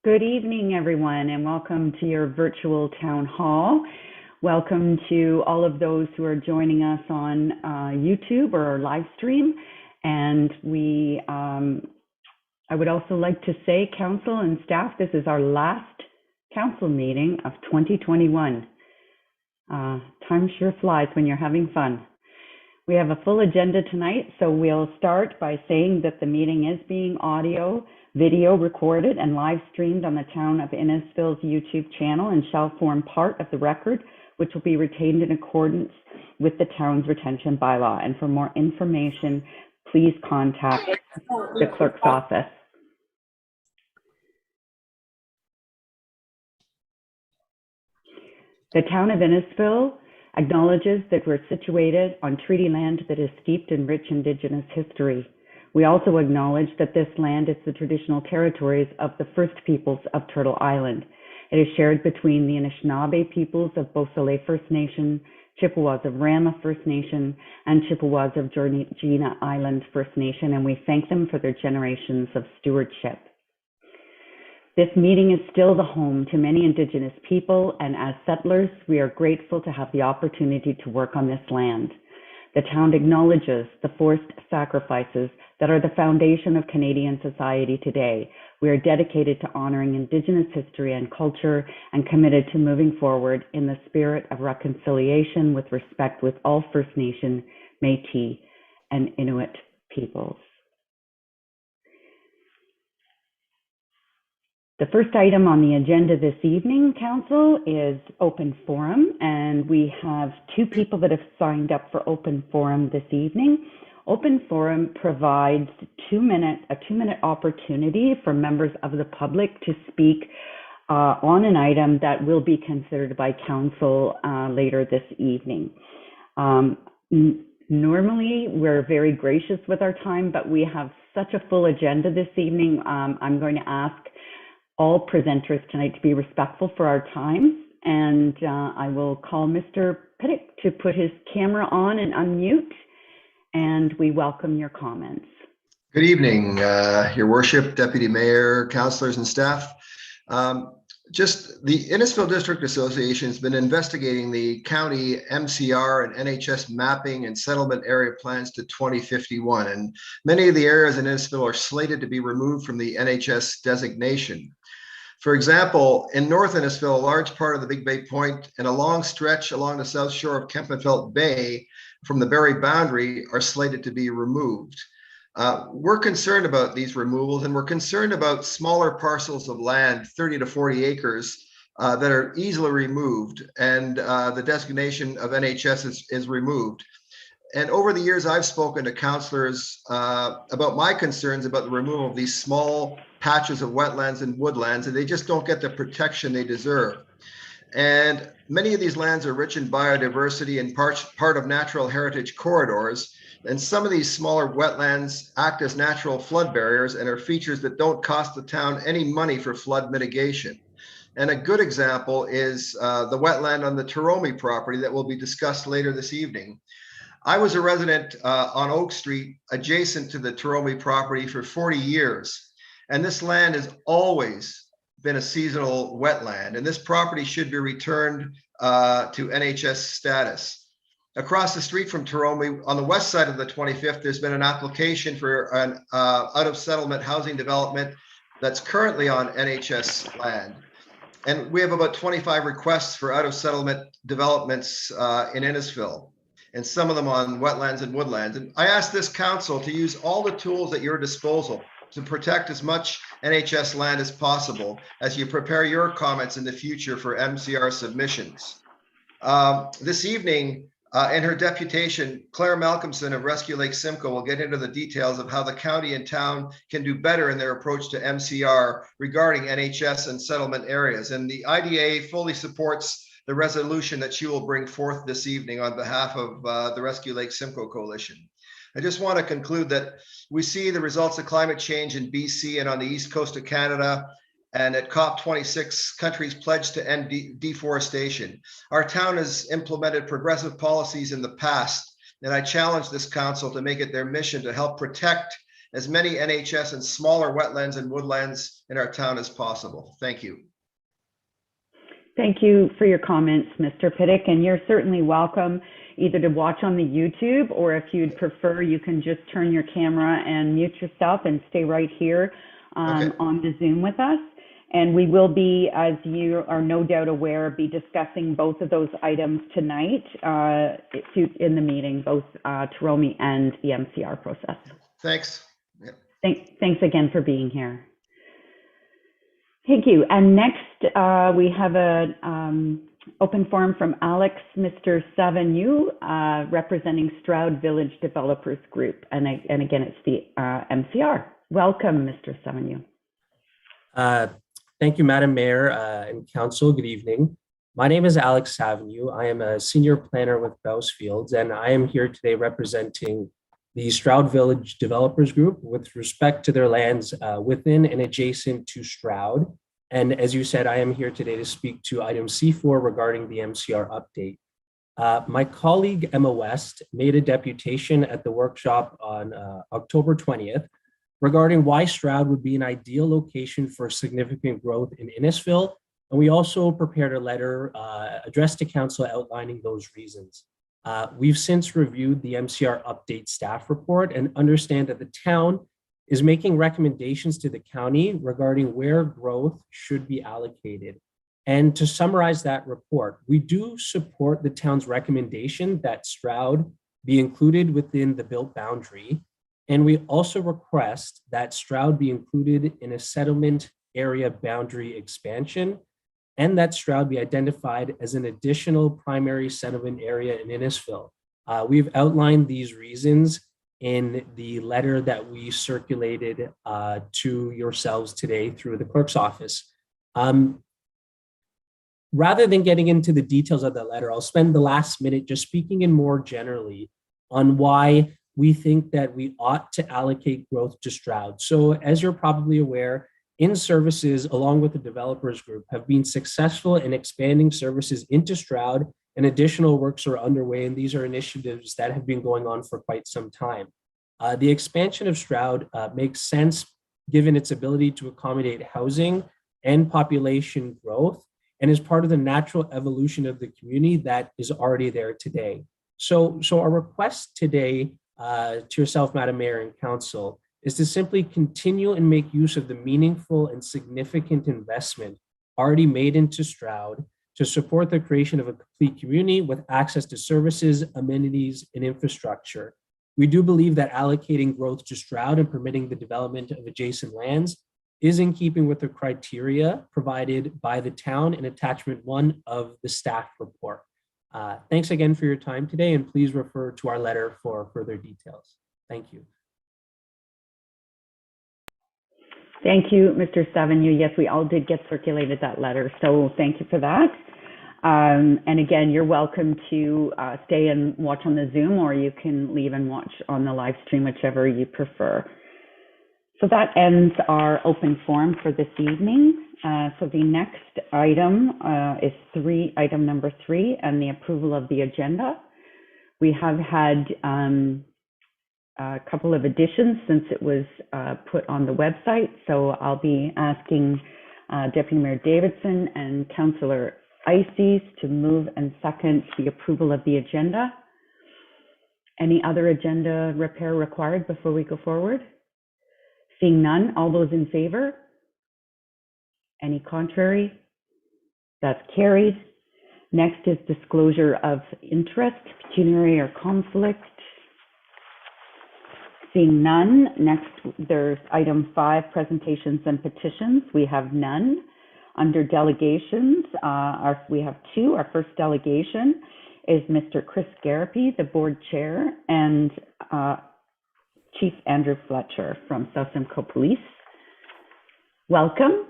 Good evening, everyone, and welcome to your virtual town hall. Welcome to all of those who are joining us on YouTube or our live stream. And I would also like to say, council and staff, this is our last council meeting of 2021. Time sure flies when you're having fun. We have a full agenda tonight, so we'll start by saying that the meeting is being video recorded and live streamed on the Town of Innisfil's YouTube channel and shall form part of the record, which will be retained in accordance with the town's retention bylaw. And for more information, please contact the clerk's office. The Town of Innisfil acknowledges that we're situated on treaty land that is steeped in rich Indigenous history. We also acknowledge that this land is the traditional territories of the First Peoples of Turtle Island. It is shared between the Anishinaabe peoples of Beausoleil First Nation, Chippewas of Rama First Nation, and Chippewas of Georgina Island First Nation, and we thank them for their generations of stewardship. This meeting is still the home to many Indigenous people, and as settlers, we are grateful to have the opportunity to work on this land. The town acknowledges the forced sacrifices that are the foundation of Canadian society today. We are dedicated to honoring Indigenous history and culture and committed to moving forward in the spirit of reconciliation with respect with all First Nation, Métis, and Inuit peoples. The first item on the agenda this evening, Council, is open forum, and we have two people that have signed up for open forum this evening. Open forum provides a two-minute opportunity for members of the public to speak on an item that will be considered by Council later this evening. Normally, we're very gracious with our time, but we have such a full agenda this evening. I'm going to ask all presenters tonight to be respectful for our time, and I will call Mr. Pittock to put his camera on and unmute, and we welcome your comments. Good evening, Your Worship, Deputy Mayor, councillors and staff. Just the Innisfil District Association has been investigating the county MCR and NHS mapping and settlement area plans to 2051, and many of the areas in Innisfil are slated to be removed from the NHS designation. For example, in North Innisfil, a large part of the Big Bay Point and a long stretch along the south shore of Kempenfelt Bay from the Barrie boundary are slated to be removed. We're concerned about these removals, and we're concerned about smaller parcels of land, 30 to 40 acres, that are easily removed, and the designation of NHS is removed. And over the years, I've spoken to councillors about my concerns about the removal of these small patches of wetlands and woodlands, and they just don't get the protection they deserve. And many of these lands are rich in biodiversity and part of natural heritage corridors. And some of these smaller wetlands act as natural flood barriers and are features that don't cost the town any money for flood mitigation. And a good example is the wetland on the Turome property that will be discussed later this evening. I was a resident on Oak Street adjacent to the Turome property for 40 years. And this land has always been a seasonal wetland, and this property should be returned to NHS status. Across the street from Turome, on the west side of the 25th, there's been an application for an out-of-settlement housing development that's currently on NHS land. And we have about 25 requests for out-of-settlement developments in Innisfil, and some of them on wetlands and woodlands. And I ask this council to use all the tools at your disposal to protect as much NHS land as possible as you prepare your comments in the future for MCR submissions. This evening, in her deputation, Claire Malcolmson of Rescue Lake Simcoe will get into the details of how the county and town can do better in their approach to MCR regarding NHS and settlement areas. And the IDA fully supports the resolution that she will bring forth this evening on behalf of the Rescue Lake Simcoe Coalition. I just want to conclude that we see the results of climate change in BC and on the east coast of Canada, and at COP26, countries pledged to end deforestation. Our town has implemented progressive policies in the past, and I challenge this council to make it their mission to help protect as many NHS and smaller wetlands and woodlands in our town as possible. Thank you. Thank you for your comments, Mr. Piddick, and you're certainly welcome either to watch on the YouTube, or if you'd prefer, you can just turn your camera and mute yourself and stay right here Okay. on the Zoom with us. And we will be, as you are no doubt aware, be discussing both of those items tonight in the meeting, both Taromi and the MCR process. Thanks. Thanks again for being here. Thank you. And next, we have an open forum from Alex, Mr. Savigny, representing Stroud Village Developers Group. And again, it's the MCR. Welcome, Mr. Savigny. Thank you, Madam Mayor and Council. Good evening. My name is Alex Savigny. I am a senior planner with Bowes Fields, and I am here today representing the Stroud Village Developers Group with respect to their lands within and adjacent to Stroud. And as you said, I am here today to speak to item C4 regarding the MCR update. My colleague, Emma West, made a deputation at the workshop on October 20th regarding why Stroud would be an ideal location for significant growth in Innisfil. And we also prepared a letter addressed to council outlining those reasons. We've since reviewed the MCR update staff report and understand that the town is making recommendations to the county regarding where growth should be allocated. And to summarize that report, we do support the town's recommendation that Stroud be included within the built boundary. And we also request that Stroud be included in a settlement area boundary expansion, and that Stroud be identified as an additional primary settlement area in Innisfil. We've outlined these reasons in the letter that we circulated to yourselves today through the clerk's office. Rather than getting into the details of that letter, I'll spend the last minute just speaking in more generally on why we think that we ought to allocate growth to Stroud. So as you're probably aware, In-Services, along with the developers group, have been successful in expanding services into Stroud, and additional works are underway, and these are initiatives that have been going on for quite some time. The expansion of Stroud makes sense given its ability to accommodate housing and population growth, and is part of the natural evolution of the community that is already there today. So our request today to yourself, Madam Mayor and Council, is to simply continue and make use of the meaningful and significant investment already made into Stroud to support the creation of a complete community with access to services, amenities, and infrastructure. We do believe that allocating growth to Stroud and permitting the development of adjacent lands is in keeping with the criteria provided by the town in attachment 1 of the staff report. Thanks again for your time today, and please refer to our letter for further details. Thank you. Thank you, Mr. Savigny. Yes, we all did get circulated that letter, so thank you for that. And again, you're welcome to stay and watch on the Zoom, or you can leave and watch on the live stream, whichever you prefer. So that ends our open forum for this evening. So the next item is item number 3, and the approval of the agenda. We have had a couple of additions since it was put on the website. So I'll be asking Deputy Mayor Davidson and Councillor Ices to move and second the approval of the agenda. Any other agenda repair required before we go forward? Seeing none, all those in favor? Any contrary? That's carried. Next is disclosure of interest, pecuniary or conflict. Seeing none, next there's item 5, presentations and petitions. We have none. Under delegations, we have 2. Our first delegation is Mr. Chris Garapi, the board chair, and Chief Andrew Fletcher from South Simcoe Police. Welcome.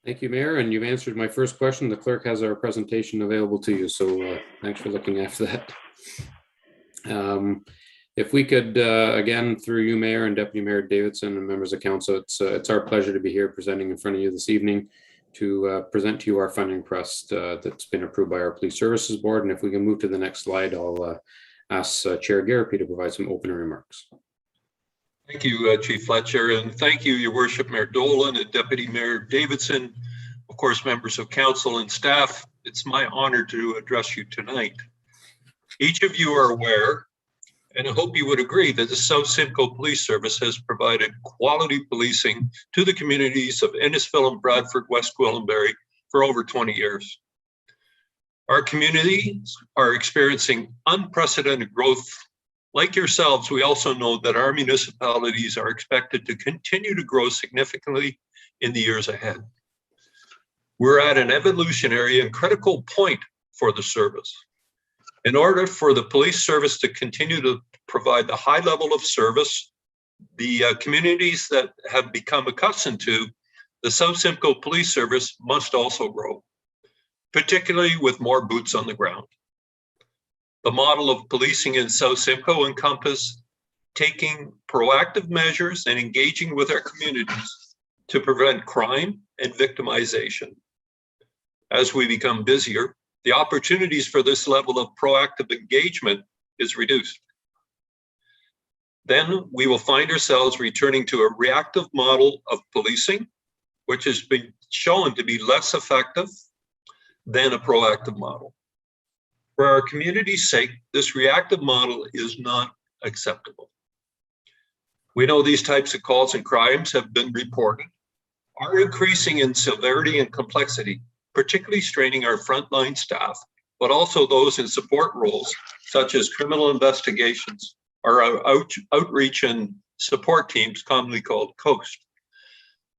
Thank you, Mayor, and you've answered my first question. The clerk has our presentation available to you, so thanks for looking after that. If we could, again, through you, Mayor and Deputy Mayor Davidson and members of council, it's our pleasure to be here presenting in front of you this evening to present to you our funding request that's been approved by our Police Services Board. And if we can move to the next slide, I'll ask Chair Garapi to provide some opening remarks. Thank you, Chief Fletcher, and thank you, Your Worship, Mayor Dolan and Deputy Mayor Davidson, of course, members of council and staff. It's my honor to address you tonight. Each of you are aware, and I hope you would agree, that the South Simcoe Police Service has provided quality policing to the communities of Innisfil and Bradford, West Gwillimbury for over 20 years. Our communities are experiencing unprecedented growth. Like yourselves, we also know that our municipalities are expected to continue to grow significantly in the years ahead. We're at an evolutionary and critical point for the service. In order for the police service to continue to provide the high level of service the communities that have become accustomed to, the South Simcoe Police Service must also grow, particularly with more boots on the ground. The model of policing in South Simcoe encompasses taking proactive measures and engaging with our communities to prevent crime and victimization. As we become busier, the opportunities for this level of proactive engagement is reduced. Then we will find ourselves returning to a reactive model of policing, which has been shown to be less effective than a proactive model. For our community's sake, this reactive model is not acceptable. We know these types of calls and crimes have been reported, are increasing in severity and complexity, particularly straining our frontline staff, but also those in support roles, such as criminal investigations, or our outreach and support teams, commonly called COAST.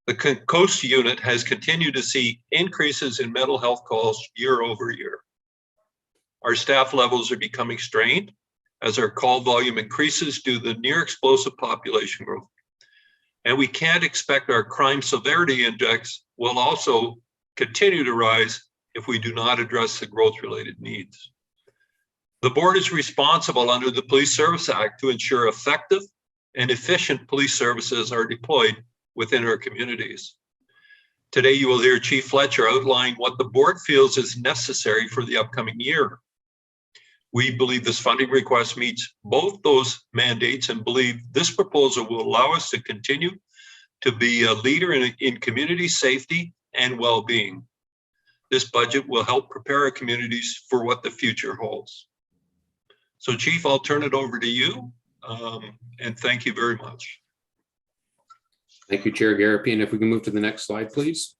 The COAST unit has continued to see increases in mental health calls year over year. Our staff levels are becoming strained as our call volume increases due to the near explosive population growth. And we can't expect our crime severity index will also continue to rise if we do not address the growth-related needs. The board is responsible under the Police Service Act to ensure effective and efficient police services are deployed within our communities. Today, you will hear Chief Fletcher outline what the board feels is necessary for the upcoming year. We believe this funding request meets both those mandates and believe this proposal will allow us to continue to be a leader in community safety and well-being. This budget will help prepare our communities for what the future holds. So Chief, I'll turn it over to you, and thank you very much. Thank you, Chair Garapi. And if we can move to the next slide, please.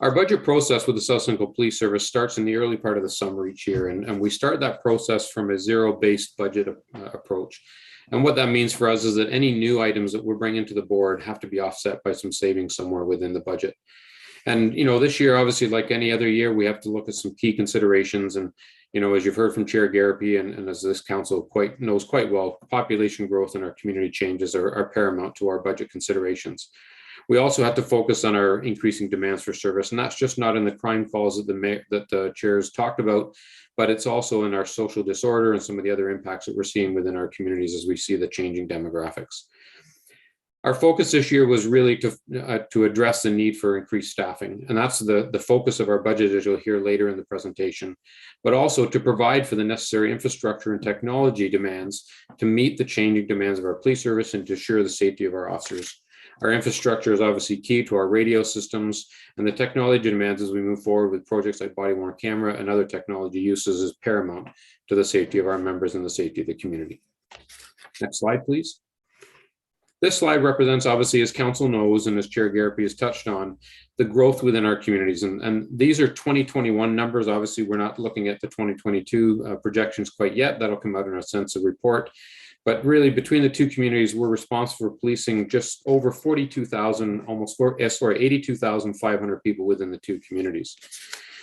Our budget process with the South Simcoe Police Service starts in the early part of the summer each year, and we start that process from a zero-based budget approach. And what that means for us is that any new items that we're bringing to the board have to be offset by some savings somewhere within the budget. And, this year, obviously, like any other year, we have to look at some key considerations. And, as you've heard from Chair Garapi and as this council knows quite well, population growth and our community changes are paramount to our budget considerations. We also have to focus on our increasing demands for service, and that's just not in the crime calls that the chairs talked about, but it's also in our social disorder and some of the other impacts that we're seeing within our communities as we see the changing demographics. Our focus this year was really to address the need for increased staffing, and that's the focus of our budget, as you'll hear later in the presentation, but also to provide for the necessary infrastructure and technology demands to meet the changing demands of our police service and to assure the safety of our officers. Our infrastructure is obviously key to our radio systems, and the technology demands as we move forward with projects like body-worn camera and other technology uses is paramount to the safety of our members and the safety of the community. Next slide, please. This slide represents, obviously, as council knows, and as Chair Garapi has touched on, the growth within our communities. And these are 2021 numbers. Obviously, we're not looking at the 2022 projections quite yet. That'll come out in our census report. But really, between the two communities, we're responsible for policing just over 82,500 people within the two communities.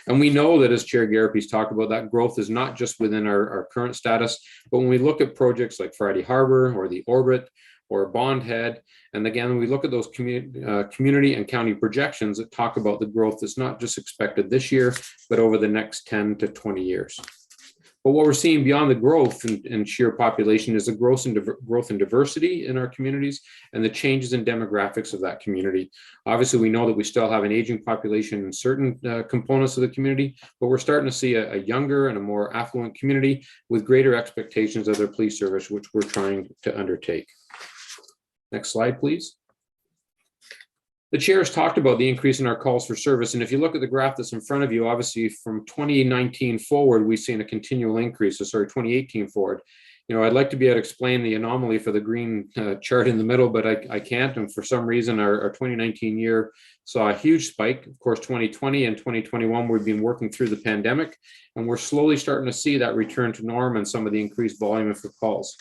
And we know that, as Chair Garapi's talked about, that growth is not just within our current status, but when we look at projects like Friday Harbor or the Orbit or Bond Head, and again, we look at those community and county projections that talk about the growth that's not just expected this year, but over the next 10 to 20 years. But what we're seeing beyond the growth in sheer population is the growth in diversity in our communities and the changes in demographics of that community. Obviously, we know that we still have an aging population in certain components of the community, but we're starting to see a younger and a more affluent community with greater expectations of their police service, which we're trying to undertake. Next slide, please. The chair has talked about the increase in our calls for service. And if you look at the graph that's in front of you, obviously from 2019 forward, we've seen a continual increase. So sorry, 2018 forward. I'd like to be able to explain the anomaly for the green chart in the middle, but I can't. And for some reason, our 2019 year saw a huge spike. Of course, 2020 and 2021, we've been working through the pandemic, and we're slowly starting to see that return to norm and some of the increased volume of calls.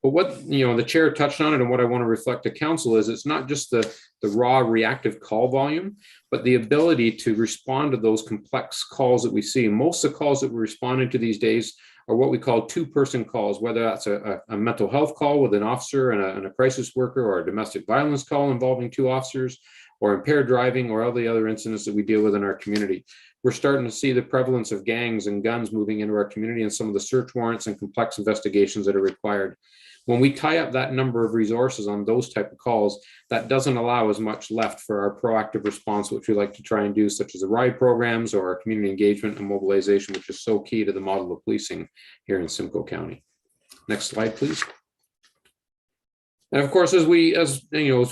But what, the chair touched on it, and what I want to reflect to council is it's not just the raw reactive call volume, but the ability to respond to those complex calls that we see. Most of the calls that we're responding to these days are what we call two-person calls, whether that's a mental health call with an officer and a crisis worker, or a domestic violence call involving two officers, or impaired driving, or all the other incidents that we deal with in our community. We're starting to see the prevalence of gangs and guns moving into our community, and some of the search warrants and complex investigations that are required. When we tie up that number of resources on those type of calls, that doesn't allow as much left for our proactive response, which we like to try and do, such as the RIDE programs or our community engagement and mobilization, which is so key to the model of policing here in Simcoe County. Next slide, please. And of course, as we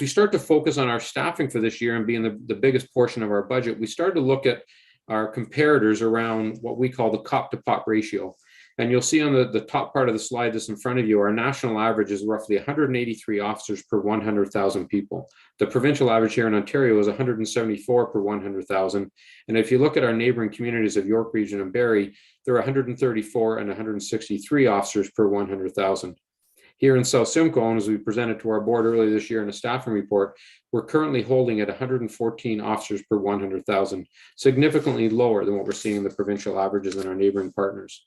start to focus on our staffing for this year and being the biggest portion of our budget, we started to look at our comparators around what we call the cop to pop ratio. And you'll see on the top part of the slide that's in front of you, our national average is roughly 183 officers per 100,000 people. The provincial average here in Ontario is 174 per 100,000. And if you look at our neighboring communities of York Region and Barrie, there are 134 and 163 officers per 100,000. Here in South Simcoe, as we presented to our board earlier this year in a staffing report, we're currently holding at 114 officers per 100,000, significantly lower than what we're seeing in the provincial averages in our neighboring partners.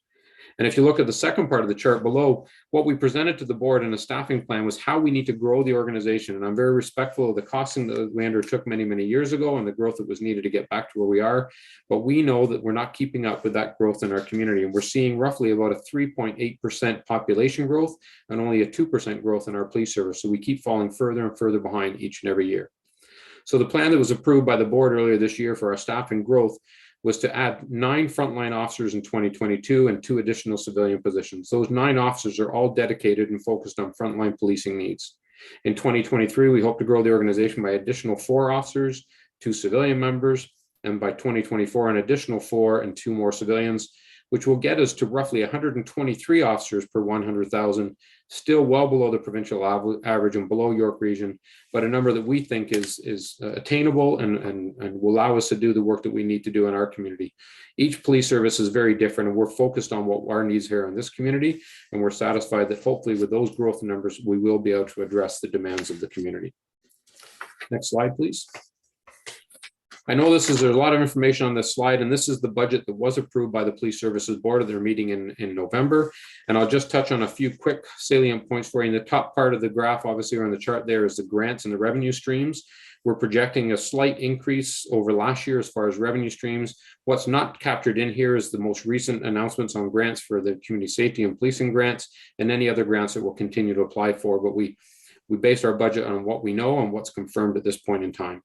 And if you look at the second part of the chart below, what we presented to the board in a staffing plan was how we need to grow the organization. And I'm very respectful of the costing that we undertook many, many years ago and the growth that was needed to get back to where we are. But we know that we're not keeping up with that growth in our community. And we're seeing roughly about a 3.8% population growth and only a 2% growth in our police service. So we keep falling further and further behind each and every year. So the plan that was approved by the board earlier this year for our staffing growth was to add 9 frontline officers in 2022 and 2 additional civilian positions. Those 9 officers are all dedicated and focused on frontline policing needs. In 2023, we hope to grow the organization by additional 4 officers, 2 civilian members, and by 2024, an additional 4 and 2 more civilians, which will get us to roughly 123 officers per 100,000, still well below the provincial average and below York Region, but a number that we think is attainable and will allow us to do the work that we need to do in our community. Each police service is very different, and we're focused on what our needs here in this community, and we're satisfied that hopefully with those growth numbers, we will be able to address the demands of the community. Next slide, please. I know there's a lot of information on this slide, and this is the budget that was approved by the Police Services Board at their meeting in November. And I'll just touch on a few quick salient points for you. In the top part of the graph, obviously on the chart there, is the grants and the revenue streams. We're projecting a slight increase over last year as far as revenue streams. What's not captured in here is the most recent announcements on grants for the community safety and policing grants and any other grants that we'll continue to apply for. But we based our budget on what we know and what's confirmed at this point in time.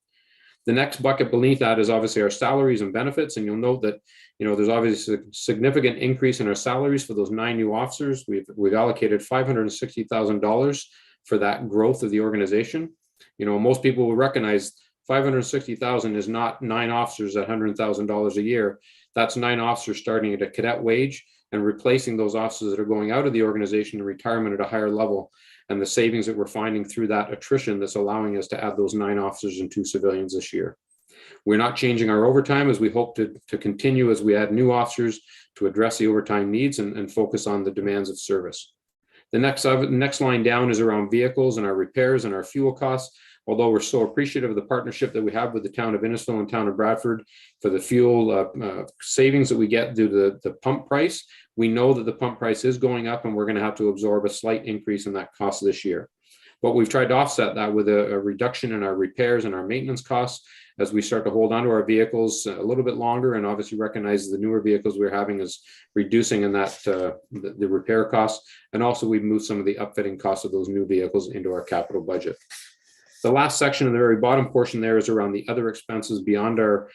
The next bucket beneath that is obviously our salaries and benefits. And you'll note that, there's obviously a significant increase in our salaries for those 9 new officers. We've allocated $560,000 for that growth of the organization. Most people will recognize $560,000 is not 9 officers at $100,000 a year. That's 9 officers starting at a cadet wage and replacing those officers that are going out of the organization to retirement at a higher level, and the savings that we're finding through that attrition that's allowing us to add those 9 officers and 2 civilians this year. We're not changing our overtime, as we hope to continue as we add new officers to address the overtime needs and focus on the demands of service. The next line down is around vehicles and our repairs and our fuel costs. Although we're so appreciative of the partnership that we have with the town of Innisfil and town of Bradford for the fuel savings that we get due to the pump price, we know that the pump price is going up and we're going to have to absorb a slight increase in that cost this year. But we've tried to offset that with a reduction in our repairs and our maintenance costs as we start to hold on to our vehicles a little bit longer, and obviously recognize the newer vehicles we're having is reducing in that the repair costs. And also we've moved some of the upfitting costs of those new vehicles into our capital budget. The last section in the very bottom portion there is around the other expenses beyond our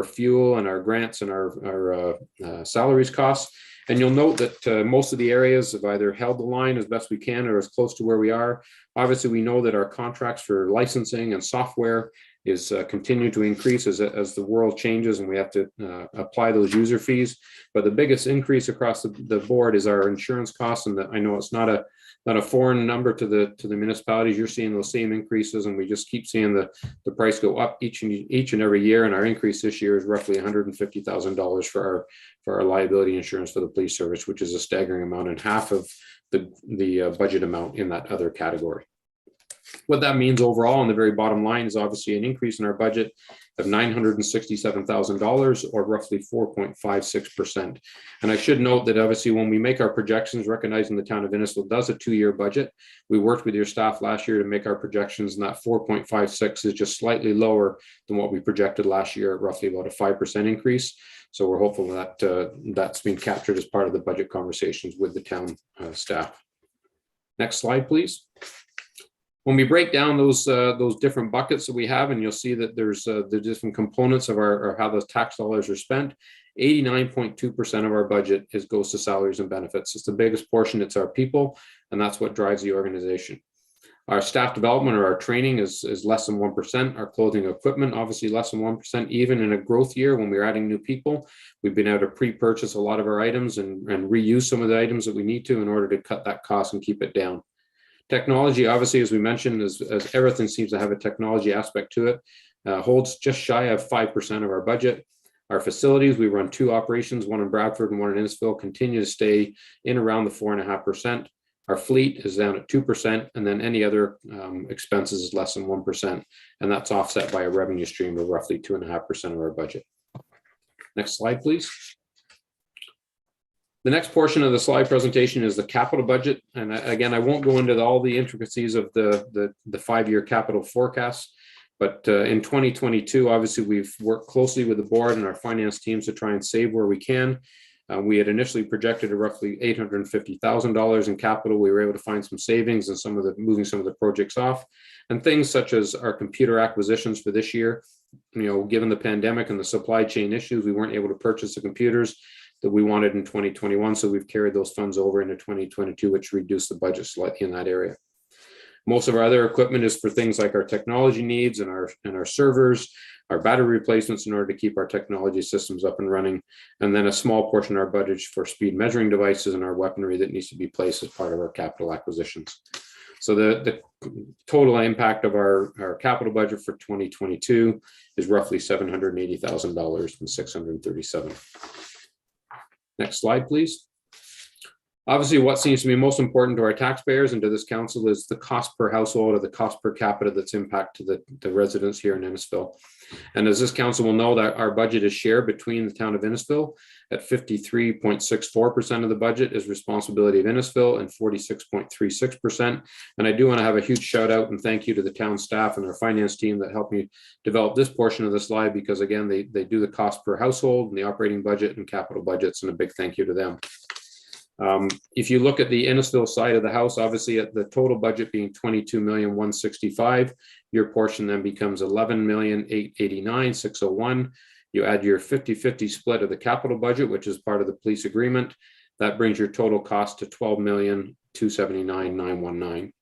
fuel and our grants and our salaries costs. And you'll note that most of the areas have either held the line as best we can or as close to where we are. Obviously, we know that our contracts for licensing and software is continue to increase as the world changes and we have to apply those user fees. But the biggest increase across the board is our insurance costs. And I know it's not a foreign number to the municipalities. You're seeing those same increases, and we just keep seeing the price go up each and every year. And our increase this year is roughly $150,000 for our liability insurance for the police service, which is a staggering amount and half of the budget amount in that other category. What that means overall on the very bottom line is obviously an increase in our budget of $967,000 or roughly 4.56%. And I should note that obviously when we make our projections, recognizing the town of Innisfil does a 2-year budget, we worked with your staff last year to make our projections, and that 4.56 is just slightly lower than what we projected last year at roughly about a 5% increase. So we're hopeful that that's being captured as part of the budget conversations with the town staff. Next slide, please. When we break down those different buckets that we have, and you'll see that there's the different components of how those tax dollars are spent, 89.2% of our budget goes to salaries and benefits. It's the biggest portion. It's our people, and that's what drives the organization. Our staff development or our training is less than 1%. Our clothing equipment, obviously less than 1%. Even in a growth year when we're adding new people, we've been able to pre-purchase a lot of our items and reuse some of the items that we need to in order to cut that cost and keep it down. Technology, obviously, as we mentioned, as everything seems to have a technology aspect to it, holds just shy of 5% of our budget. Our facilities, we run 2 operations, one in Bradford and one in Innisfil, continue to stay in around the 4.5%. Our fleet is down at 2%, and then any other expenses is less than 1%. And that's offset by a revenue stream of roughly 2.5% of our budget. Next slide, please. The next portion of the slide presentation is the capital budget. And again, I won't go into all the intricacies of the 5-year capital forecast, but in 2022, obviously, we've worked closely with the board and our finance teams to try and save where we can. We had initially projected a roughly $850,000 in capital. We were able to find some savings and moving some of the projects off, and things such as our computer acquisitions for this year. Given the pandemic and the supply chain issues, we weren't able to purchase the computers that we wanted in 2021. So we've carried those funds over into 2022, which reduced the budget slightly in that area. Most of our other equipment is for things like our technology needs and our servers, our battery replacements in order to keep our technology systems up and running. And then a small portion of our budget for speed measuring devices and our weaponry that needs to be placed as part of our capital acquisitions. So the total impact of our capital budget for 2022 is roughly $780,000 and 637. Next slide, please. Obviously, what seems to be most important to our taxpayers and to this council is the cost per household or the cost per capita that's impact to the residents here in Innisfil. And as this council will know, that our budget is shared between the town of Innisfil at 53.64% of the budget is responsibility of Innisfil and 46.36%. And I do want to have a huge shout out and thank you to the town staff and our finance team that helped me develop this portion of the slide, because again, they do the cost per household and the operating budget and capital budgets, and a big thank you to them. If you look at the Innisfil side of the house, obviously at the total budget being $22,165,000, your portion then becomes $11,889,601. You add your 50-50 split of the capital budget, which is part of the police agreement. That brings your total cost to $12,279,919.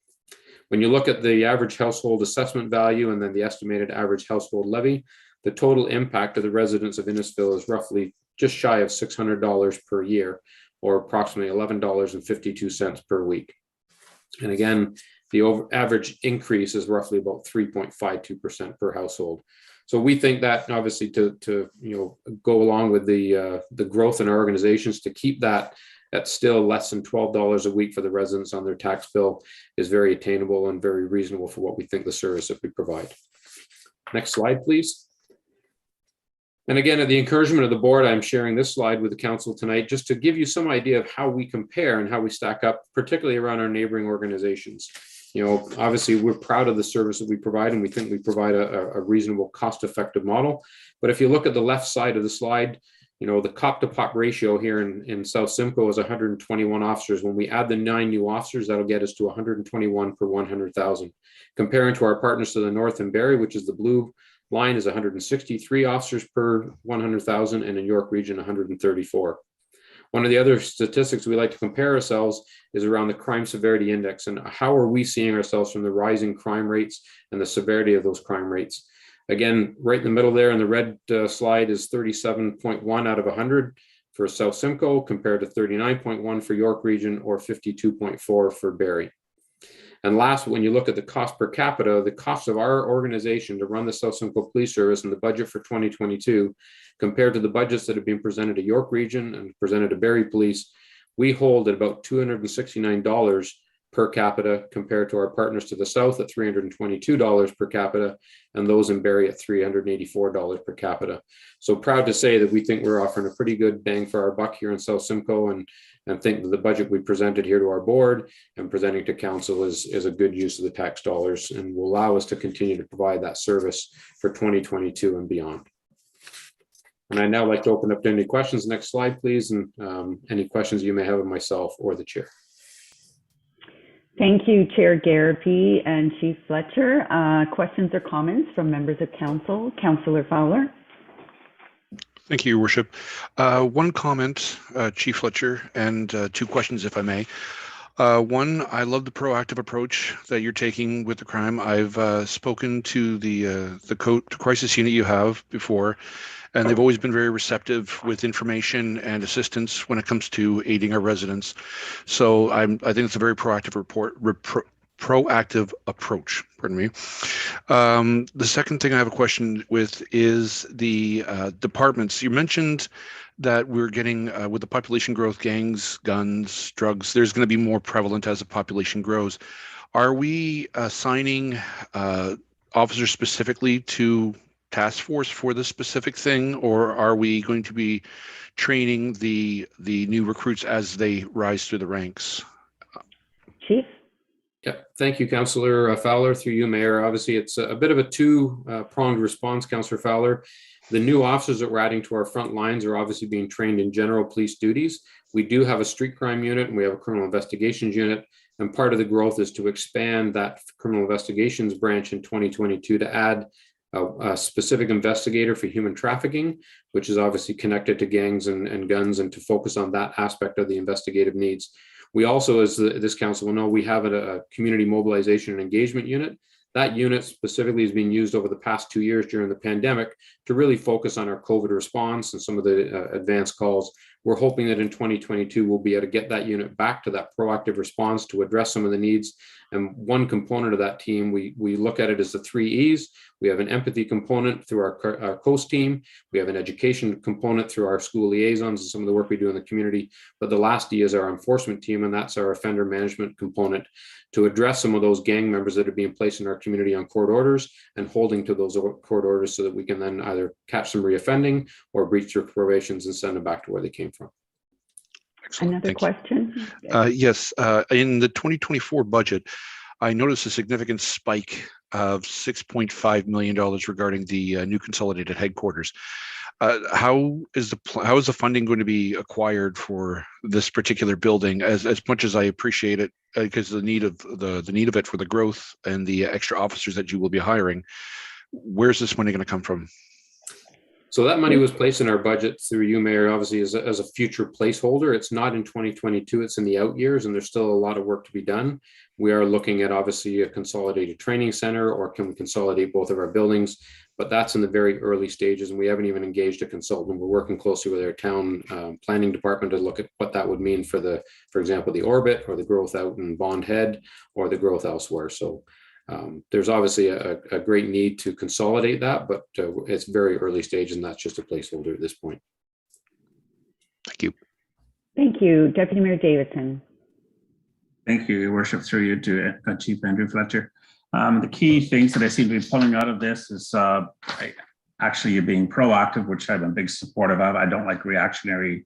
When you look at the average household assessment value and then the estimated average household levy, the total impact of the residents of Innisfil is roughly just shy of $600 per year, or approximately $11.52 per week. And again, the average increase is roughly about 3.52% per household. So we think that obviously to go along with the growth in our organizations, to keep that at still less than $12 a week for the residents on their tax bill is very attainable and very reasonable for what we think the service that we provide. Next slide, please. And again, at the encouragement of the board, I'm sharing this slide with the council tonight just to give you some idea of how we compare and how we stack up, particularly around our neighboring organizations. Obviously we're proud of the service that we provide, and we think we provide a reasonable, cost-effective model. But if you look at the left side of the slide, the cop to pop ratio here in South Simcoe is 121 officers. When we add the 9 new officers, that'll get us to 121 per 100,000. Comparing to our partners to the north in Barrie, which is the blue line, is 163 officers per 100,000, and in York Region, 134. One of the other statistics we like to compare ourselves is around the crime severity index, and how are we seeing ourselves from the rising crime rates and the severity of those crime rates. Again, right in the middle there in the red slide is 37.1 out of 100 for South Simcoe, compared to 39.1 for York Region, or 52.4 for Barrie. And last, when you look at the cost per capita, the cost of our organization to run the South Simcoe Police Service and the budget for 2022, compared to the budgets that have been presented to York Region and presented to Barrie Police, we hold at about $269 per capita, compared to our partners to the south at $322 per capita, and those in Barrie at $384 per capita. So proud to say that we think we're offering a pretty good bang for our buck here in South Simcoe, and think that the budget we presented here to our board and presenting to council is a good use of the tax dollars, and will allow us to continue to provide that service for 2022 and beyond. And I'd now like to open up to any questions. Next slide, please, and any questions you may have of myself or the chair. Thank you, Chair Garapi and Chief Fletcher. Questions or comments from members of council? Councillor Fowler. Thank you, Your Worship. One comment, Chief Fletcher, and 2 questions, if I may. One, I love the proactive approach that you're taking with the crime. I've spoken to the crisis unit you have before, and they've always been very receptive with information and assistance when it comes to aiding our residents. So I think it's a very proactive proactive approach. Pardon me. The second thing I have a question with is the departments. You mentioned that we're getting, with the population growth, gangs, guns, drugs, there's going to be more prevalent as the population grows. Are we assigning officers specifically to task force for this specific thing, or are we going to be training the new recruits as they rise through the ranks? Chief? Yeah, thank you, Councillor Fowler. Through you, Mayor. Obviously, it's a bit of a two-pronged response, Councillor Fowler. The new officers that we're adding to our front lines are obviously being trained in general police duties. We do have a street crime unit, and we have a criminal investigations unit, and part of the growth is to expand that criminal investigations branch in 2022 to add a specific investigator for human trafficking, which is obviously connected to gangs and guns, and to focus on that aspect of the investigative needs. We also, as this council will know, we have a community mobilization and engagement unit. That unit specifically has been used over the past 2 years during the pandemic to really focus on our COVID response and some of the advanced calls. We're hoping that in 2022, we'll be able to get that unit back to that proactive response to address some of the needs. And one component of that team, we look at it as the 3 E's. We have an empathy component through our COAST team. We have an education component through our school liaisons and some of the work we do in the community. But the last E is our enforcement team, and that's our offender management component, to address some of those gang members that are being placed in our community on court orders and holding to those court orders, so that we can then either catch them reoffending or breach their probations and send them back to where they came from. Excellent. Another Thank question? Yes, in the 2024 budget, I noticed a significant spike of $6.5 million regarding the new consolidated headquarters. How is the funding going to be acquired for this particular building? As much as I appreciate it, because the need of it for the growth and the extra officers that you will be hiring, where's this money going to come from? So that money was placed in our budget through you, Mayor, obviously as a future placeholder. It's not in 2022, it's in the out years, and there's still a lot of work to be done. We are looking at obviously a consolidated training center, or can we consolidate both of our buildings? But that's in the very early stages, and we haven't even engaged a consultant. We're working closely with our town planning department to look at what that would mean for example, the orbit, or the growth out in Bond Head, or the growth elsewhere. So there's obviously a great need to consolidate that, but it's very early stage, and that's just a placeholder at this point. Thank you. Thank you. Deputy Mayor Davidson. Thank you, Your Worship, through you to Chief Andrew Fletcher. The key things that I seem to be pulling out of this is actually you being proactive, which I'm a big supporter of. I don't like reactionary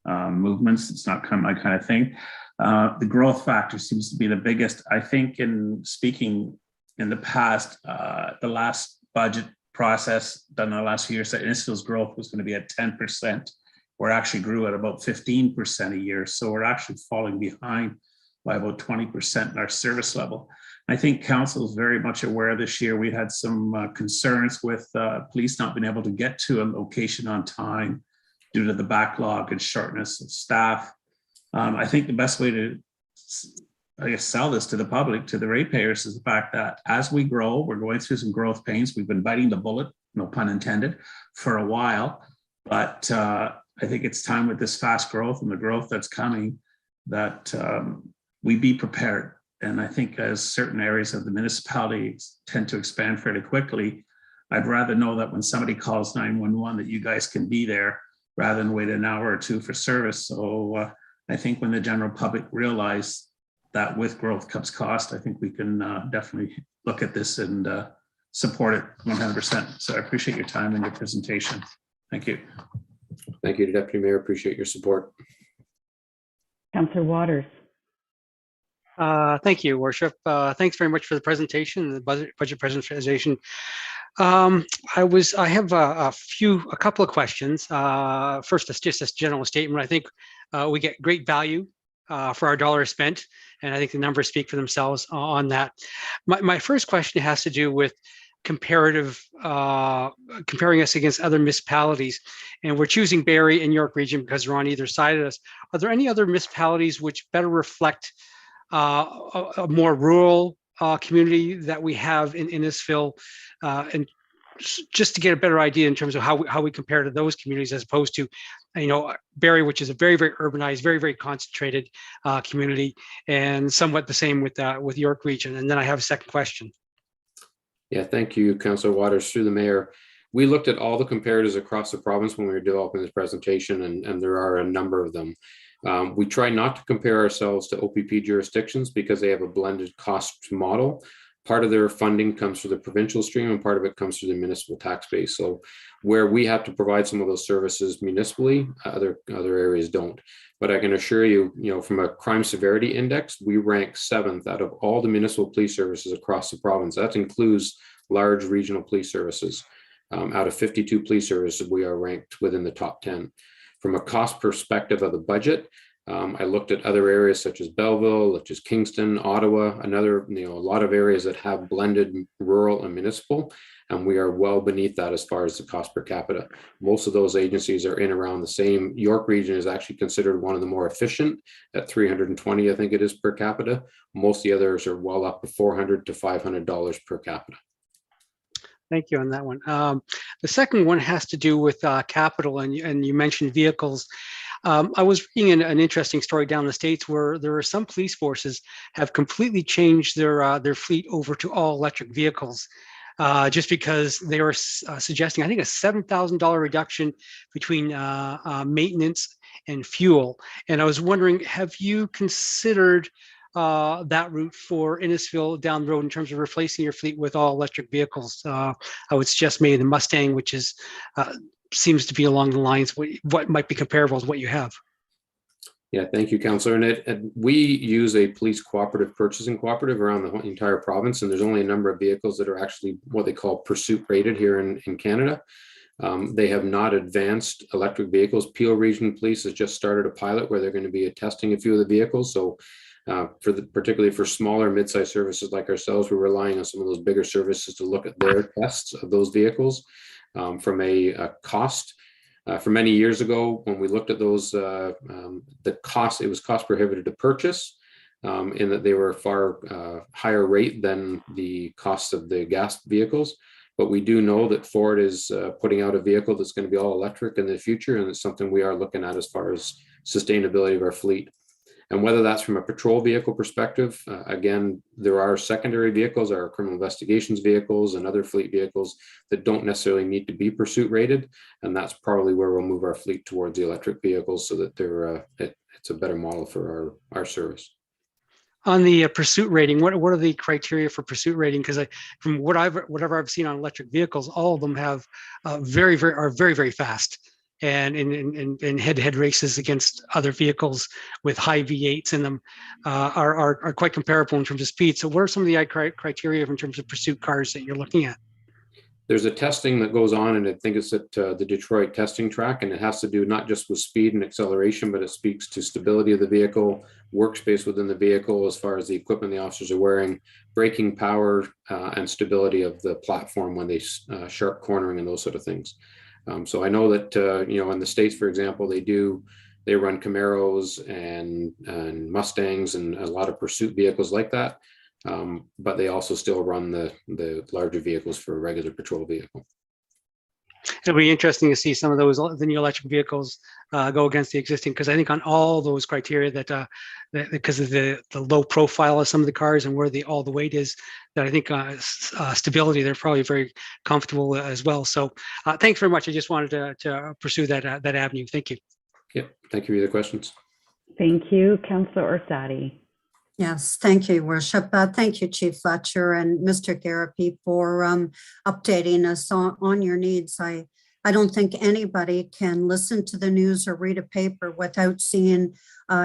movements. It's not my kind of thing. The growth factor seems to be the biggest. I think in speaking in the past, the last budget process done in the last few years, that Innisfil's growth was going to be at 10%. We're actually grew at about 15% a year. So we're actually falling behind by about 20% in our service level. I think council is very much aware this year. We had some concerns with police not being able to get to a location on time due to the backlog and shortness of staff. I think the best way to, I guess, sell this to the public, to the ratepayers, is the fact that as we grow, we're going through some growth pains. We've been biting the bullet, no pun intended, for a while. But I think it's time with this fast growth and the growth that's coming that we be prepared. And I think as certain areas of the municipality tend to expand fairly quickly, I'd rather know that when somebody calls 911 that you guys can be there rather than wait an hour or two for service. So I think when the general public realize that with growth comes cost, I think we can definitely look at this and support it 100%. So I appreciate your time and your presentation. Thank you. Thank you, Deputy Mayor. Appreciate your support. Councillor Waters. Thank you, Worship. Thanks very much for the presentation, the budget presentation. I have a couple of questions. First, it's just a general statement. I think we get great value for our dollars spent, and I think the numbers speak for themselves on that. My first question has to do with comparing us against other municipalities, and we're choosing Barrie and York Region because they're on either side of us. Are there any other municipalities which better reflect a more rural community that we have in Innisfil, and just to get a better idea in terms of how we compare to those communities as opposed to, Barrie, which is a very, very urbanized, very, very concentrated community, and somewhat the same with York Region. And then I have a second question. Yeah, thank you, Councillor Waters. Through the mayor, we looked at all the comparatives across the province when we were developing this presentation, and there are a number of them. We try not to compare ourselves to OPP jurisdictions because they have a blended cost model. Part of their funding comes through the provincial stream and part of it comes through the municipal tax base. So where we have to provide some of those services municipally, other areas don't. But I can assure you, from a crime severity index, we rank 7th out of all the municipal police services across the province. That includes large regional police services. Out of 52 police services, we are ranked within the top 10. From a cost perspective of the budget, I looked at other areas such as Belleville, such as Kingston, Ottawa, a lot of areas that have blended rural and municipal, and we are well beneath that as far as the cost per capita. Most of those agencies are in around the same. York Region is actually considered one of the more efficient at $320, I think it is, per capita. Most of the others are well up to $400 to $500 per capita. Thank you on that one. The second one has to do with capital, and you mentioned vehicles. I was reading an interesting story down the States where there are some police forces have completely changed their fleet over to all electric vehicles, just because they were suggesting, I think, a $7,000 reduction between maintenance and fuel. And I was wondering, have you considered that route for Innisfil down the road in terms of replacing your fleet with all electric vehicles? I would suggest maybe the Mustang, which is seems to be along the lines what might be comparable to what you have. Yeah, thank you, Councillor. And we use a police cooperative purchasing cooperative around the entire province, and there's only a number of vehicles that are actually what they call pursuit rated here in Canada. They have not advanced electric vehicles. Peel Region Police has just started a pilot where they're going to be testing a few of the vehicles. So particularly for smaller mid-sized services like ourselves, we're relying on some of those bigger services to look at their tests of those vehicles. From a cost, for many years ago, when we looked at those, the cost, it was cost prohibitive to purchase, in that they were far higher rate than the cost of the gas vehicles. But we do know that Ford is putting out a vehicle that's going to be all electric in the future, and it's something we are looking at as far as sustainability of our fleet. And whether that's from a patrol vehicle perspective, again, there are secondary vehicles, there are criminal investigations vehicles and other fleet vehicles that don't necessarily need to be pursuit rated. And that's probably where we'll move our fleet towards the electric vehicles so that it's a better model for our service. On the pursuit rating, what are the criteria for pursuit rating? Because from whatever I've seen on electric vehicles, all of them have very, very fast. and in head-to-head races against other vehicles with high V8s in them are quite comparable in terms of speed. So what are some of the criteria in terms of pursuit cars that you're looking at? There's a testing that goes on, and I think it's at the Detroit testing track, and it has to do not just with speed and acceleration, but it speaks to stability of the vehicle, workspace within the vehicle as far as the equipment the officers are wearing, braking power, and stability of the platform when they sharp cornering and those sort of things. So I know that, in the States, for example, they run Camaros and Mustangs and a lot of pursuit vehicles like that. But they also still run the larger vehicles for a regular patrol vehicle. It'll be interesting to see some of the new electric vehicles go against the existing, because I think on all those criteria that because of the low profile of some of the cars and where all the weight is, that I think stability, they're probably very comfortable as well. So thanks very much. I just wanted to pursue that avenue. Thank you. Yep. Thank you for the questions. Thank you, Councillor Orsatti. Yes, thank you, Worship. Thank you, Chief Fletcher and Mr. Garapi, for updating us on your needs. I don't think anybody can listen to the news or read a paper without seeing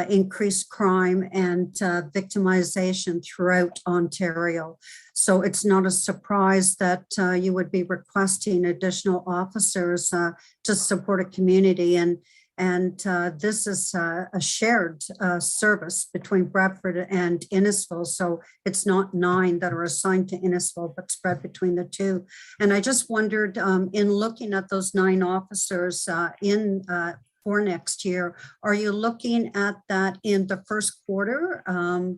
increased crime and victimization throughout Ontario. So it's not a surprise that you would be requesting additional officers to support a community. And this is a shared service between Bradford and Innisfil. So it's not 9 that are assigned to Innisfil, but spread between the two. And I just wondered, in looking at those 9 officers for next year, are you looking at that in the first quarter?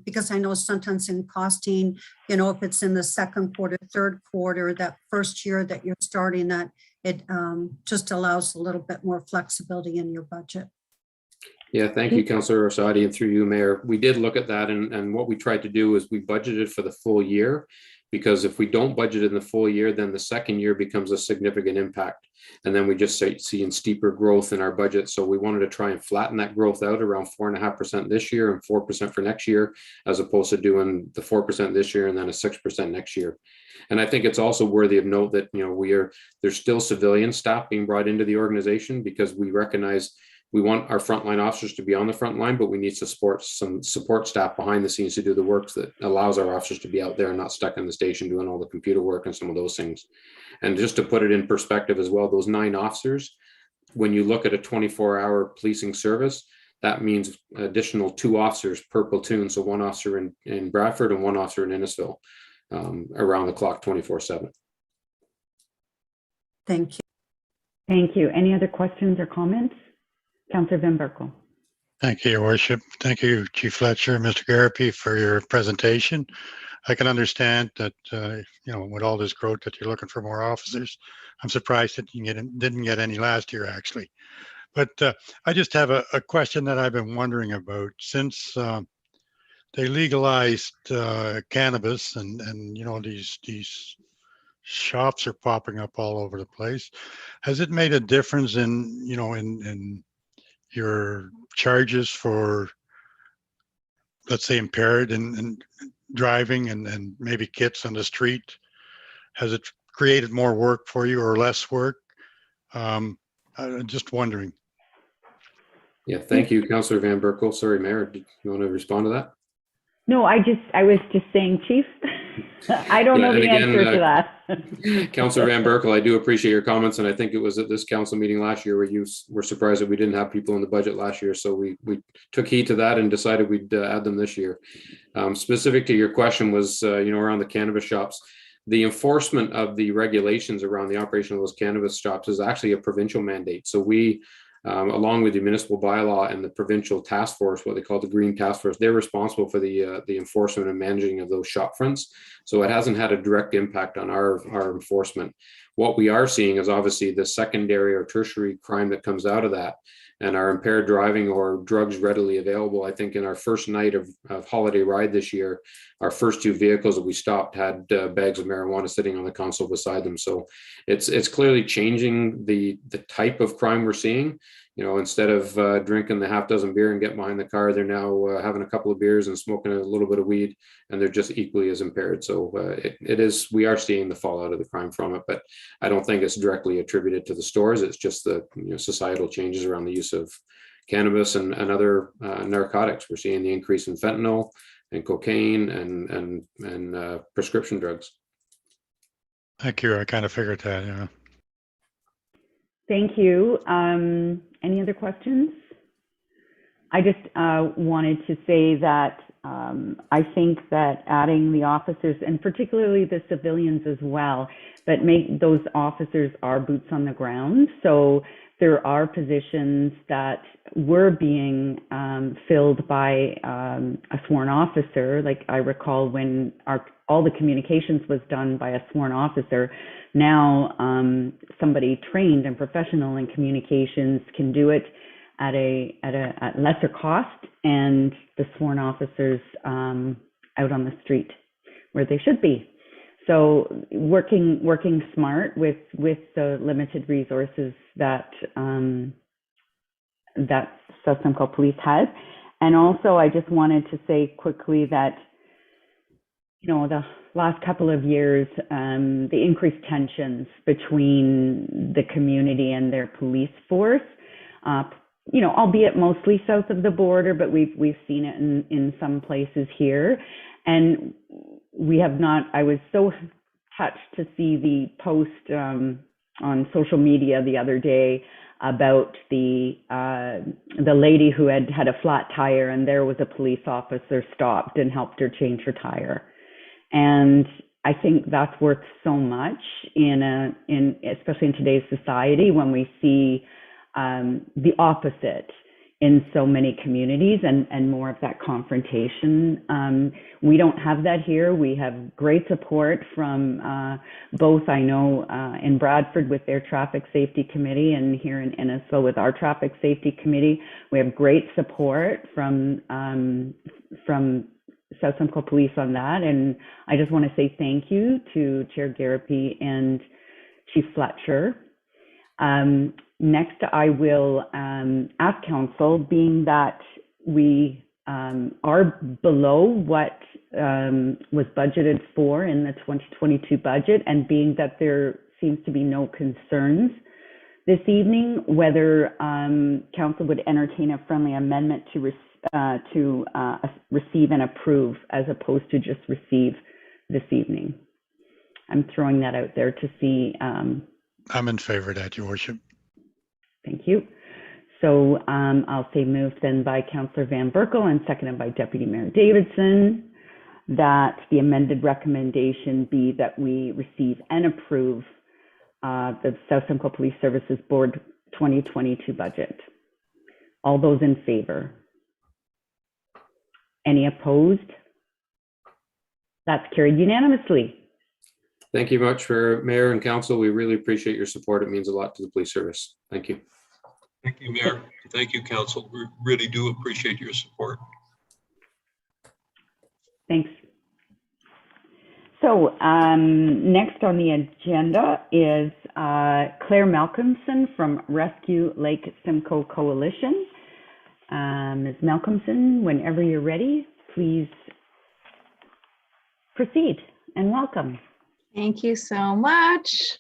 Because I know sometimes in costing, if it's in the second quarter, third quarter, that first year that you're starting that, it just allows a little bit more flexibility in your budget. Yeah, thank you, Councillor Orsatti, and through you, Mayor. We did look at that, and what we tried to do is we budgeted for the full year, because if we don't budget in the full year, then the second year becomes a significant impact. And then we just see steeper growth in our budget. So we wanted to try and flatten that growth out around 4.5% this year and 4% for next year, as opposed to doing the 4% this year and then a 6% next year. And I think it's also worthy of note that, there's still civilian staff being brought into the organization, because we recognize we want our frontline officers to be on the front line, but we need some support staff behind the scenes to do the work that allows our officers to be out there and not stuck in the station doing all the computer work and some of those things. And just to put it in perspective as well, those 9 officers, when you look at a 24-hour policing service, that means additional 2 officers per platoon. So 1 officer in Bradford and 1 officer in Innisfil, around the clock, 24/7. Thank you. Thank you. Any other questions or comments? Councillor Van Berkel. Thank you, Your Worship. Thank you, Chief Fletcher, Mr. Garapi, for your presentation. I can understand that, with all this growth that you're looking for more officers. I'm surprised that you didn't get any last year, actually. But I just have a question that I've been wondering about. Since they legalized cannabis and these shops are popping up all over the place, has it made a difference in your charges for, let's say, impaired and driving and maybe kits on the street? Has it created more work for you or less work? I'm just wondering. Yeah, thank you, Councillor Van Berkel. Sorry, Mayor, do you want to respond to that? No, I was just saying, Chief. I don't know the answer to that. Councillor Van Berkel, I do appreciate your comments, and I think it was at this council meeting last year where you were surprised that we didn't have people in the budget last year. So we took heed to that and decided we'd add them this year. Specific to your question was, around the cannabis shops. The enforcement of the regulations around the operation of those cannabis shops is actually a provincial mandate. So we, along with the municipal bylaw and the provincial task force, what they call the Green Task Force, they're responsible for the enforcement and managing of those shop fronts. So it hasn't had a direct impact on our enforcement. What we are seeing is obviously the secondary or tertiary crime that comes out of that, and our impaired driving or drugs readily available. I think in our first night of holiday ride this year, our first 2 vehicles that we stopped had bags of marijuana sitting on the console beside them. So it's clearly changing the type of crime we're seeing. instead of drinking the half dozen beer and getting behind the car, they're now having a couple of beers and smoking a little bit of weed, and they're just equally as impaired. So we are seeing the fallout of the crime from it, but I don't think it's directly attributed to the stores. It's just the societal changes around the use of cannabis and other narcotics. We're seeing the increase in fentanyl and cocaine and prescription drugs. Thank you. I kind of figured that, yeah. Thank you. Any other questions? I just wanted to say that I think that adding the officers, and particularly the civilians as well, but make those officers are boots on the ground. So there are positions that were being filled by a sworn officer. Like I recall when all the communications was done by a sworn officer. Now somebody trained and professional in communications can do it at lesser cost, and the sworn officers out on the street where they should be. So working smart with the limited resources that that South Simcoe Police has. And also I just wanted to say quickly that the last couple of years, the increased tensions between the community and their police force, albeit mostly south of the border, but we've seen it in some places here. And we have not, I was so touched to see the post on social media the other day about the lady who had a flat tire, and there was a police officer stopped and helped her change her tire. And I think that's worth so much especially in today's society when we see the opposite in so many communities and more of that confrontation. We don't have that here. We have great support from both, I know, in Bradford with their traffic safety committee, and here in Innisfil with our traffic safety committee. We have great support from South Simcoe Police on that. And I just want to say thank you to Chair Garapi and Chief Fletcher. Next, I will ask Council, being that we are below what was budgeted for in the 2022 budget, and being that there seems to be no concerns this evening, whether Council would entertain a friendly amendment to receive and approve as opposed to just receive this evening. I'm throwing that out there to see. I'm in favor of that, Your Worship. Thank you. So I'll say moved then by Councillor Van Berkel and seconded by Deputy Mayor Davidson, that the amended recommendation be that we receive and approve the South Simcoe Police Services Board 2022 budget. All those in favor? Any opposed? That's carried unanimously. Thank you much for Mayor and Council. We really appreciate your support. It means a lot to the police service. Thank you. Thank you, Mayor. Thank you, Council. We really do appreciate your support. Thanks. So next on the agenda is Claire Malcolmson from Rescue Lake Simcoe Coalition. Ms. Malcolmson, whenever you're ready, please proceed and welcome. Thank you so much.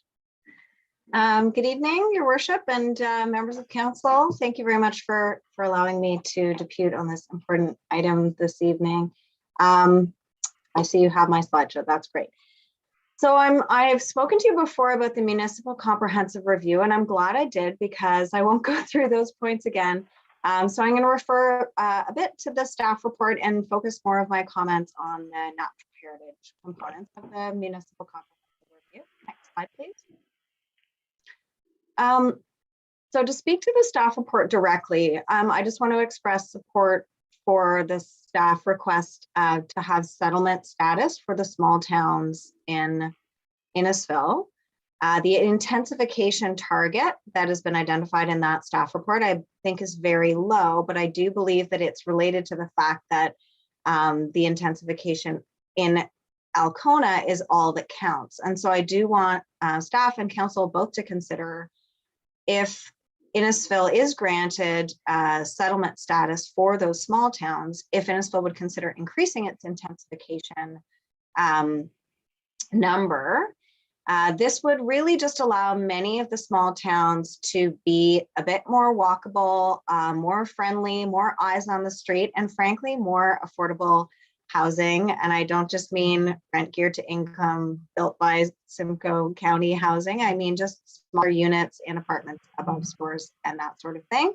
Good evening, Your Worship and members of Council. Thank you very much for allowing me to depute on this important item this evening. I see you have my slideshow. That's great. So I've spoken to you before about the Municipal Comprehensive Review, and I'm glad I did because I won't go through those points again. So I'm going to refer a bit to the staff report and focus more of my comments on the natural heritage components of the Municipal Comprehensive Review. Next slide, please. So to speak to the staff report directly, I just want to express support for the staff request to have settlement status for the small towns in Innisfil. The intensification target that has been identified in that staff report, I think is very low, but I do believe that it's related to the fact that the intensification in Alcona is all that counts. And so I do want staff and council both to consider if Innisfil is granted settlement status for those small towns, if Innisfil would consider increasing its intensification number, this would really just allow many of the small towns to be a bit more walkable, more friendly, more eyes on the street, and frankly, more affordable housing. And I don't just mean rent geared to income built by Simcoe County Housing. I mean just smaller units in apartments above stores and that sort of thing.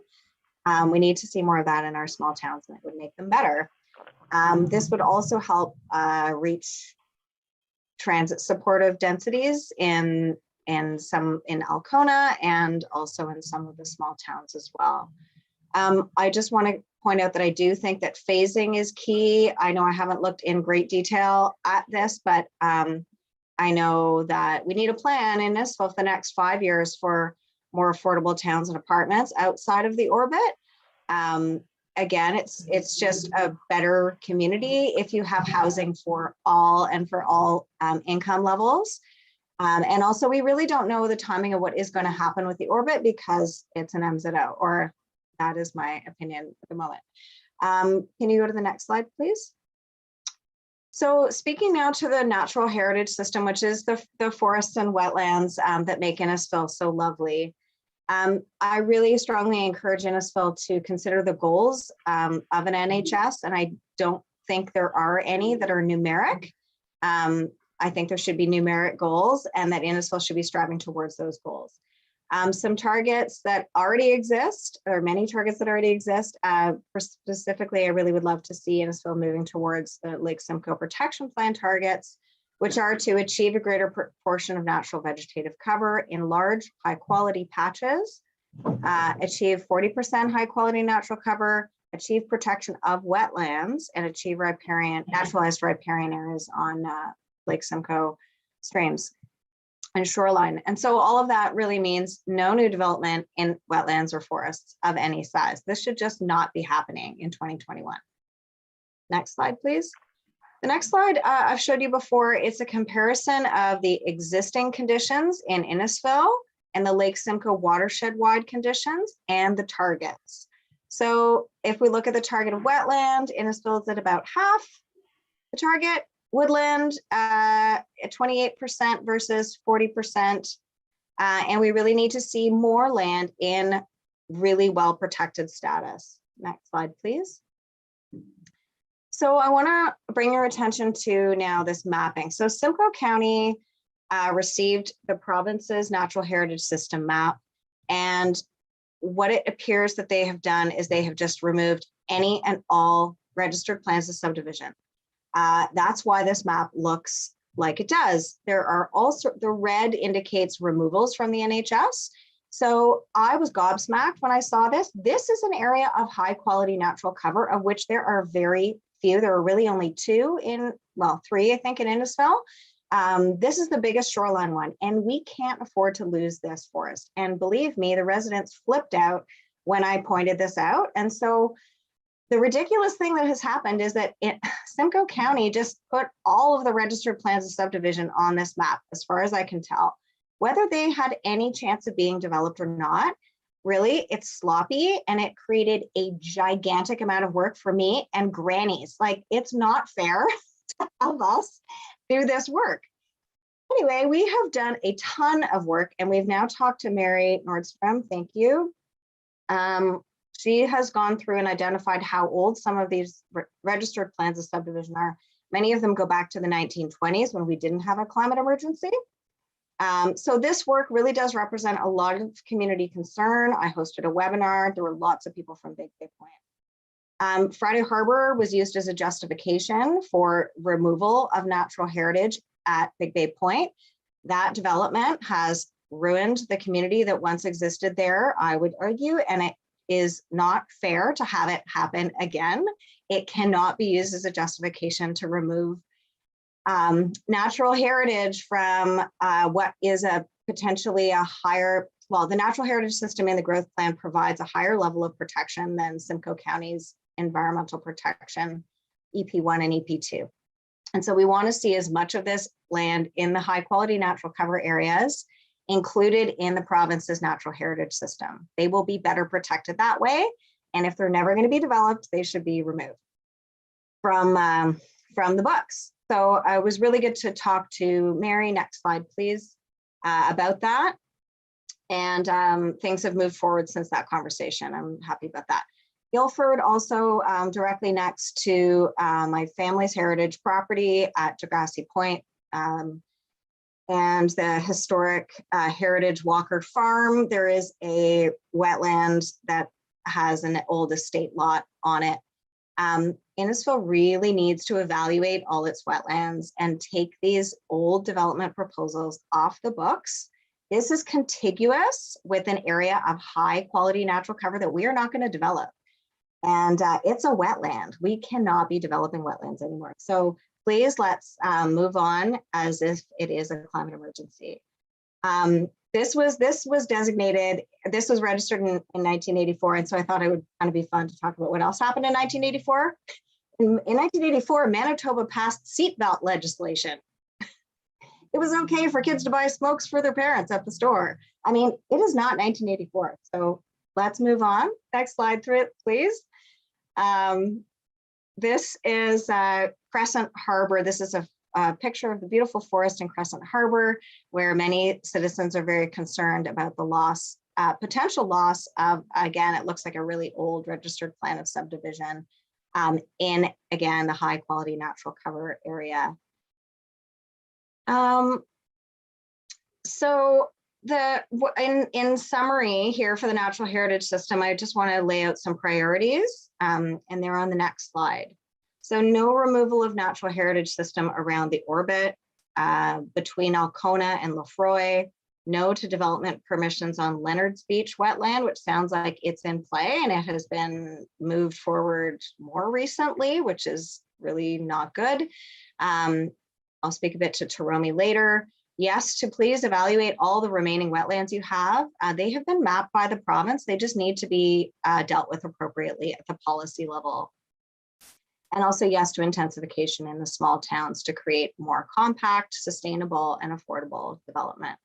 We need to see more of that in our small towns, and it would make them better. This would also help reach transit supportive densities in Alcona and also in some of the small towns as well. I just want to point out that I do think that phasing is key. I know I haven't looked in great detail at this, but I know that we need a plan in Innisfil for the next 5 years for more affordable towns and apartments outside of the orbit. Again, it's just a better community if you have housing for all and for all income levels. And also, we really don't know the timing of what is going to happen with the orbit because it's an MZO, or that is my opinion at the moment. Can you go to the next slide, please? So speaking now to the natural heritage system, which is the forests and wetlands that make Innisfil so lovely. I really strongly encourage Innisfil to consider the goals of an NHS, and I don't think there are any that are numeric. I think there should be numeric goals, and that Innisfil should be striving towards those goals. Some targets that already exist, or many targets that already exist, specifically, I really would love to see Innisfil moving towards the Lake Simcoe Protection Plan targets, which are to achieve a greater proportion of natural vegetative cover in large, high-quality patches, achieve 40% high-quality natural cover, achieve protection of wetlands, and achieve naturalized riparian areas on Lake Simcoe streams and shoreline. And so all of that really means no new development in wetlands or forests of any size. This should just not be happening in 2021. Next slide, please. The next slide I've showed you before, it's a comparison of the existing conditions in Innisfil and the Lake Simcoe watershed-wide conditions and the targets. So if we look at the target of wetland, Innisfil is at about half the target. Woodland at 28% versus 40%. And we really need to see more land in really well-protected status. Next slide, please. So I want to bring your attention to now this mapping. So Simcoe County received the province's natural heritage system map. And what it appears that they have done is they have just removed any and all registered plans of subdivision. That's why this map looks like it does. There are also, the red indicates removals from the NHS. So I was gobsmacked when I saw this. This is an area of high quality natural cover, of which there are very few. There are really only two in, well, three, I think, in Innisfil. This is the biggest shoreline one, and we can't afford to lose this forest. And believe me, the residents flipped out when I pointed this out. And so the ridiculous thing that has happened is that Simcoe County just put all of the registered plans of subdivision on this map, as far as I can tell. Whether they had any chance of being developed or not, really, it's sloppy, and it created a gigantic amount of work for me and grannies. Like, it's not fair to have us do this work. Anyway, we have done a ton of work, and we've now talked to Mary Nordstrom. Thank you. She has gone through and identified how old some of these registered plans of subdivision are. Many of them go back to the 1920s when we didn't have a climate emergency. So this work really does represent a lot of community concern. I hosted a webinar. There were lots of people from Big Bay Point. Friday Harbor was used as a justification for removal of natural heritage at Big Bay Point. That development has ruined the community that once existed there, I would argue, and it is not fair to have it happen again. It cannot be used as a justification to remove natural heritage from what is a potentially a higher, well, the natural heritage system in the growth plan provides a higher level of protection than Simcoe County's environmental protection, EP1 and EP2. And so we want to see as much of this land in the high quality natural cover areas included in the province's natural heritage system. They will be better protected that way. And if they're never going to be developed, they should be removed from the books. So it was really good to talk to Mary, next slide, please, about that. And things have moved forward since that conversation. I'm happy about that. Guildford also directly next to my family's heritage property at Degrassi Point and the historic Heritage Walker Farm. There is a wetland that has an old estate lot on it. Innisfil really needs to evaluate all its wetlands and take these old development proposals off the books. This is contiguous with an area of high quality natural cover that we are not going to develop. And it's a wetland. We cannot be developing wetlands anymore. So please let's move on as if it is a climate emergency. This was designated, this was registered in 1984. And so I thought it would kind of be fun to talk about what else happened in 1984. In 1984, Manitoba passed seatbelt legislation. It was okay for kids to buy smokes for their parents at the store. I mean, it is not 1984. So let's move on. Next slide through it, please. This is Crescent Harbor. This is a picture of the beautiful forest in Crescent Harbor, where many citizens are very concerned about the loss, potential loss of, again, it looks like a really old registered plan of subdivision in, again, the high quality natural cover area. So in summary here for the natural heritage system, I just want to lay out some priorities, and they're on the next slide. So no removal of natural heritage system around the orbit between Alcona and Lefroy. No to development permissions on Leonard's Beach wetland, which sounds like it's in play and it has been moved forward more recently, which is really not good. I'll speak a bit to Taromi later. Yes, to please evaluate all the remaining wetlands you have. They have been mapped by the province. They just need to be dealt with appropriately at the policy level. And also yes to intensification in the small towns to create more compact, sustainable, and affordable development.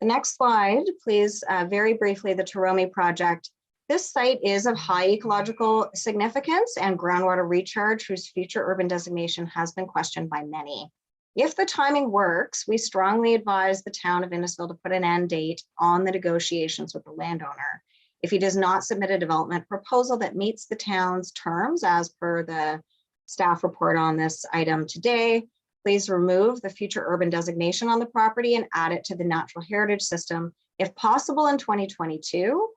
The next slide, please, very briefly, the Taromi project. This site is of high ecological significance and groundwater recharge, whose future urban designation has been questioned by many. If the timing works, we strongly advise the town of Innisfil to put an end date on the negotiations with the landowner. If he does not submit a development proposal that meets the town's terms as per the staff report on this item today, please remove the future urban designation on the property and add it to the natural heritage system, if possible in 2022,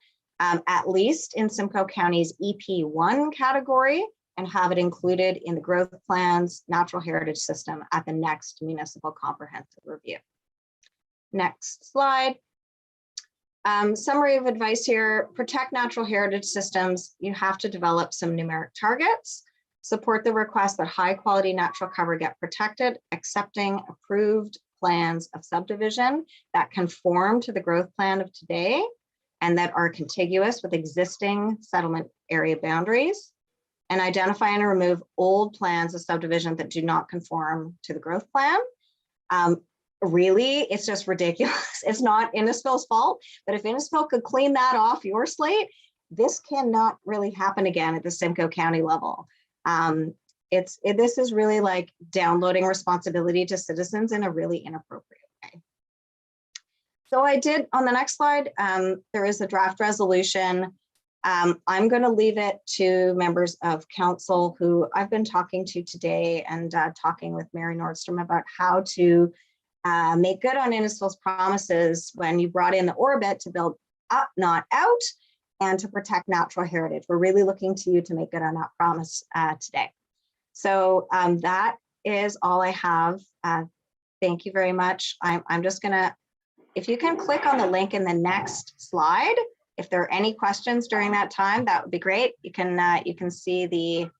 at least in Simcoe County's EP1 category, and have it included in the growth plans natural heritage system at the next municipal comprehensive review. Next slide. Summary of advice here: protect natural heritage systems. You have to develop some numeric targets, support the request that high quality natural cover get protected, accepting approved plans of subdivision that conform to the growth plan of today and that are contiguous with existing settlement area boundaries, and identify and remove old plans of subdivision that do not conform to the growth plan. Really, it's just ridiculous. It's not Innisfil's fault, but if Innisfil could clean that off your slate, this cannot really happen again at the Simcoe County level. This is really like downloading responsibility to citizens in a really inappropriate way. So I did, on the next slide, there is a draft resolution. I'm going to leave it to members of council who I've been talking to today and talking with Mary Nordstrom about how to make good on Innisfil's promises when you brought in the orbit to build up, not out, and to protect natural heritage. We're really looking to you to make good on that promise today. So that is all I have. Thank you very much. I'm just gonna, if you can click on the link in the next slide, if there are any questions during that time, that would be great. You can see the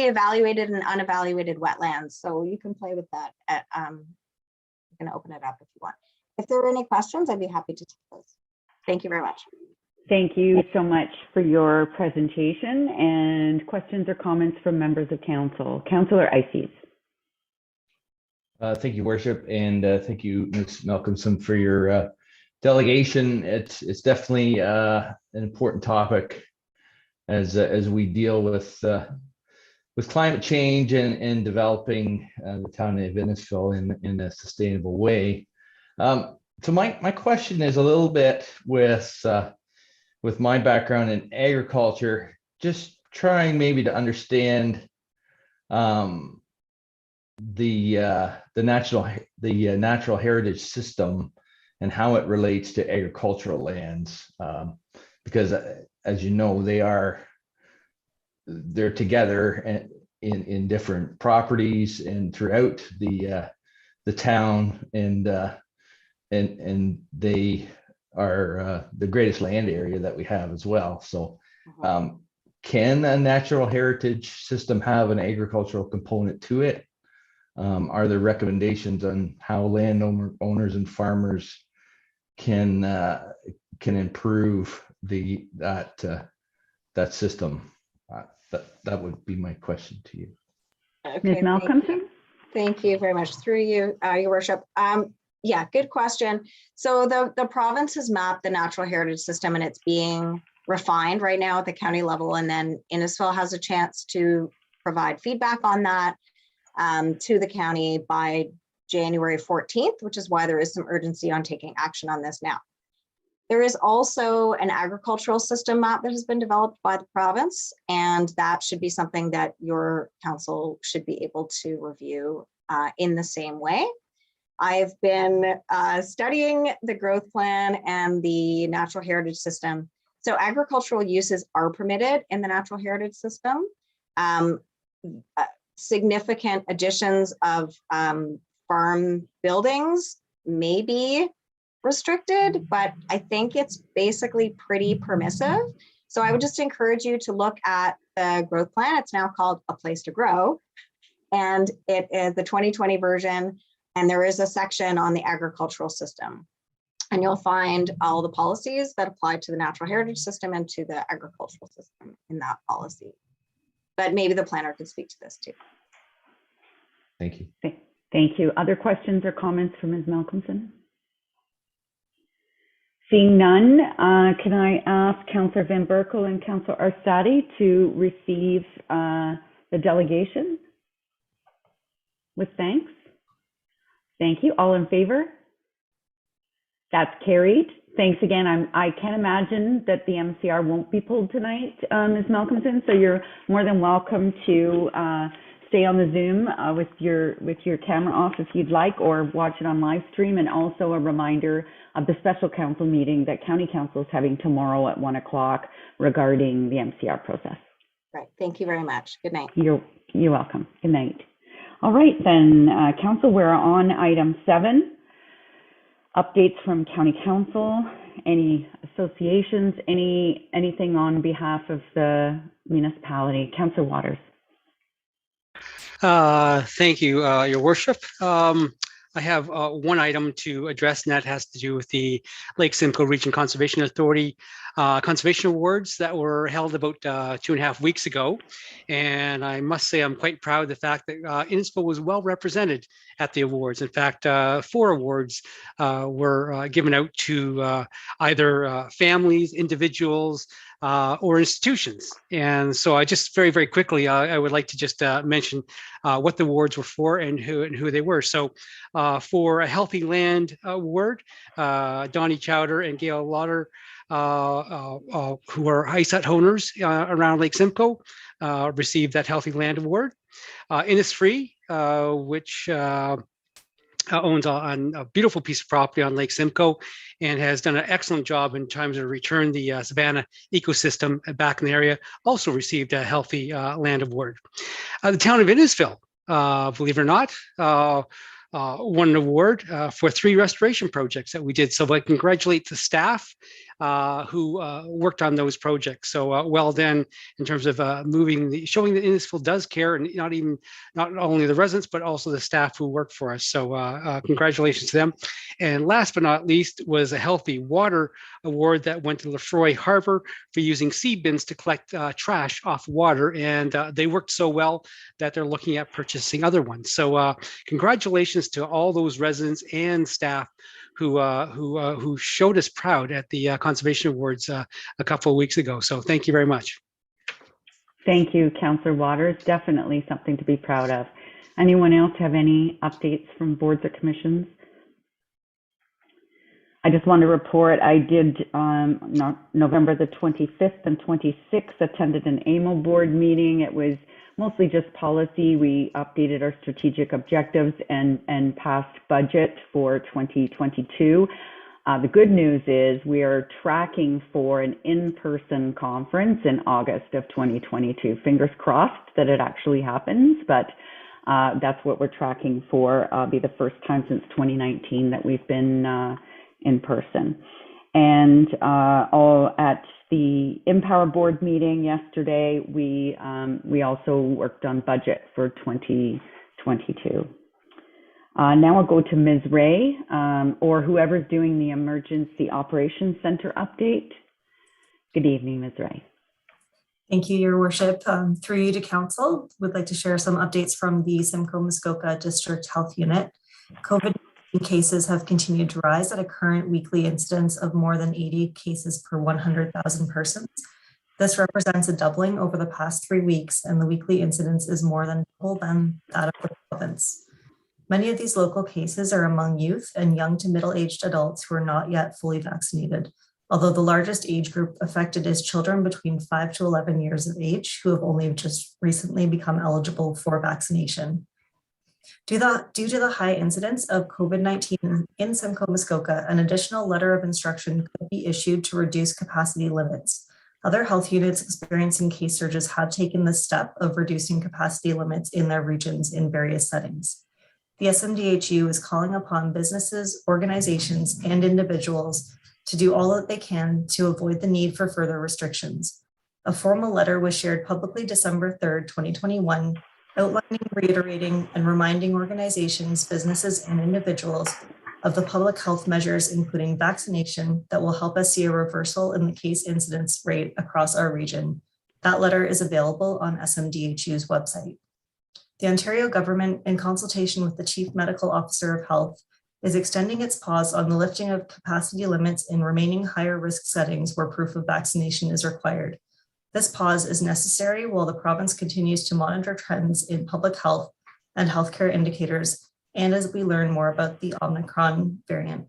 evaluated and unevaluated wetlands. So you can play with that. You can open it up if you want. If there are any questions, I'd be happy to take those. Thank you very much. Thank you so much for your presentation. And questions or comments from members of council. Councillor Ices. Thank you, Worship, and thank you, Ms. Malcolmson, for your delegation. It's definitely an important topic as we deal with climate change and developing the town of Innisfil in a sustainable way. So my question is a little bit with my background in agriculture, just trying maybe to understand the natural heritage system and how it relates to agricultural lands, because as you know, they're together in different properties and throughout the town, and they are the greatest land area that we have as well. So can a natural heritage system have an agricultural component to it? Are there recommendations on how landowners and farmers can improve that system? That would be my question to you. Okay, Ms. Malcolmson? Thank you very much. Through you, Your Worship. Yeah, good question. So the province has mapped the natural heritage system, and it's being refined right now at the county level. And then Innisfil has a chance to provide feedback on that to the county by January 14th, which is why there is some urgency on taking action on this now. There is also an agricultural system map that has been developed by the province, and that should be something that your council should be able to review in the same way. I've been studying the growth plan and the natural heritage system. So agricultural uses are permitted in the natural heritage system. Significant additions of farm buildings may be restricted, but I think it's basically pretty permissive. So I would just encourage you to look at the growth plan. It's now called A Place to Grow, and it is the 2020 version. And there is a section on the agricultural system, and you'll find all the policies that apply to the natural heritage system and to the agricultural system in that policy. But maybe the planner could speak to this too. Thank you. Thank you. Other questions or comments from Ms. Malcolmson? Seeing none, can I ask Councillor Van Berkel and Councillor Arstadi to receive the delegation with thanks? Thank you. All in favor? That's carried. Thanks again. I can't imagine that the MCR won't be pulled tonight, Ms. Malcolmson, so you're more than welcome to stay on the Zoom with your camera off if you'd like, or watch it on live stream. And also a reminder of the special council meeting that County Council is having tomorrow at 1 o'clock regarding the MCR process. Right. Thank you very much. Good night. You're welcome. Good night. All right, then, Council, we're on item 7. Updates from County Council, any associations, anything on behalf of the municipality. Councillor Waters. Thank you, Your Worship. I have one item to address, and that has to do with the Lake Simcoe Region Conservation Authority Conservation Awards that were held about 2.5 weeks ago. And I must say I'm quite proud of the fact that Innisfil was well represented at the awards. In fact, 4 awards were given out to either families, individuals, or institutions. And so I just very, very quickly, I would like to just mention what the awards were for and who they were. So for a Healthy Land Award, Donnie Chowder and Gail Lauder, who are ice hut owners around Lake Simcoe, received that Healthy Land Award. Innisfree, which owns a beautiful piece of property on Lake Simcoe and has done an excellent job in terms of return the Savannah ecosystem back in the area, also received a Healthy Land Award. The town of Innisfil, believe it or not, won an award for 3 restoration projects that we did. So I congratulate the staff who worked on those projects. So well done in terms of showing that Innisfil does care, and not only the residents, but also the staff who work for us. So congratulations to them. And last but not least was a Healthy Water Award that went to Lefroy Harbor for using sea bins to collect trash off water. And they worked so well that they're looking at purchasing other ones. So congratulations to all those residents and staff who showed us proud at the Conservation Awards a couple of weeks ago. So thank you very much. Thank you, Councillor Waters. Definitely something to be proud of. Anyone else have any updates from boards or commissions? I just want to report I did November the 25th and 26th attended an AMO board meeting. It was mostly just policy. We updated our strategic objectives and passed budget for 2022. The good news is we are tracking for an in-person conference in August of 2022. Fingers crossed that it actually happens, but that's what we're tracking for. Be the first time since 2019 that we've been in person. And all at the Empower board meeting yesterday, we also worked on budget for 2022. Now I'll go to Ms. Ray, or whoever's doing the Emergency Operations Center update. Good evening, Ms. Ray. Thank you, Your Worship. Through you to Council, would like to share some updates from the Simcoe Muskoka District Health Unit. COVID cases have continued to rise at a current weekly incidence of more than 80 cases per 100,000 persons. This represents a doubling over the past 3 weeks, and the weekly incidence is more than double than that of the province. Many of these local cases are among youth and young to middle-aged adults who are not yet fully vaccinated, although the largest age group affected is children between 5 to 11 years of age who have only just recently become eligible for vaccination. Due to the high incidence of COVID-19 in Simcoe Muskoka, an additional letter of instruction could be issued to reduce capacity limits. Other health units experiencing case surges have taken the step of reducing capacity limits in their regions in various settings. The SMDHU is calling upon businesses, organizations, and individuals to do all that they can to avoid the need for further restrictions. A formal letter was shared publicly December 3rd, 2021, outlining, reiterating, and reminding organizations, businesses, and individuals of the public health measures, including vaccination, that will help us see a reversal in the case incidence rate across our region. That letter is available on SMDHU's website. The Ontario government, in consultation with the Chief Medical Officer of Health, is extending its pause on the lifting of capacity limits in remaining higher risk settings where proof of vaccination is required. This pause is necessary while the province continues to monitor trends in public health and healthcare indicators, and as we learn more about the Omicron variant.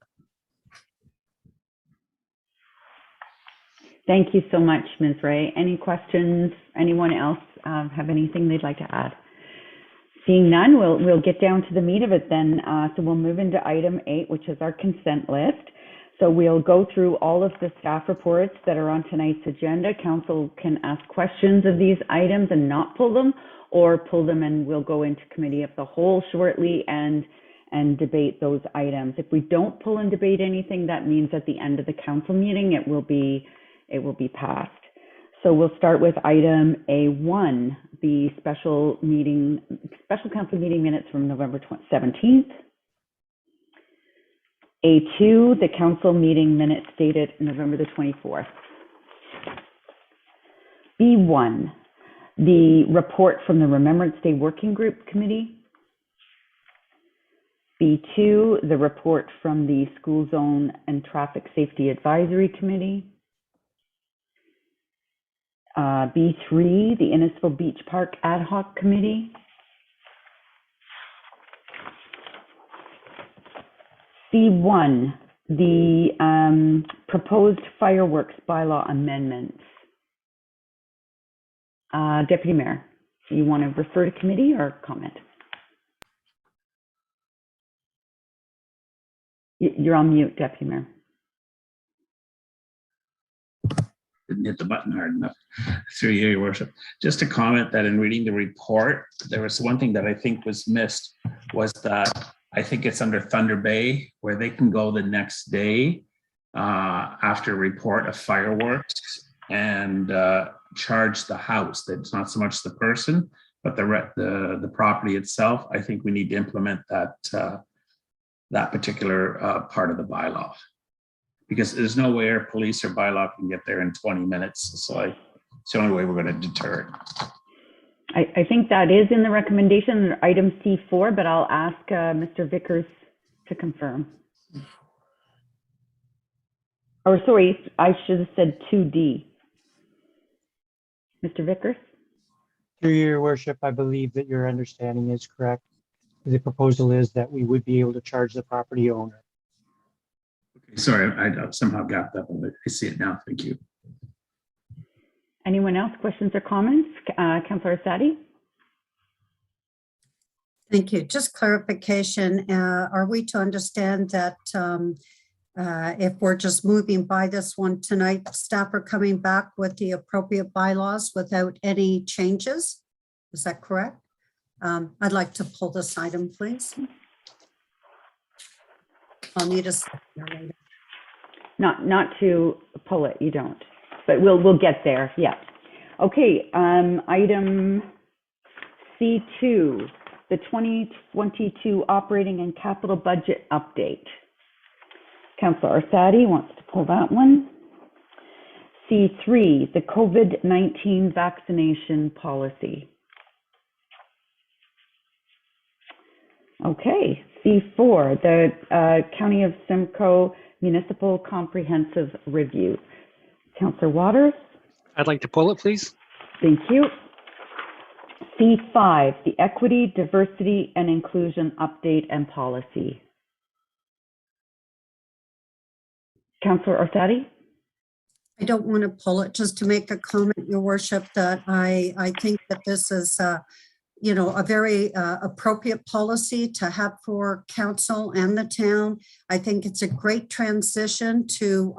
Thank you so much, Ms. Ray. Any questions? Anyone else have anything they'd like to add? Seeing none, we'll get down to the meat of it then. So we'll move into item 8, which is our consent list. So we'll go through all of the staff reports that are on tonight's agenda. Council can ask questions of these items and not pull them, or pull them and we'll go into committee of the whole shortly and debate those items. If we don't pull and debate anything, that means at the end of the council meeting, it will be passed. So we'll start with item A1, the special council meeting minutes from November 17th. A2, the council meeting minutes dated November the 24th. B1, the report from the Remembrance Day Working Group Committee. B2, the report from the School Zone and Traffic Safety Advisory Committee. B3, the Innisfil Beach Park Ad Hoc Committee. C1, the proposed fireworks bylaw amendments. Deputy Mayor, do you want to refer to committee or comment? You're on mute, Deputy Mayor. Didn't hit the button hard enough. Through you, Your Worship. Just to comment that in reading the report, there was one thing that I think was missed, was that I think it's under Thunder Bay where they can go the next day after a report of fireworks and charge the house. That's not so much the person, but the property itself. I think we need to implement that particular part of the bylaw, because there's no way our police or bylaw can get there in 20 minutes. So it's the only way we're going to deter it. I think that is in the recommendation, item C4, but I'll ask Mr. Vickers to confirm. Or sorry, I should have said 2D. Mr. Vickers? Through your worship, I believe that your understanding is correct. The proposal is that we would be able to charge the property owner. Okay, sorry, I somehow got that one, but I see it now. Thank you. Anyone else, questions or comments? Councillor Orsatti? Thank you. Just clarification, are we to understand that if we're just moving by this one tonight, staff are coming back with the appropriate bylaws without any changes? Is that correct? I'd like to pull this item, please. I'll need a second later. Not to pull it, you don't, but we'll get there, yeah. Okay, item C2, the 2022 operating and capital budget update. Councillor Orsatti wants to pull that one. C3, the COVID-19 vaccination policy. Okay, C4, the County of Simcoe Municipal Comprehensive Review. Councillor Waters? I'd like to pull it, please. Thank you. C5, the Equity, Diversity, and Inclusion Update and Policy. Councillor Orsatti? I don't want to pull it, just to make a comment, Your Worship, that I think that this is a very appropriate policy to have for council and the town. I think it's a great transition to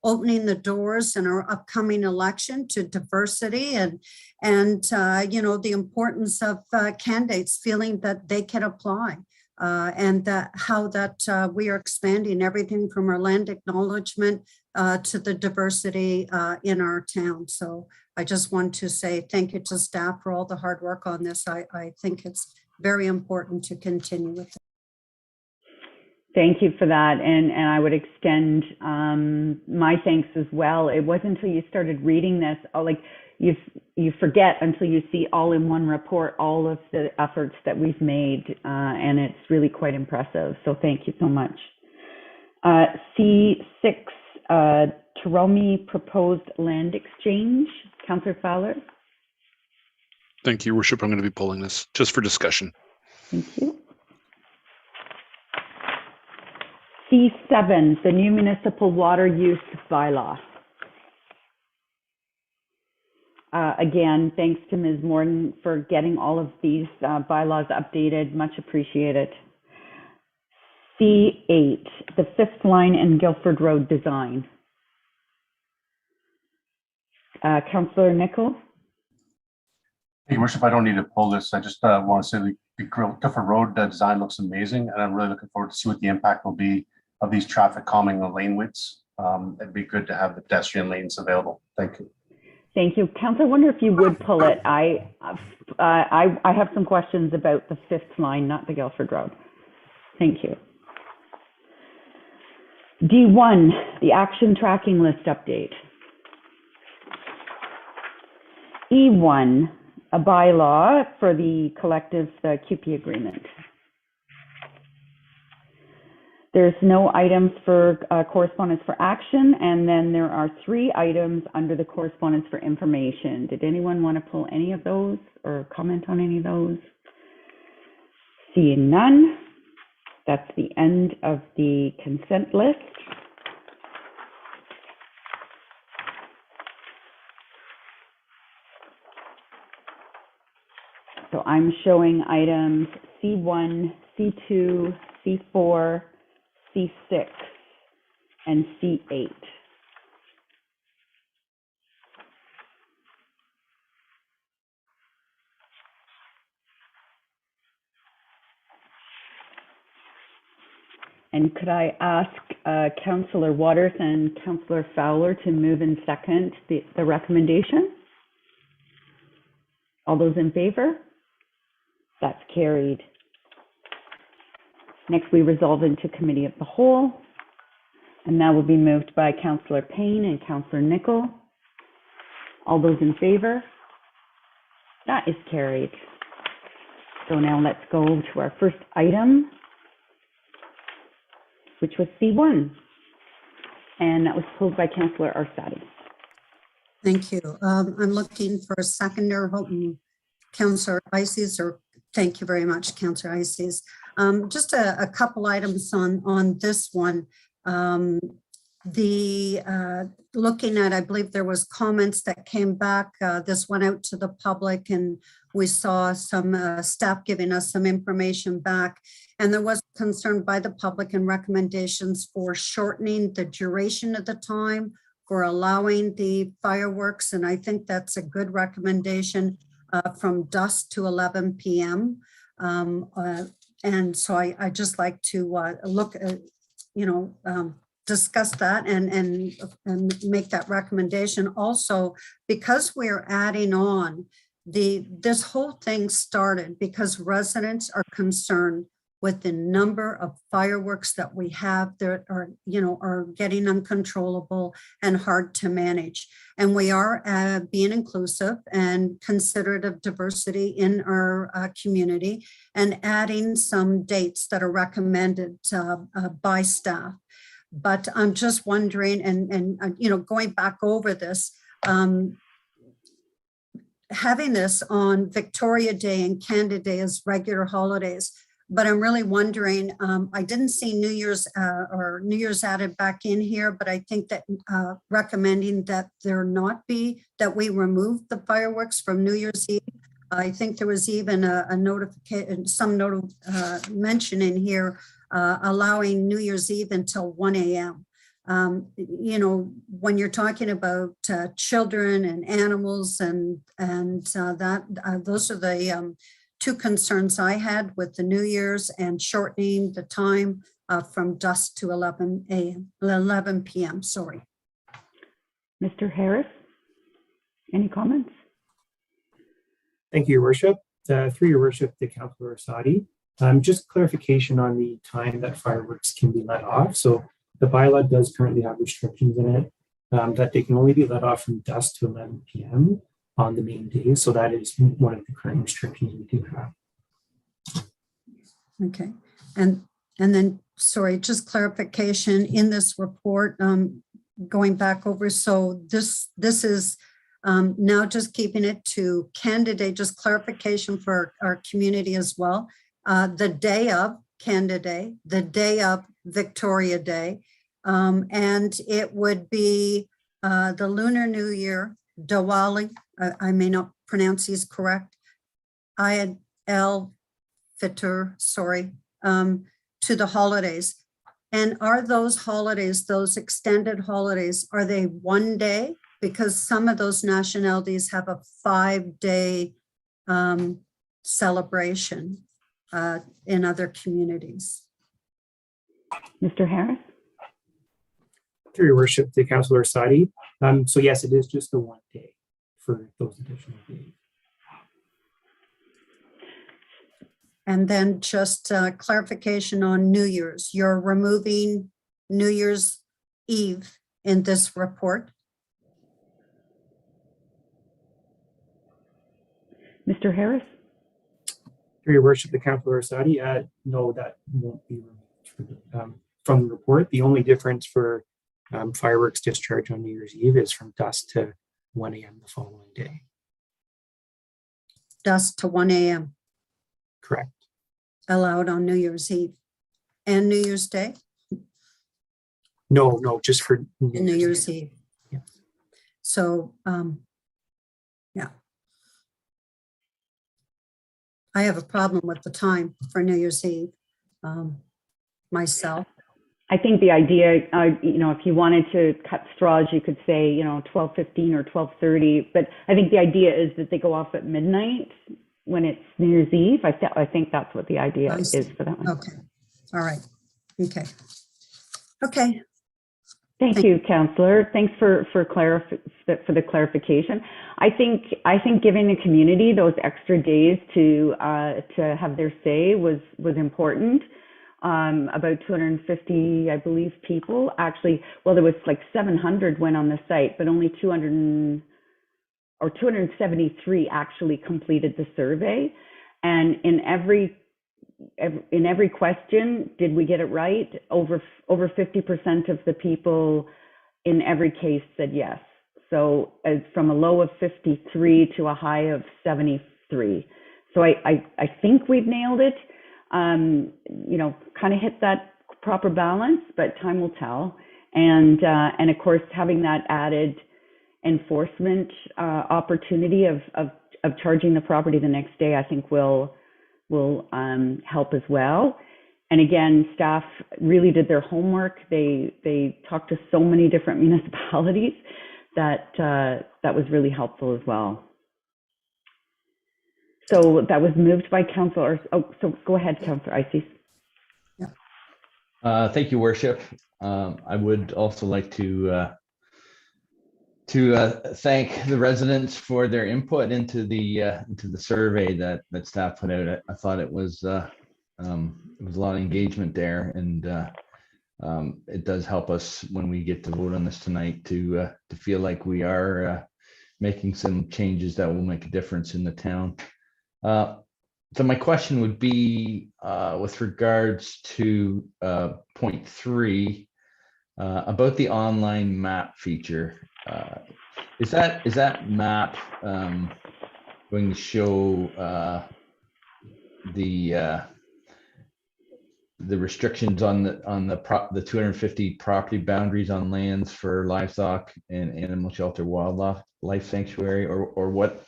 opening the doors in our upcoming election to diversity and the importance of candidates feeling that they can apply. And that how that we are expanding everything from our land acknowledgement to the diversity in our town. So I just want to say thank you to staff for all the hard work on this. I think it's very important to continue with it. Thank you for that. And I would extend my thanks as well. It wasn't until you started reading this, you forget until you see all in one report, all of the efforts that we've made, and it's really quite impressive. So thank you so much. C6, Taromi proposed land exchange. Councillor Fowler. Thank you, Your Worship. I'm going to be pulling this just for discussion. Thank you. C7, the new municipal water use bylaw. Again, thanks to Ms. Morton for getting all of these bylaws updated. Much appreciated. C8, the fifth line in Guilford Road design. Councillor Nicholl. Hey, Your Worship, I don't need to pull this. I just want to say the Guilford Road design looks amazing, and I'm really looking forward to see what the impact will be of these traffic calming the lane widths. It'd be good to have the pedestrian lanes available. Thank you. Thank you. Councillor, I wonder if you would pull it. I have some questions about the fifth line, not the Guilford Road. Thank you. D1, the action tracking list update. E1, a bylaw for the collective QP agreement. There's no items for correspondence for action, and then there are 3 items under the correspondence for information. Did anyone want to pull any of those or comment on any of those? Seeing none, that's the end of the consent list. So I'm showing items C1, C2, C4, C6, and C8. And could I ask Councillor Waters and Councillor Fowler to move and second the recommendation? All those in favor? That's carried. Next, we resolve into committee of the whole. And that will be moved by Councillor Payne and Councillor Nicol. All those in favor? That is carried. So now let's go to our first item, which was C1. And that was pulled by Councillor Arsati. Thank you. I'm looking for a seconder, hoping Councillor Ices, or thank you very much, Councillor Ices. Just a couple items on this one. Looking at, I believe there was comments that came back. This went out to the public and we saw some staff giving us some information back. And there was concern by the public and recommendations for shortening the duration of the time for allowing the fireworks. And I think that's a good recommendation from dusk to 11 p.m. And so I just like to look at, discuss that and make that recommendation. Also, because we're adding on, this whole thing started because residents are concerned with the number of fireworks that we have that are getting uncontrollable and hard to manage. And we are being inclusive and considerate of diversity in our community and adding some dates that are recommended by staff. But I'm just wondering, and going back over this, having this on Victoria Day and Canada Day as regular holidays. But I'm really wondering, I didn't see New Year's or New Year's added back in here, but I think that recommending that there not be, that we remove the fireworks from New Year's Eve. I think there was even a notification, mention in here allowing New Year's Eve until 1 a.m. When you're talking about children and animals and those are the two concerns I had with the New Year's and shortening the time from dusk to 11 p.m. Sorry. Mr. Harris, any comments? Thank you, Your Worship. Through Your Worship to Councillor Arsati. Just clarification on the time that fireworks can be let off. So the bylaw does currently have restrictions in it that they can only be let off from dusk to 11 p.m. on the main day. So that is one of the current restrictions we do have. Okay. And then, sorry, just clarification in this report, going back over. So this is now just keeping it to Canada Day, just clarification for our community as well. The day of Canada Day, the day of Victoria Day, and it would be the Lunar New Year, Diwali, I may not pronounce these correct, Eid al-Fitr, sorry, to the holidays. And are those holidays, those extended holidays, are they one day? Because some of those nationalities have a 5-day celebration in other communities. Mr. Harris? Through Your Worship to Councillor Arsati. So yes, it is just the 1 day for those additional days. And then just clarification on New Year's. You're removing New Year's Eve in this report. Mr. Harris? Through Your Worship to Councillor Arsati. No, that won't be removed from the report. The only difference for fireworks discharge on New Year's Eve is from dusk to 1 a.m. the following day. Dusk to 1 a.m. Correct. Allowed on New Year's Eve and New Year's Day? No, just for New Year's Eve. Yeah. So, yeah. I have a problem with the time for New Year's Eve myself. I think the idea, if you wanted to cut straws, you could say, 12:15 or 12:30. But I think the idea is that they go off at midnight when it's New Year's Eve. I think that's what the idea is for that one. Okay. All right. Okay. Okay. Thank you, Councillor. Thanks for the clarification. I think giving the community those extra days to have their say was important. About 250, I believe, people actually. Well, there was like 700 went on the site, but only 273 actually completed the survey. And in every question, did we get it right? Over 50% of the people in every case said yes. So from a low of 53 to a high of 73. So I think we've nailed it. Kind of hit that proper balance, but time will tell. And of course, having that added enforcement opportunity of charging the property the next day, I think will help as well. And again, staff really did their homework. They talked to so many different municipalities that was really helpful as well. So that was moved by Councillor. So go ahead, Councillor Eisses. Thank you, Worship. I would also like to thank the residents for their input into the survey that staff put out. I thought it was a lot of engagement there, and it does help us when we get to vote on this tonight to feel like we are making some changes that will make a difference in the town. So my question would be with regards to point 3 about the online map feature. Is that map going to show the restrictions on the 250 property boundaries on lands for livestock and animal shelter, wildlife sanctuary, or what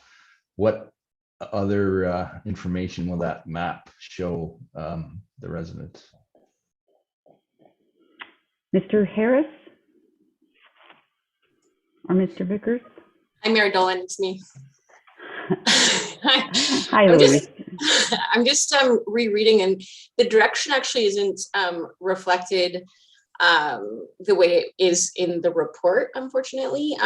other information will that map show the residents? Mr. Harris or Mr. Vickers? Hi, Mayor Dolan, it's me. Hi, Louise. I'm just rereading, and the direction actually isn't reflected the way it is in the report, unfortunately.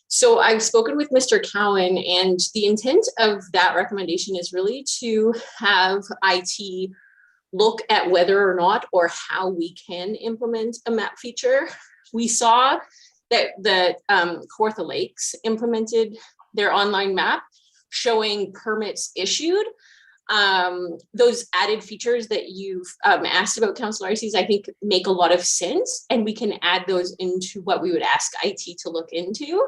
So I've spoken with Mr. Cowan, and the intent of that recommendation is really to have IT look at whether or not or how we can implement a map feature. We saw that the Kawartha Lakes implemented their online map showing permits issued. Those added features that you've asked about, Councillor Eisses, I think make a lot of sense, and we can add those into what we would ask IT to look into.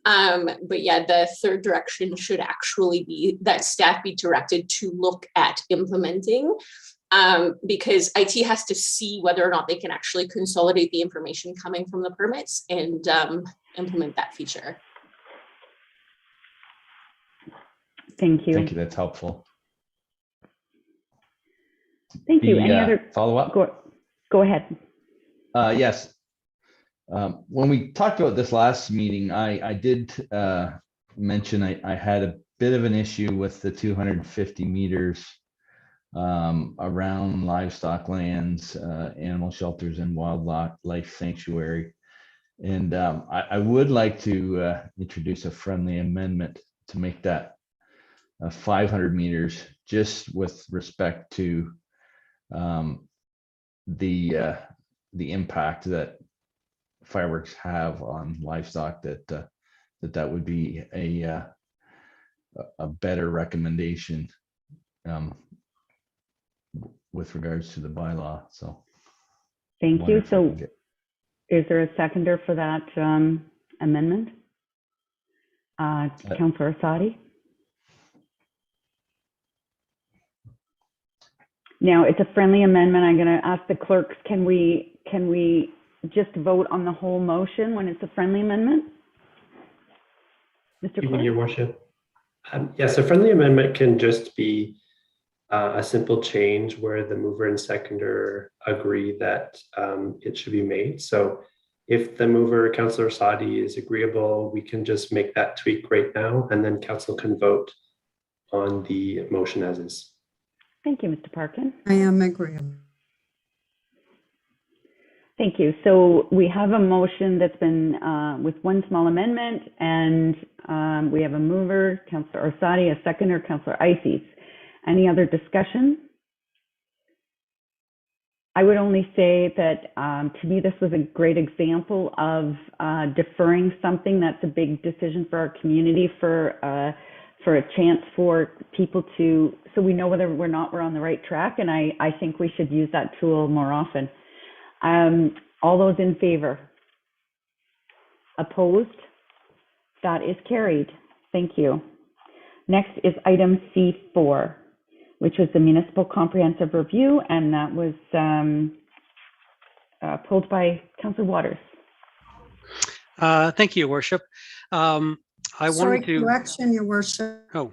But yeah, the third direction should actually be that staff be directed to look at implementing, because IT has to see whether or not they can actually consolidate the information coming from the permits and implement that feature. Thank you. Thank you, that's helpful. Thank you. Any other follow-up? Go ahead. Yes. When we talked about this last meeting, I did mention I had a bit of an issue with the 250 meters around livestock lands, animal shelters, and wildlife sanctuary. And I would like to introduce a friendly amendment to make that 500 meters, just with respect to the impact that fireworks have on livestock. That would be a better recommendation with regards to the bylaw. So thank you. So is there a seconder for that amendment? Councillor Asadi? Now, it's a friendly amendment. I'm going to ask the clerks, can we just vote on the whole motion when it's a friendly amendment? Mr. Clerk? Your Worship. Yes, a friendly amendment can just be a simple change where the mover and seconder agree that it should be made. So if the mover, Councillor Asadi, is agreeable, we can just make that tweak right now, and then council can vote on the motion as is. Thank you, Mr. Parkin. I am agreeable. Thank you. So we have a motion that's been with one small amendment, and we have a mover, Councillor Orsatti, a seconder, Councillor Eisses. Any other discussion? I would only say that to me, this was a great example of deferring something that's a big decision for our community for a chance for people to, so we know whether we're on the right track. And I think we should use that tool more often. All those in favor? Opposed? That is carried. Thank you. Next is item C4, which was the Municipal Comprehensive Review, and that was pulled by Councillor Waters. Thank you, Your Worship. Sorry, correction, Your Worship. Oh,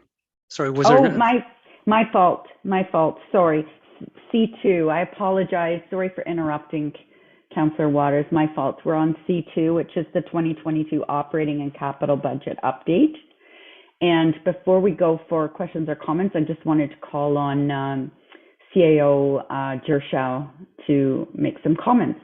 sorry. Was Oh, there? my fault. My fault. Sorry. C2. I apologize. Sorry for interrupting, Councillor Waters. My fault. We're on C2, which is the 2022 operating and capital budget update. And before we go for questions or comments, I just wanted to call on CAO Gershow to make some comments.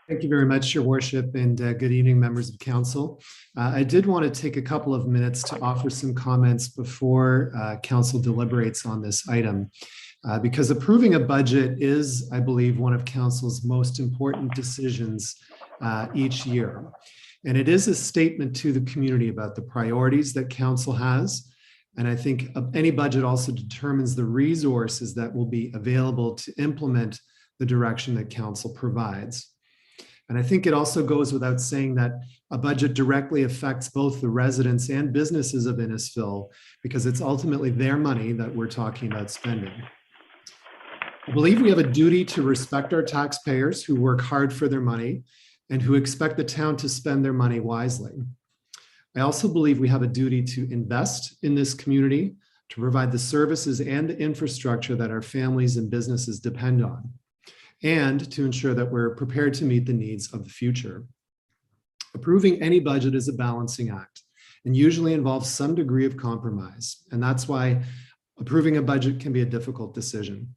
Thank you very much, Your Worship, and good evening, members of council. I did want to take a couple of minutes to offer some comments before council deliberates on this item, because approving a budget is, I believe, one of council's most important decisions each year. And it is a statement to the community about the priorities that council has. And I think any budget also determines the resources that will be available to implement the direction that council provides. And I think it also goes without saying that a budget directly affects both the residents and businesses of Innisfil, because it's ultimately their money that we're talking about spending. I believe we have a duty to respect our taxpayers who work hard for their money and who expect the town to spend their money wisely. I also believe we have a duty to invest in this community, to provide the services and the infrastructure that our families and businesses depend on, and to ensure that we're prepared to meet the needs of the future. Approving any budget is a balancing act and usually involves some degree of compromise. And that's why approving a budget can be a difficult decision.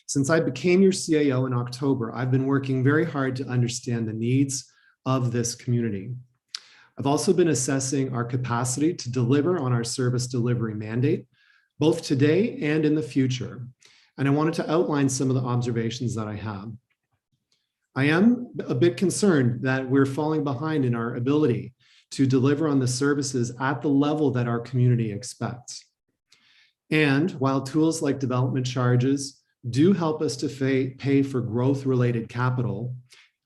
Since I became your CAO in October, I've been working very hard to understand the needs of this community. I've also been assessing our capacity to deliver on our service delivery mandate, both today and in the future. And I wanted to outline some of the observations that I have. I am a bit concerned that we're falling behind in our ability to deliver on the services at the level that our community expects. And while tools like development charges do help us to pay for growth-related capital,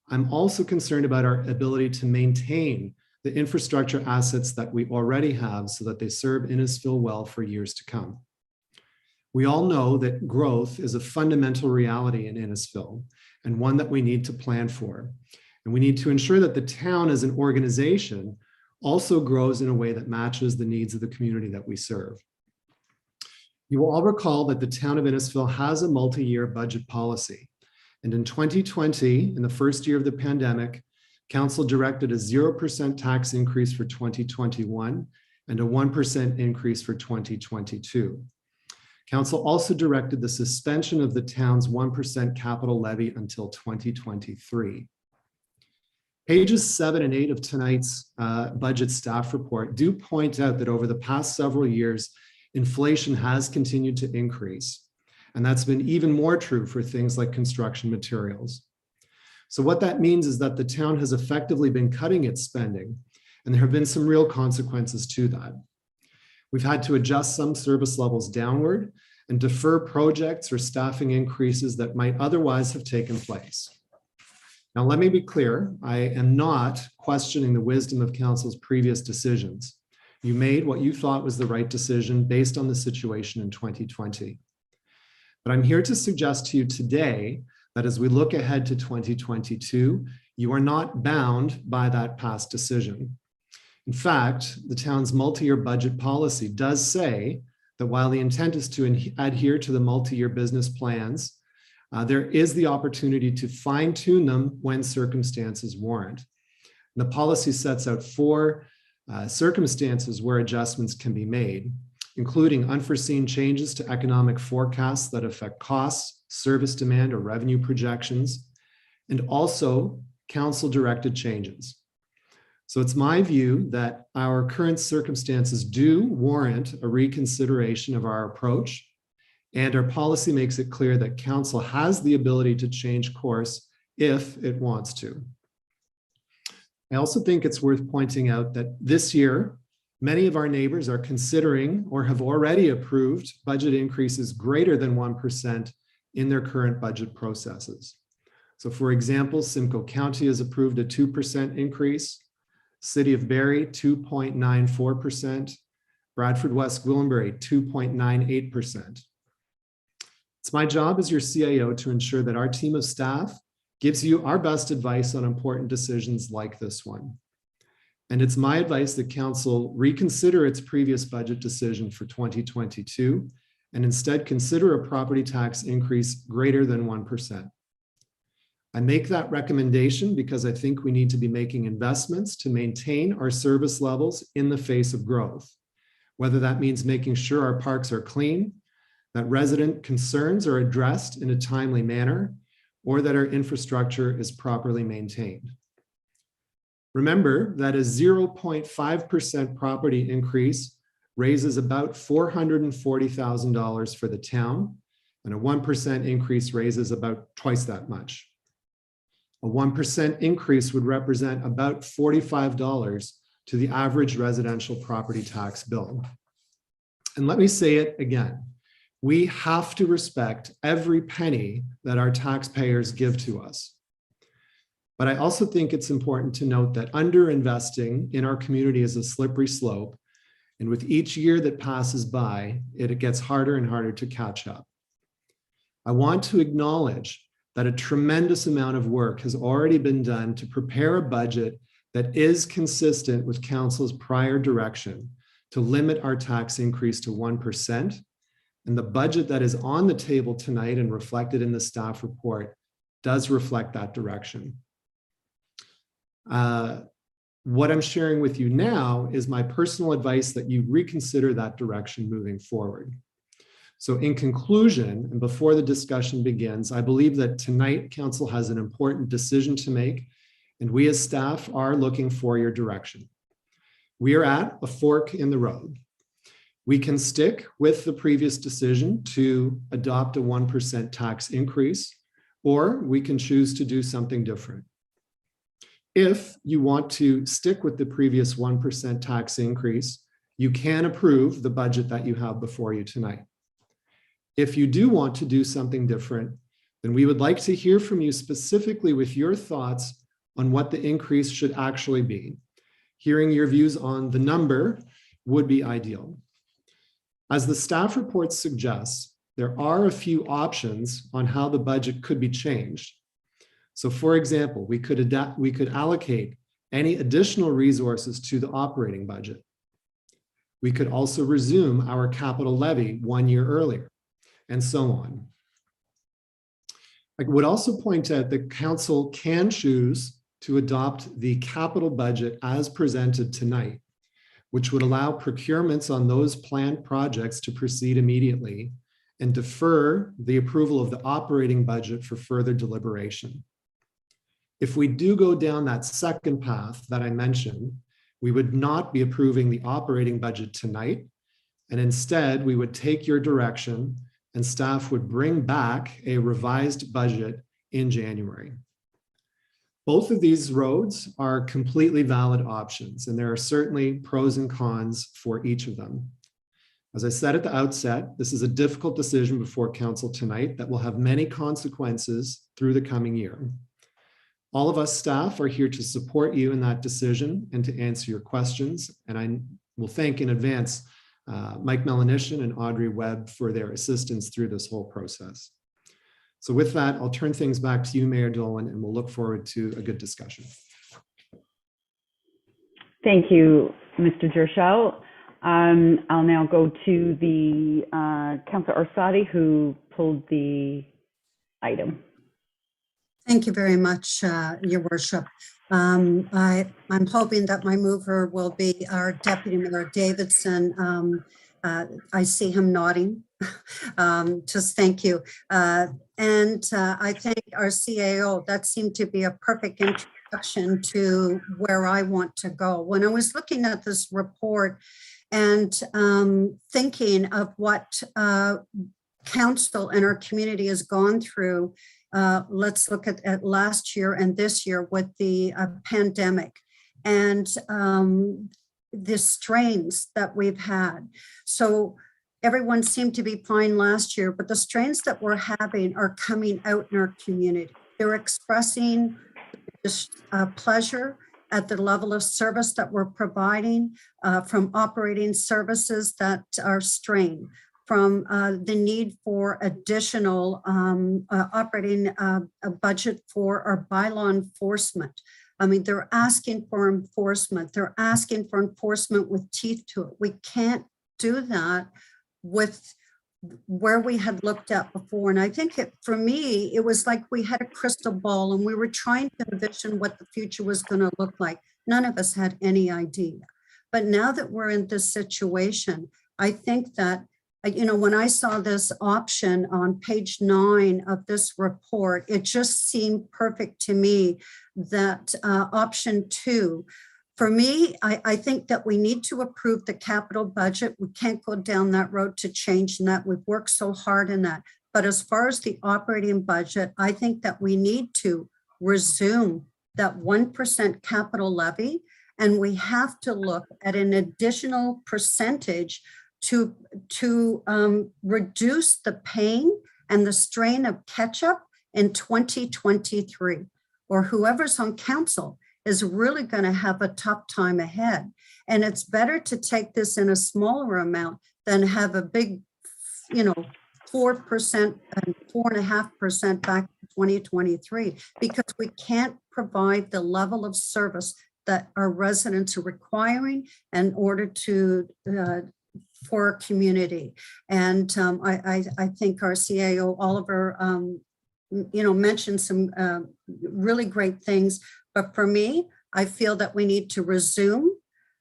I'm also concerned about our ability to maintain the infrastructure assets that we already have so that they serve Innisfil well for years to come. We all know that growth is a fundamental reality in Innisfil and one that we need to plan for. And we need to ensure that the town as an organization also grows in a way that matches the needs of the community that we serve. You will all recall that the town of Innisfil has a multi-year budget policy. And in 2020, in the first year of the pandemic, council directed a 0% tax increase for 2021 and a 1% increase for 2022. Council also directed the suspension of the town's 1% capital levy until 2023. Pages 7 and 8 of tonight's budget staff report do point out that over the past several years, inflation has continued to increase. And that's been even more true for things like construction materials. So what that means is that the town has effectively been cutting its spending, and there have been some real consequences to that. We've had to adjust some service levels downward and defer projects or staffing increases that might otherwise have taken place. Now, let me be clear, I am not questioning the wisdom of council's previous decisions. You made what you thought was the right decision based on the situation in 2020. But I'm here to suggest to you today that as we look ahead to 2022, you are not bound by that past decision. In fact, the town's multi-year budget policy does say that while the intent is to adhere to the multi-year business plans, there is the opportunity to fine-tune them when circumstances warrant. And the policy sets out 4 circumstances where adjustments can be made, including unforeseen changes to economic forecasts that affect costs, service demand or revenue projections, and also council-directed changes. So it's my view that our current circumstances do warrant a reconsideration of our approach, and our policy makes it clear that council has the ability to change course if it wants to. I also think it's worth pointing out that this year, many of our neighbors are considering or have already approved budget increases greater than 1% in their current budget processes. So for example, Simcoe County has approved a 2% increase, City of Barrie 2.94%, Bradford West Gwillimbury 2.98%. It's my job as your CIO to ensure that our team of staff gives you our best advice on important decisions like this one. And it's my advice that council reconsider its previous budget decision for 2022 and instead consider a property tax increase greater than 1%. I make that recommendation because I think we need to be making investments to maintain our service levels in the face of growth, whether that means making sure our parks are clean, that resident concerns are addressed in a timely manner, or that our infrastructure is properly maintained. Remember that a 0.5% property increase raises about $440,000 for the town, and a 1% increase raises about twice that much. A 1% increase would represent about $45 to the average residential property tax bill. And let me say it again. We have to respect every penny that our taxpayers give to us. But I also think it's important to note that underinvesting in our community is a slippery slope. And with each year that passes by, it gets harder and harder to catch up. I want to acknowledge that a tremendous amount of work has already been done to prepare a budget that is consistent with council's prior direction to limit our tax increase to 1%. And the budget that is on the table tonight and reflected in the staff report does reflect that direction. What I'm sharing with you now is my personal advice that you reconsider that direction moving forward. So in conclusion, and before the discussion begins, I believe that tonight council has an important decision to make, and we as staff are looking for your direction. We are at a fork in the road. We can stick with the previous decision to adopt a 1% tax increase, or we can choose to do something different. If you want to stick with the previous 1% tax increase, you can approve the budget that you have before you tonight. If you do want to do something different, then we would like to hear from you specifically with your thoughts on what the increase should actually be. Hearing your views on the number would be ideal. As the staff report suggests, there are a few options on how the budget could be changed. So for example, we could allocate any additional resources to the operating budget. We could also resume our capital levy 1 year earlier, and so on. I would also point out that council can choose to adopt the capital budget as presented tonight, which would allow procurements on those planned projects to proceed immediately and defer the approval of the operating budget for further deliberation. If we do go down that second path that I mentioned, we would not be approving the operating budget tonight, and instead we would take your direction and staff would bring back a revised budget in January. Both of these roads are completely valid options, and there are certainly pros and cons for each of them. As I said at the outset, this is a difficult decision before council tonight that will have many consequences through the coming year. All of us staff are here to support you in that decision and to answer your questions, and I will thank in advance Mike Melanishin and Audrey Webb for their assistance through this whole process. So with that, I'll turn things back to you, Mayor Dolan, and we'll look forward to a good discussion. Thank you, Mr. Gershow. I'll now go to the Councillor Orsatti, who pulled the item. Thank you very much, Your Worship. I'm hoping that my mover will be our Deputy Mayor Davidson. I see him nodding Just thank you. And I think our CAO, that seemed to be a perfect introduction to where I want to go. When I was looking at this report and thinking of what council and our community has gone through, let's look at last year and this year with the pandemic and the strains that we've had. So everyone seemed to be fine last year, but the strains that we're having are coming out in our community. They're expressing this pleasure at the level of service that we're providing, from operating services that are strained, from the need for additional operating a budget for our bylaw enforcement. I mean, they're asking for enforcement. They're asking for enforcement with teeth to it. We can't do that with where we had looked at before. And I think for me, it was like we had a crystal ball and we were trying to envision what the future was going to look like. None of us had any idea. But now that we're in this situation, I think that, you know, when I saw this option on page 9 of this report, it just seemed perfect to me that option 2. For me, I think that we need to approve the capital budget. We can't go down that road to change that. We've worked so hard in that. But as far as the operating budget, I think that we need to resume that 1% capital levy. And we have to look at an additional percentage to reduce the pain and the strain of catch-up in 2023, or whoever's on council is really going to have a tough time ahead. And it's better to take this in a smaller amount than have a big, 4% and 4.5% back in 2023, because we can't provide the level of service that our residents are requiring in order to for our community. And I think our CAO, Oliver, mentioned some really great things. But for me, I feel that we need to resume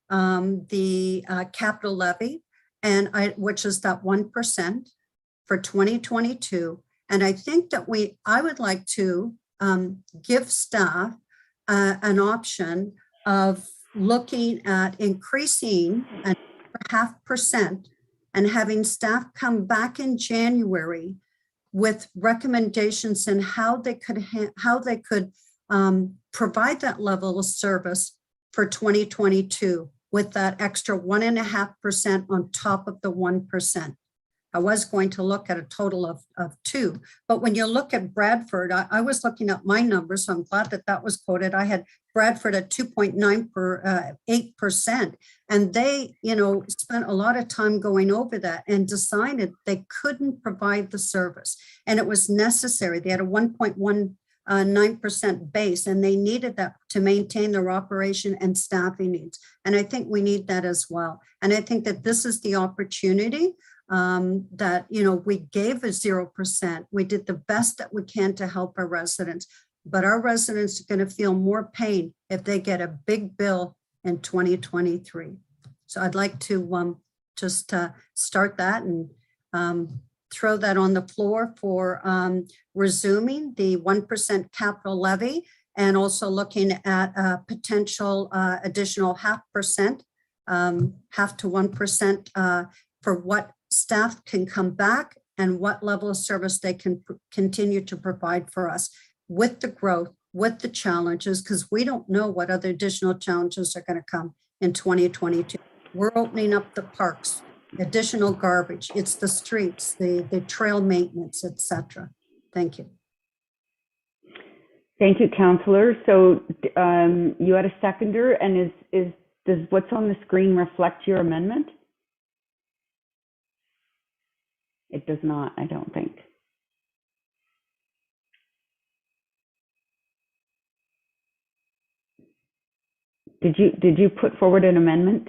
the capital levy, which is that 1% for 2022. And I think that I would like to give staff an option of looking at increasing an 0.5% and having staff come back in January with recommendations in how they could provide that level of service for 2022 with that extra 1.5% on top of the 1%. I was going to look at a total of 2, but when you look at Bradford, I was looking at my numbers, so I'm glad that was quoted. I had Bradford at 2.98%, and they, spent a lot of time going over that and decided they couldn't provide the service, and it was necessary. They had a 1.19% base, and they needed that to maintain their operation and staffing needs. And I think we need that as well. And I think that this is the opportunity that, we gave a 0%. We did the best that we can to help our residents, but our residents are going to feel more pain if they get a big bill in 2023. So I'd like to just start that and throw that on the floor for resuming the 1% capital levy, and also looking at a potential additional 0.5%, 0.5 to 1% for what staff can come back and what level of service they can continue to provide for us with the growth, with the challenges, because we don't know what other additional challenges are going to come in 2022. We're opening up the parks, additional garbage, it's the streets, the trail maintenance, etc. Thank you. Thank you, Councillor. So you had a seconder, and does what's on the screen reflect your amendment? It does not, I don't think. Did you put forward an amendment,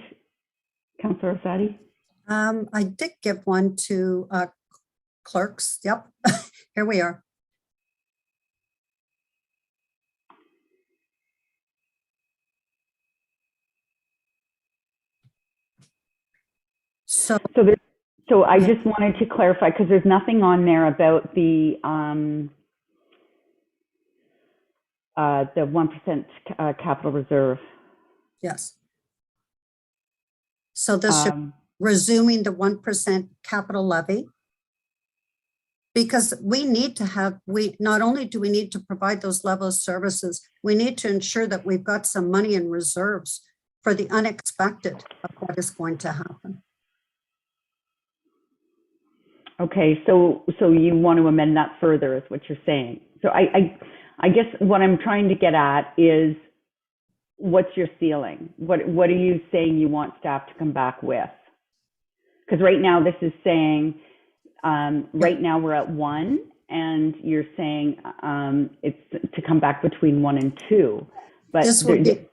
Councillor Ossadi? I did give one to clerks. Yep, here we are. So So I just wanted to clarify, because there's nothing on there about the 1% capital reserve. Yes. So this should resuming the 1% capital levy. Because we need to have, not only do we need to provide those level of services, we need to ensure that we've got some money in reserves for the unexpected of what is going to happen. Okay, so you want to amend that further, is what you're saying. So I guess what I'm trying to get at is, what's your ceiling? What are you saying you want staff to come back with? Because right now this is saying, right now we're at 1, and you're saying it's to come back between 1 and 2. But this would be,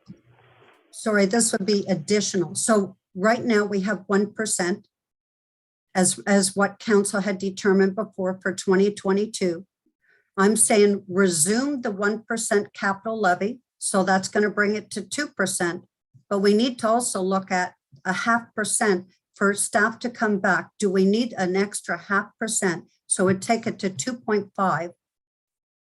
sorry, this would be additional. So right now we have 1%. As what council had determined before for 2022. I'm saying resume the 1% capital levy. So that's going to bring it to 2%. But we need to also look at a 0.5% for staff to come back. Do we need an extra 0.5%? So it'd take it to 2.5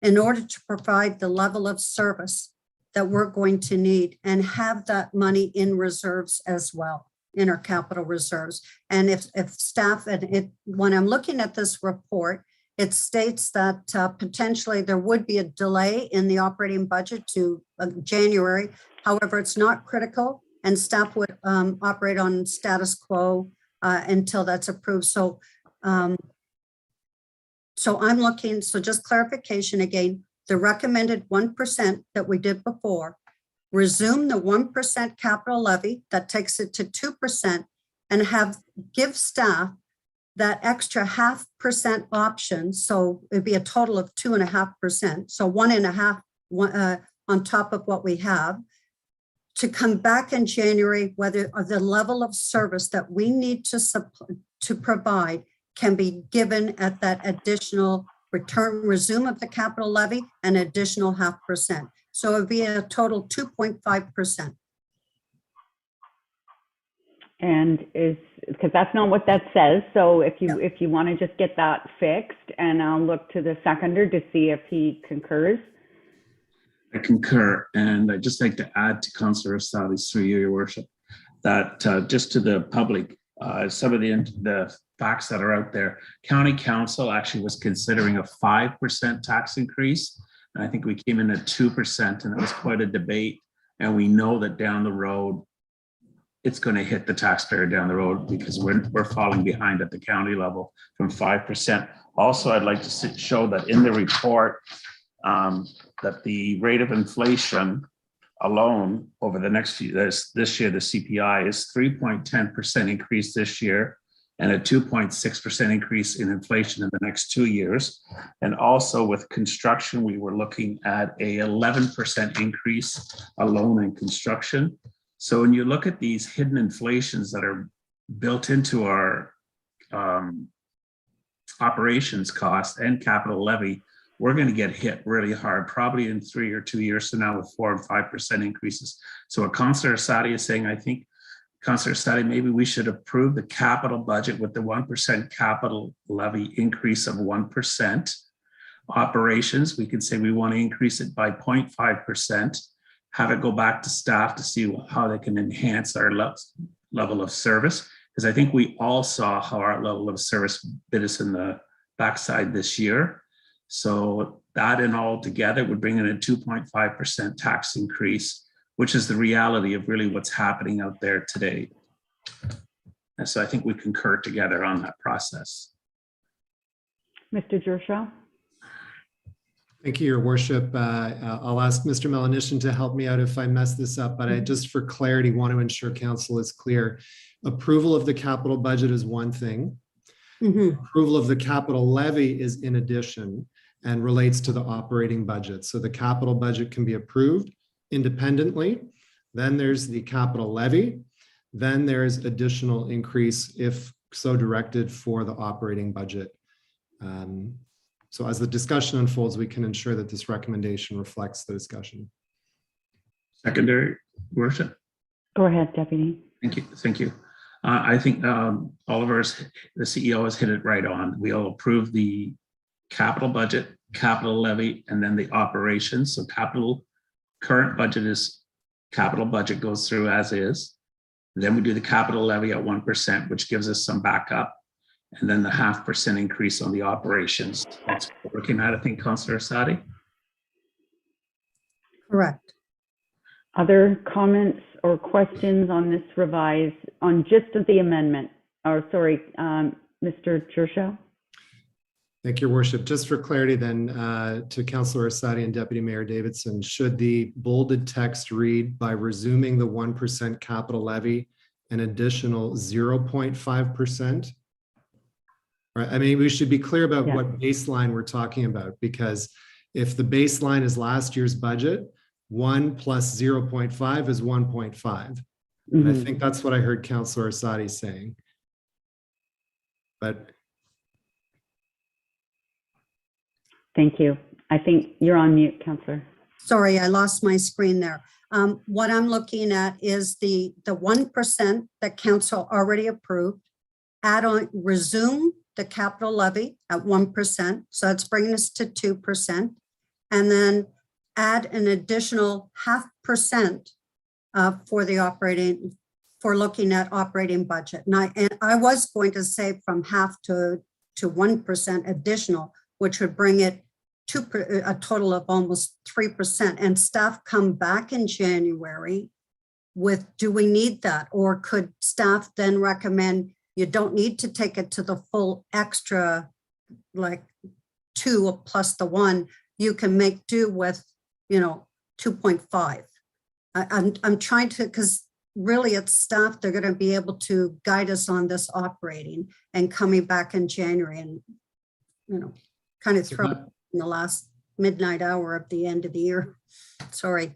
in order to provide the level of service that we're going to need and have that money in reserves as well, in our capital reserves. And if staff, and when I'm looking at this report, it states that potentially there would be a delay in the operating budget to January. However, it's not critical, and staff would operate on status quo until that's approved. So, so I'm looking, so just clarification again, the recommended 1% that we did before, resume the 1% capital levy that takes it to 2%, and give staff that extra 0.5% option. So it'd be a total of 2.5%. So 1.5 on top of what we have, to come back in January, whether the level of service that we need to provide can be given at that additional resume of the capital levy, an additional 0.5%. So it'd be a total 2.5%. And because that's not what that says. So if you want to just get that fixed, and I'll look to the seconder to see if he concurs. I concur, and I'd just like to add to Councillor Sali's through you, Your Worship, that just to the public, some of the facts that are out there, County Council actually was considering a 5% tax increase. And I think we came in at 2%, and it was quite a debate. And we know that down the road, it's going to hit the taxpayer down the road, because we're falling behind at the county level from 5%. Also, I'd like to show that in the report, that the rate of inflation alone over the next few, this year, the CPI is 3.10% increase this year, and a 2.6% increase in inflation in the next 2 years. And also with construction, we were looking at a 11% increase alone in construction. So when you look at these hidden inflations that are built into our operations cost and capital levy, we're going to get hit really hard, probably in 3 or 2 years from now, with 4 and 5% increases. So what Councillor Sadi is saying, I think, Councillor Sadi, maybe we should approve the capital budget with the 1% capital levy increase of 1%. Operations, we can say we want to increase it by 0.5%, have it go back to staff to see how they can enhance our level of service. Because I think we all saw how our level of service bit us in the backside this year. So that and all together would bring in a 2.5% tax increase, which is the reality of really what's happening out there today. And so I think we concur together on that process. Mr. Jershaw? Thank you, Your Worship. I'll ask Mr. Melanishin to help me out if I mess this up, but I just for clarity want to ensure council is clear. Approval of the capital budget is one thing. Approval of the capital levy is in addition and relates to the operating budget. So the capital budget can be approved independently. Then there's the capital levy. Then there's additional increase if so directed for the operating budget. So as the discussion unfolds, we can ensure that this recommendation reflects the discussion. Secondary, Worship. Go ahead, Deputy. Thank you. Thank you. I think Oliver's, the CEO has hit it right on. We'll approve the capital budget, capital levy, and then the operations. So current budget is, capital budget goes through as is. Then we do the capital levy at 1%, which gives us some backup. And then the 0.5% increase on the operations. That's what we're looking at, I think, Councillor Asadi. Correct. Other comments or questions on this revised, on just the amendment? Or sorry, Mr. Churchill? Thank you, Your Worship. Just for clarity then, to Councillor Asadi and Deputy Mayor Davidson, should the bolded text read, by resuming the 1% capital levy, an additional 0.5%? Right. I mean, we should be clear about what baseline we're talking about, because if the baseline is last year's budget, 1 plus 0.5 is 1.5. And I think that's what I heard Councillor Asadi saying. But thank you. I think you're on mute, Councillor. Sorry, I lost my screen there. What I'm looking at is the 1% that council already approved, add on, resume the capital levy at 1%. So it's bringing us to 2%. And then add an additional 0.5% for the operating, for looking at operating budget. And I was going to say from 0.5% to 1% additional, which would bring it to a total of almost 3%. And staff come back in January with, do we need that? Or could staff then recommend you don't need to take it to the full extra, like 2 plus the 1, you can make do with, 2.5. I'm trying to, because really it's staff, they're going to be able to guide us on this operating and coming back in January and, kind of throw in the last midnight hour of the end of the year. Sorry.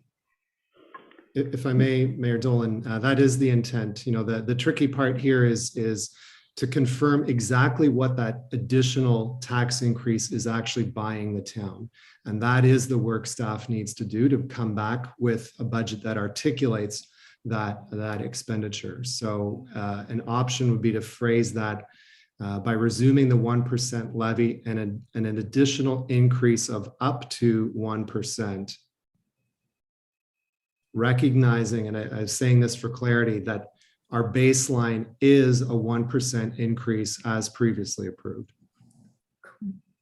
if I may, Mayor Dolan, that is the intent. The tricky part here is to confirm exactly what that additional tax increase is actually buying the town. And that is the work staff needs to do, to come back with a budget that articulates that expenditure. So an option would be to phrase that by resuming the 1% levy and an additional increase of up to 1%. Recognizing, and I'm saying this for clarity, that our baseline is a 1% increase as previously approved.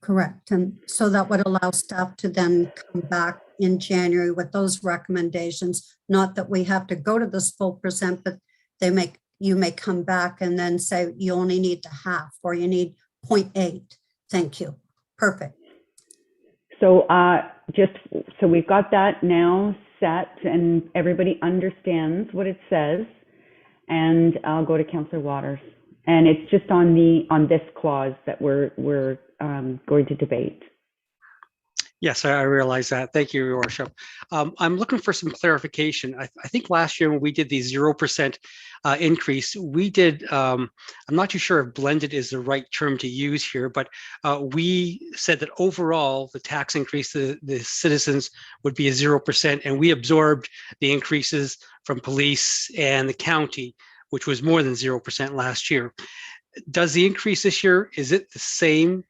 Correct. And so that would allow staff to then come back in January with those recommendations. Not that we have to go to this full percent, but you may come back and then say you only need the half or you need 0.8. Thank you. Perfect. So so we've got that now set and everybody understands what it says. And I'll go to Councillor Waters. And it's just on this clause that we're going to debate. Yes, I realize that. Thank you, Your Worship. I'm looking for some clarification. I think last year when we did the 0% increase, we did, I'm not too sure if blended is the right term to use here, but we said that overall the tax increase to the citizens would be a 0%, and we absorbed the increases from police and the county, which was more than 0% last year. Does the increase this year, is it the same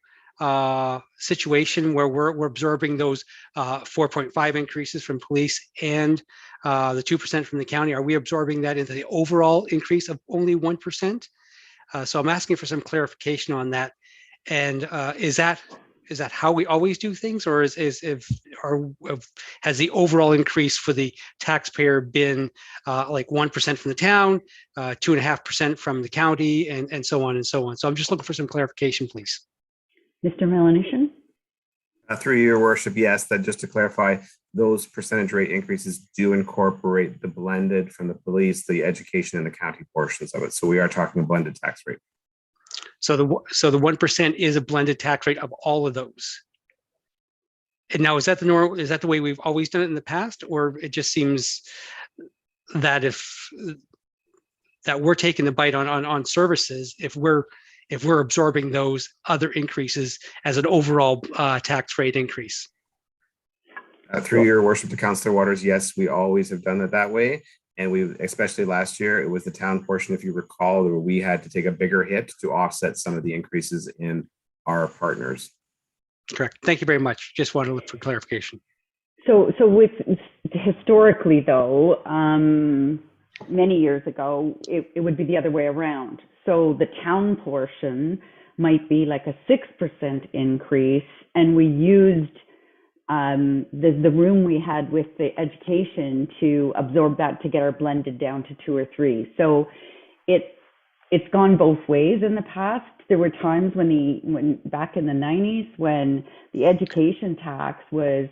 situation where we're absorbing those 4.5 increases from police and the 2% from the county? Are we absorbing that into the overall increase of only 1%? So I'm asking for some clarification on that. And is that how we always do things, or has the overall increase for the taxpayer been like 1% from the town, 2.5% from the county, and so on and so on? So I'm just looking for some clarification, please. Mr. Melanesian? Through your worship, yes, that just to clarify, those percentage rate increases do incorporate the blended from the police, the education, and the county portions of it. So we are talking a blended tax rate. So the 1% is a blended tax rate of all of those. And now, is that the normal? Is that the way we've always done it in the past, or it just seems that that we're taking the bite on services if we're absorbing those other increases as an overall tax rate increase? Through your worship to Councillor Waters, yes, we always have done it that way. And we, especially last year, it was the town portion, if you recall, where we had to take a bigger hit to offset some of the increases in our partners. Correct. Thank you very much. Just wanted to look for clarification. So with historically though, many years ago, it would be the other way around. So the town portion might be like a 6% increase, and we used the room we had with the education to absorb that to get our blended down to 2 or 3. So it's gone both ways in the past. There were times when back in the 90s when the education tax was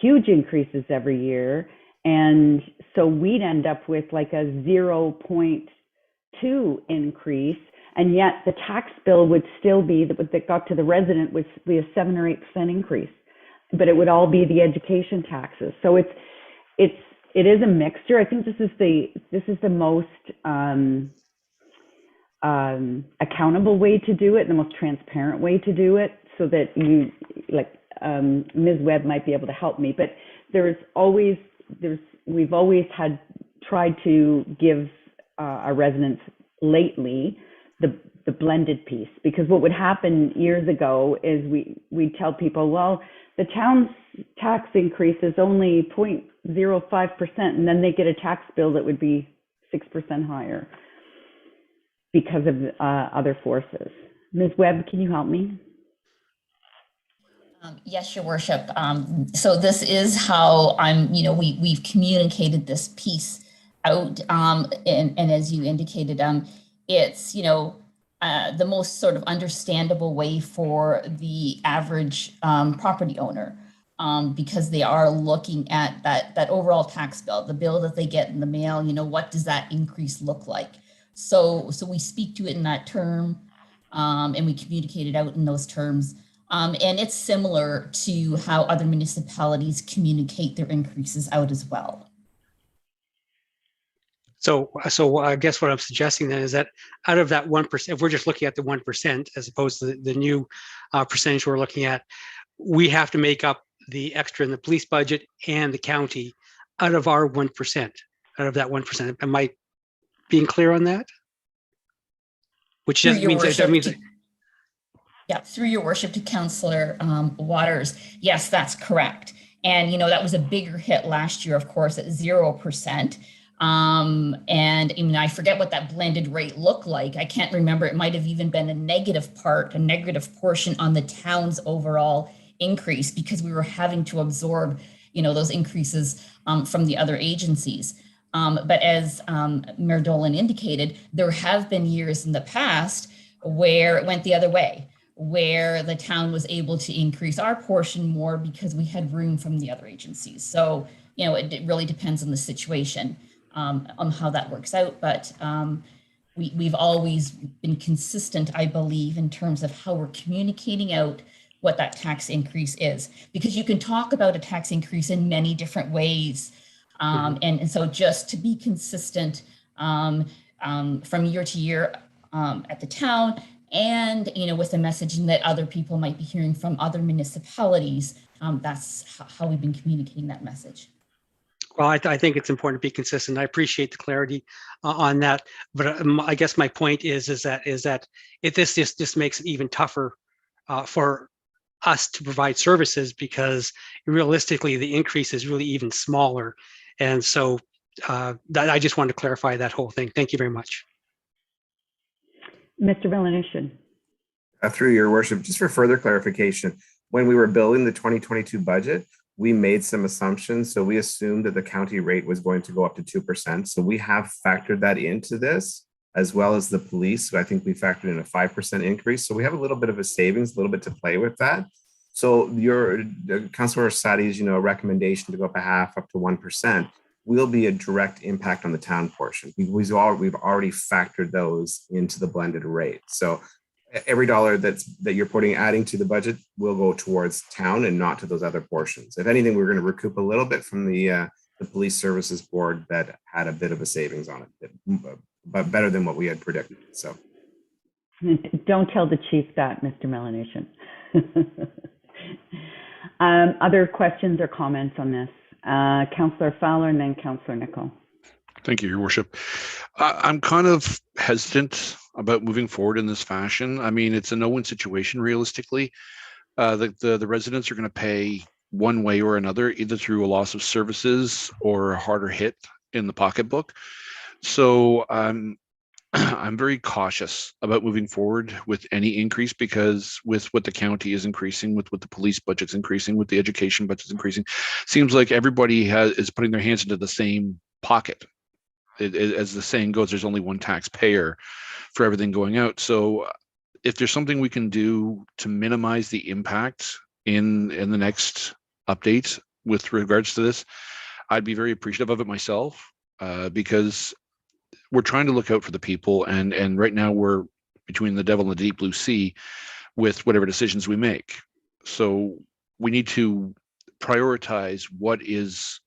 huge increases every year, and so we'd end up with like a 0.2 increase, and yet the tax bill would still be that got to the resident would be a 7 or 8% increase, but it would all be the education taxes. So it is a mixture. I think this is the most accountable way to do it, the most transparent way to do it, so that you Ms. Webb might be able to help me, but we've always tried to give our residents lately the blended piece, because what would happen years ago is we'd tell people, well, the town's tax increase is only 0.05%, and then they get a tax bill that would be 6% higher because of other forces. Ms. Webb, can you help me? Yes, Your Worship. So this is how we've communicated this piece out, and as you indicated, it's the most sort of understandable way for the average property owner, because they are looking at that overall tax bill, the bill that they get in the mail. What does that increase look like? So we speak to it in that term, and we communicate it out in those terms. And it's similar to how other municipalities communicate their increases out as well. So I guess what I'm suggesting then is that out of that 1%, if we're just looking at the 1% as opposed to the new percentage we're looking at, we have to make up the extra in the police budget and the county out of our 1%, out of that 1%. Am I being clear on that? Which just means that means. Yeah, through Your Worship, to Councillor Waters. Yes, that's correct. And, that was a bigger hit last year, of course, at 0%. And I forget what that blended rate looked like. I can't remember. It might have even been a negative portion on the town's overall increase, because we were having to absorb, those increases from the other agencies. But as Mayor Dolan indicated, there have been years in the past where it went the other way, where the town was able to increase our portion more because we had room from the other agencies. So, it really depends on the situation, on how that works out. But we've always been consistent, I believe, in terms of how we're communicating out what that tax increase is, because you can talk about a tax increase in many different ways. And so just to be consistent from year to year at the town, and with the messaging that other people might be hearing from other municipalities, that's how we've been communicating that message. Well, I think it's important to be consistent. I appreciate the clarity on that, but I guess my point is that if this just makes it even tougher for us to provide services, because realistically the increase is really even smaller, and so I just wanted to clarify that whole thing. Thank you very much. Mr. Melanesian. Through Your Worship, just for further clarification, when we were building the 2022 budget, we made some assumptions. So we assumed that the county rate was going to go up to 2%. So we have factored that into this, as well as the police. So I think we factored in a 5% increase. So we have a little bit of a savings, a little bit to play with that. So your Councillor Sadi's, recommendation to go up a half, up to 1%, will be a direct impact on the town portion. We've already factored those into the blended rate. So every dollar that you're adding to the budget will go towards town and not to those other portions. If anything, we're going to recoup a little bit from the Police Services Board that had a bit of a savings on it, but better than what we had predicted. So don't tell the chief that, Mr. Melanesian. Other questions or comments on this? Councillor Fowler and then Councillor Nicol. Thank you, Your Worship. I'm kind of hesitant about moving forward in this fashion. I mean, it's a no-win situation realistically. The residents are going to pay one way or another, either through a loss of services or a harder hit in the pocketbook. So I'm very cautious about moving forward with any increase, because with what the county is increasing, with what the police budget's increasing, with the education budget's increasing, seems like everybody is putting their hands into the same pocket. As the saying goes, there's only one taxpayer for everything going out. So if there's something we can do to minimize the impact in the next update with regards to this, I'd be very appreciative of it myself, because we're trying to look out for the people, and right now we're between the devil and the deep blue sea with whatever decisions we make. So we need to prioritize what is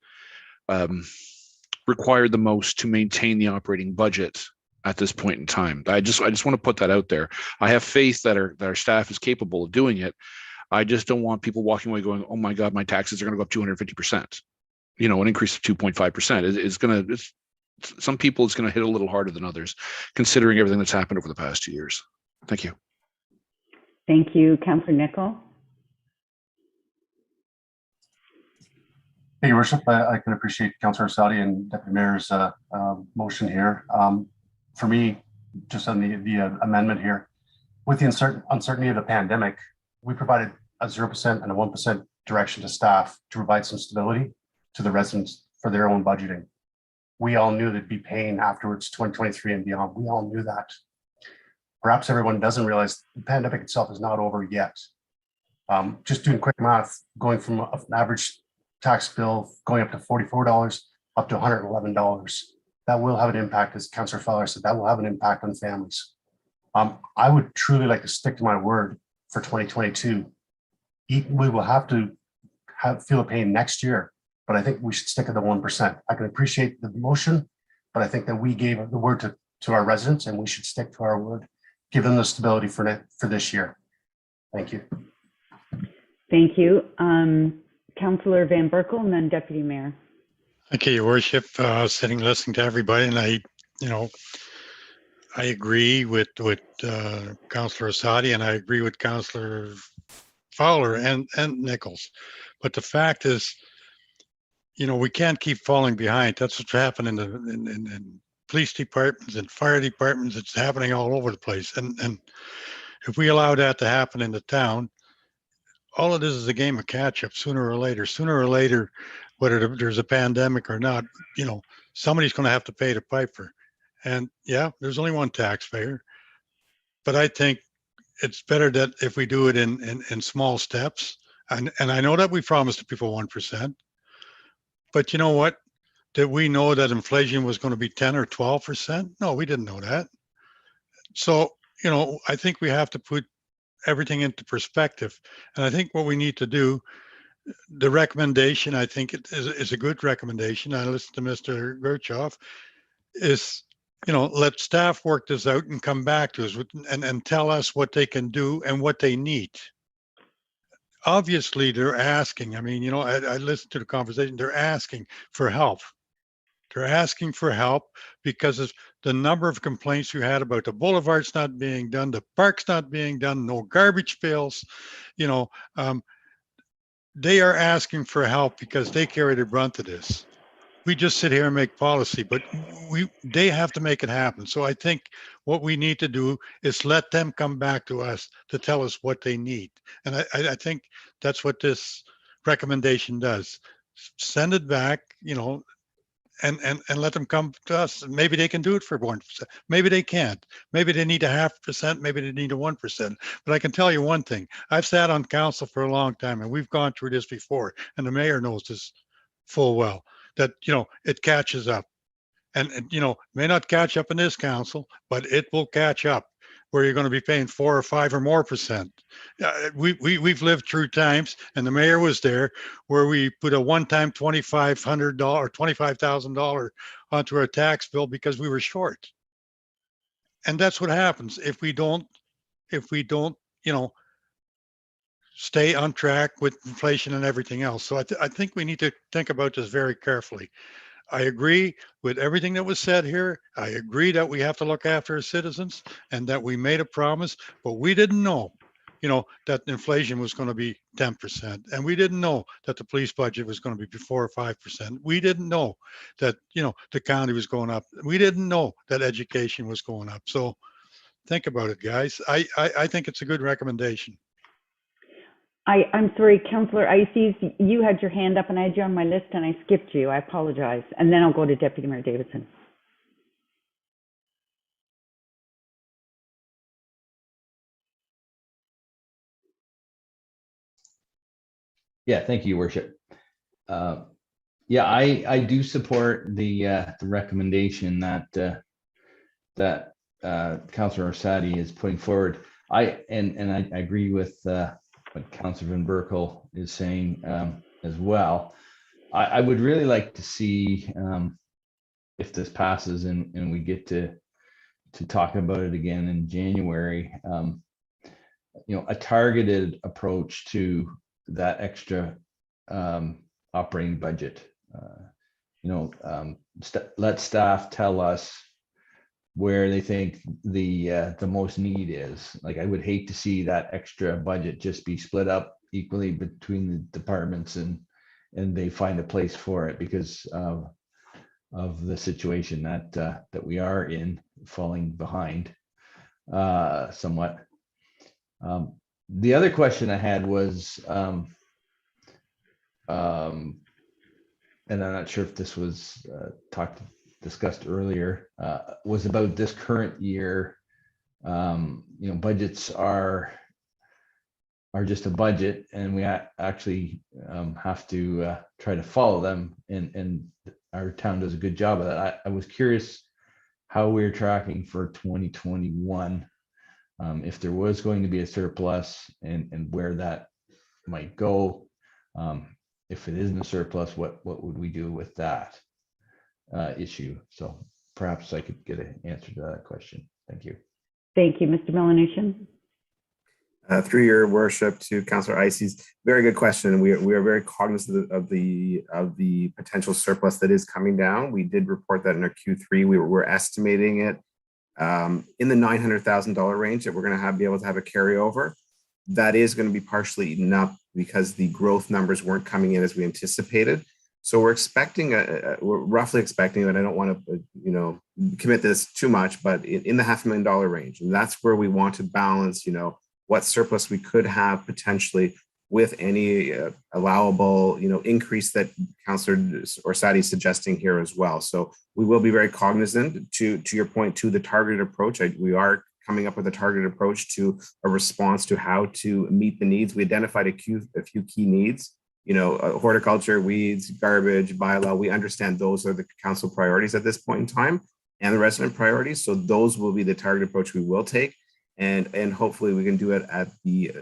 required the most to maintain the operating budget at this point in time. I just want to put that out there. I have faith that our staff is capable of doing it. I just don't want people walking away going, "Oh my God, my taxes are going to go up 250%." You know, an increase of 2.5% is going to. Some people it's going to hit a little harder than others, considering everything that's happened over the past 2 years. Thank you. Thank you, Councillor Nicol. Hey, Your Worship, I can appreciate Councillor Asadi and Deputy Mayor's motion here. For me, just on the amendment here, with the uncertainty of the pandemic, we provided a 0% and a 1% direction to staff to provide some stability to the residents for their own budgeting. We all knew they'd be paying afterwards, 2023 and beyond. We all knew that. Perhaps everyone doesn't realize the pandemic itself is not over yet. Just doing quick math, going from an average tax bill going up to $44 up to $111. That will have an impact, as Councillor Fowler said, that will have an impact on families. I would truly like to stick to my word for 2022. We will have to feel the pain next year, but I think we should stick at the 1%. I can appreciate the motion, but I think that we gave the word to our residents, and we should stick to our word, give them the stability for this year. Thank you. Thank you. Councillor Van Berkel and then Deputy Mayor. Thank you, Your Worship. Sitting listening to everybody, and I agree with Councillor Asadi, and I agree with Councillor Fowler and Nichols. But the fact is, we can't keep falling behind. That's what's happening in police departments and fire departments. It's happening all over the place. And if we allow that to happen in the town, all it is a game of catch up sooner or later, whether there's a pandemic or not, somebody's going to have to pay the piper. And yeah, there's only one taxpayer, but I think it's better that if we do it in small steps. And I know that we promised the people 1%, but you know what? Did we know that inflation was going to be 10 or 12%? No, we didn't know that. So, I think we have to put everything into perspective. And I think what we need to do, the recommendation, I think it is a good recommendation. I listened to Mr. Gerchoff, is, let staff work this out and come back to us and tell us what they can do and what they need. Obviously, they're asking. I mean, I listened to the conversation. They're asking for help. They're asking for help because of the number of complaints you had about the boulevards not being done, the parks not being done, no garbage pails. They are asking for help because they carry the brunt of this. We just sit here and make policy, but they have to make it happen. So I think what we need to do is let them come back to us to tell us what they need. And I think that's what this recommendation does. Send it back, and let them come to us. Maybe they can do it for 1%. Maybe they can't. Maybe they need a 0.5%. Maybe they need a 1%. But I can tell you one thing. I've sat on council for a long time, and we've gone through this before. And the mayor knows this full well, that, it catches up. And may not catch up in this council, but it will catch up where you're going to be paying 4 or 5 or more percent. We've lived through times, and the mayor was there, where we put a one-time $2,500 or $25,000 onto our tax bill because we were short. And that's what happens if we don't stay on track with inflation and everything else. So I think we need to think about this very carefully. I agree with everything that was said here. I agree that we have to look after our citizens and that we made a promise, but we didn't know, that inflation was going to be 10%. And we didn't know that the police budget was going to be 4 or 5%. We didn't know that, the county was going up. We didn't know that education was going up. So think about it, guys. I think it's a good recommendation. I'm sorry, Councillor Ices, you had your hand up and I had you on my list and I skipped you. I apologize. And then I'll go to Deputy Mayor Davidson. Yeah, thank you, Your Worship. Yeah, I do support the recommendation that Councillor Orsatti is putting forward. I agree with what Councillor Van Berkel is saying as well. I would really like to see if this passes and we get to talk about it again in January. A targeted approach to that extra operating budget. Let staff tell us where they think the most need is. Like, I would hate to see that extra budget just be split up equally between the departments and they find a place for it because of the situation that we are in, falling behind somewhat. The other question I had was, and I'm not sure if this was discussed earlier, was about this current year. Budgets are just a budget, and we actually have to try to follow them, and our town does a good job of that. I was curious how we're tracking for 2021, if there was going to be a surplus and where that might go. If it isn't a surplus, what would we do with that issue? So perhaps I could get an answer to that question. Thank you. Thank you, Mr. Melanesian. Through your worship to Councillor Ices, very good question. We are very cognizant of the potential surplus that is coming down. We did report that in our Q3. We're estimating it in the $900,000 range that we're going to be able to have a carryover. That is going to be partially eaten up because the growth numbers weren't coming in as we anticipated. So we're expecting, we're roughly expecting, and I don't want to, commit this too much, but in the $500,000 range. And that's where we want to balance, what surplus we could have potentially with any allowable, increase that Councillor Orsatti is suggesting here as well. So we will be very cognizant to your point, to the targeted approach. We are coming up with a targeted approach to a response to how to meet the needs. We identified a few key needs, horticulture, weeds, garbage, bylaw. We understand those are the council priorities at this point in time and the resident priorities. So those will be the target approach we will take. And hopefully we can do it at the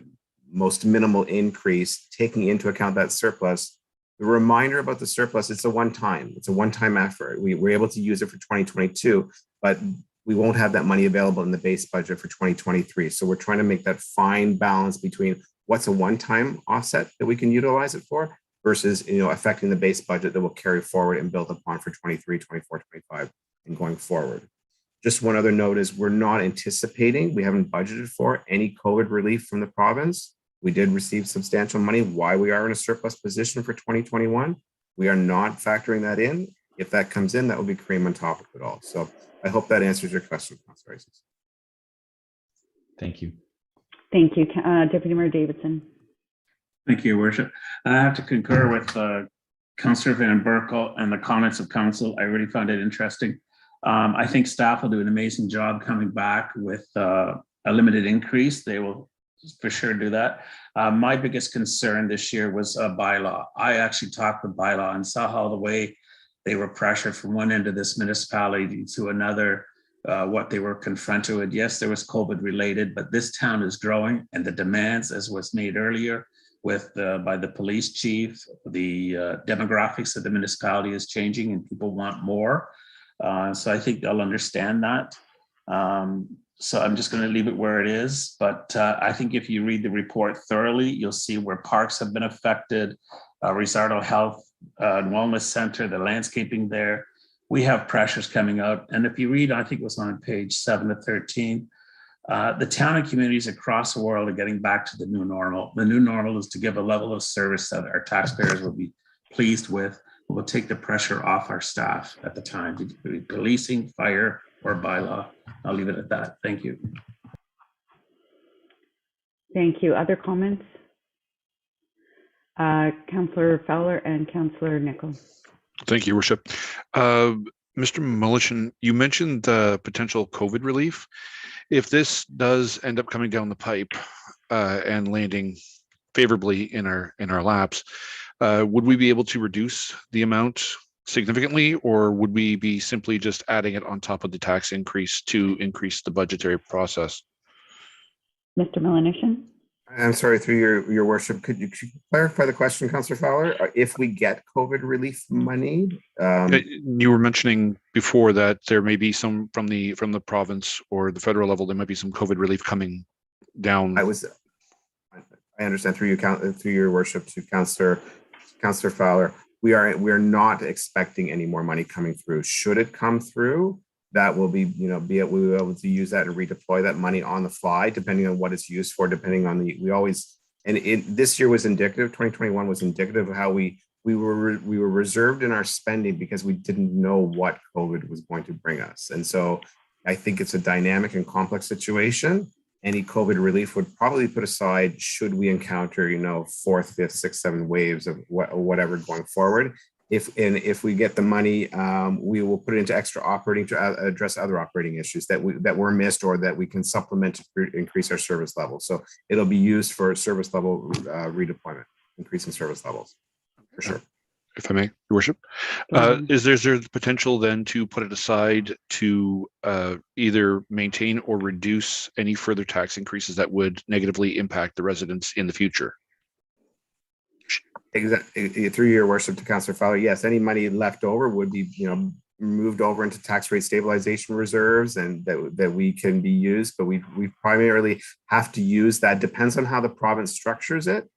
most minimal increase, taking into account that surplus. The reminder about the surplus, it's a one-time effort. We're able to use it for 2022, but we won't have that money available in the base budget for 2023. So we're trying to make that fine balance between what's a one-time offset that we can utilize it for versus, affecting the base budget that will carry forward and build upon for 23, 24, 25 and going forward. Just one other note is we're not anticipating, we haven't budgeted for any COVID relief from the province. We did receive substantial money while we are in a surplus position for 2021. We are not factoring that in. If that comes in, that will be cream on top of it all. So I hope that answers your question, Councillor Ices. Thank you. Thank you, Deputy Mayor Davidson. Thank you, Your Worship. I have to concur with Councillor Van Berkel and the comments of council. I really found it interesting. I think staff will do an amazing job coming back with a limited increase. They will for sure do that. My biggest concern this year was bylaw. I actually talked with bylaw and saw how the way they were pressured from one end of this municipality to another, what they were confronted with. Yes, there was COVID related, but this town is growing and the demands, as was made earlier with by the police chief, the demographics of the municipality is changing and people want more. So I think they'll understand that. So I'm just going to leave it where it is. But I think if you read the report thoroughly, you'll see where parks have been affected, Risardo Health and Wellness Center, the landscaping there. We have pressures coming out. And if you read, I think it was on page 7 to 13, the town and communities across the world are getting back to the new normal. The new normal is to give a level of service that our taxpayers will be pleased with. It will take the pressure off our staff at the time, to be policing, fire, or bylaw. I'll leave it at that. Thank you. Thank you. Other comments? Councillor Fowler and Councillor Nicholl. Thank you, Worship. Mr. Mullishin, you mentioned the potential COVID relief. If this does end up coming down the pipe and landing favorably in our laps, would we be able to reduce the amount significantly, or would we be simply just adding it on top of the tax increase to increase the budgetary process? Mr. Melanishin? I'm sorry, through your worship, could you clarify the question, Councillor Fowler? If we get COVID relief money? You were mentioning before that there may be some from the province or the federal level, there might be some COVID relief coming down. I understand through your worship to Councillor Fowler. We are not expecting any more money coming through. Should it come through, that will be, we'll be able to use that and redeploy that money on the fly, depending on what it's used for, depending on this year was indicative, 2021 was indicative of how we were reserved in our spending because we didn't know what COVID was going to bring us. And so I think it's a dynamic and complex situation. Any COVID relief would probably put aside should we encounter, 4th, 5th, 6th, 7th waves of whatever going forward. If we get the money, we will put it into extra operating to address other operating issues that were missed or that we can supplement to increase our service level. So it'll be used for service level redeployment, increasing service levels, for sure. If I may, Your Worship, is there the potential then to put it aside to either maintain or reduce any further tax increases that would negatively impact the residents in the future? Exactly. Through your worship to Councillor Fowler, yes, any money left over would be, moved over into tax rate stabilization reserves and that we can be used, but we primarily have to use that. Depends on how the province structures it.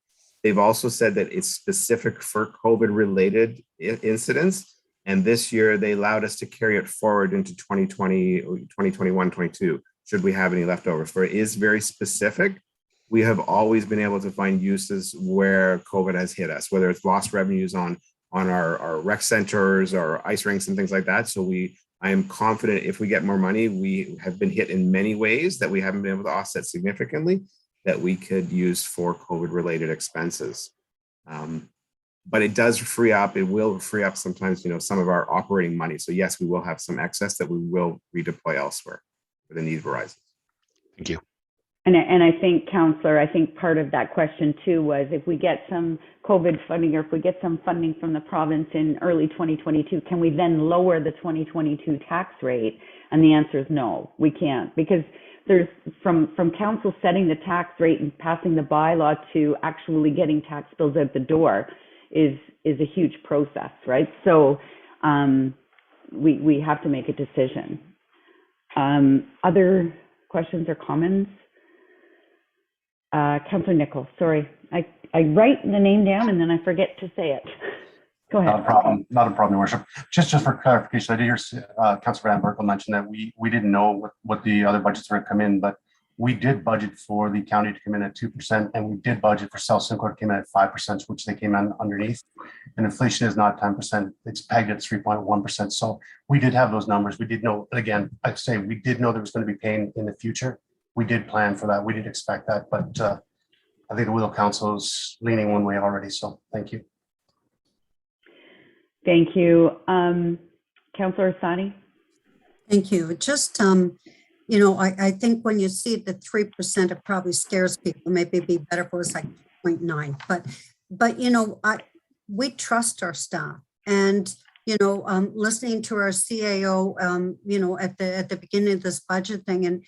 They've also said that it's specific for COVID related incidents. And this year they allowed us to carry it forward into 2020, 2021, 22, should we have any leftovers. For it is very specific. We have always been able to find uses where COVID has hit us, whether it's lost revenues on our rec centers or ice rinks and things like that. So I am confident if we get more money, we have been hit in many ways that we haven't been able to offset significantly that we could use for COVID related expenses. But it does free up, it will free up sometimes, some of our operating money. So yes, we will have some excess that we will redeploy elsewhere where the need arises. Thank you. And I think, Councillor, I think part of that question too was if we get some COVID funding or if we get some funding from the province in early 2022, can we then lower the 2022 tax rate? And the answer is no, we can't, because there's from council setting the tax rate and passing the bylaw to actually getting tax bills out the door is a huge process, right? So we have to make a decision. Other questions or comments? Councillor Nicholl, sorry. I write the name down and then I forget to say it. Go ahead. Not a problem, Your Worship. Just for clarification, I did hear Councillor Van Berkel mention that we didn't know what the other budgets were going to come in, but we did budget for the county to come in at 2%, and we did budget for South Simcoe to come in at 5%, which they came in underneath. And inflation is not 10%; it's pegged at 3.1%. So we did have those numbers. We did know. Again, I'd say we did know there was going to be pain in the future. We did plan for that. We did expect that, but I think the Will Council is leaning one way already. So thank you. Thank you. Councillor Sani. Thank you. Just, I think when you see the 3%, it probably scares people. Maybe it'd be better if it was like 0.9. But we trust our staff. And, listening to our CAO, at the beginning of this budget thing, and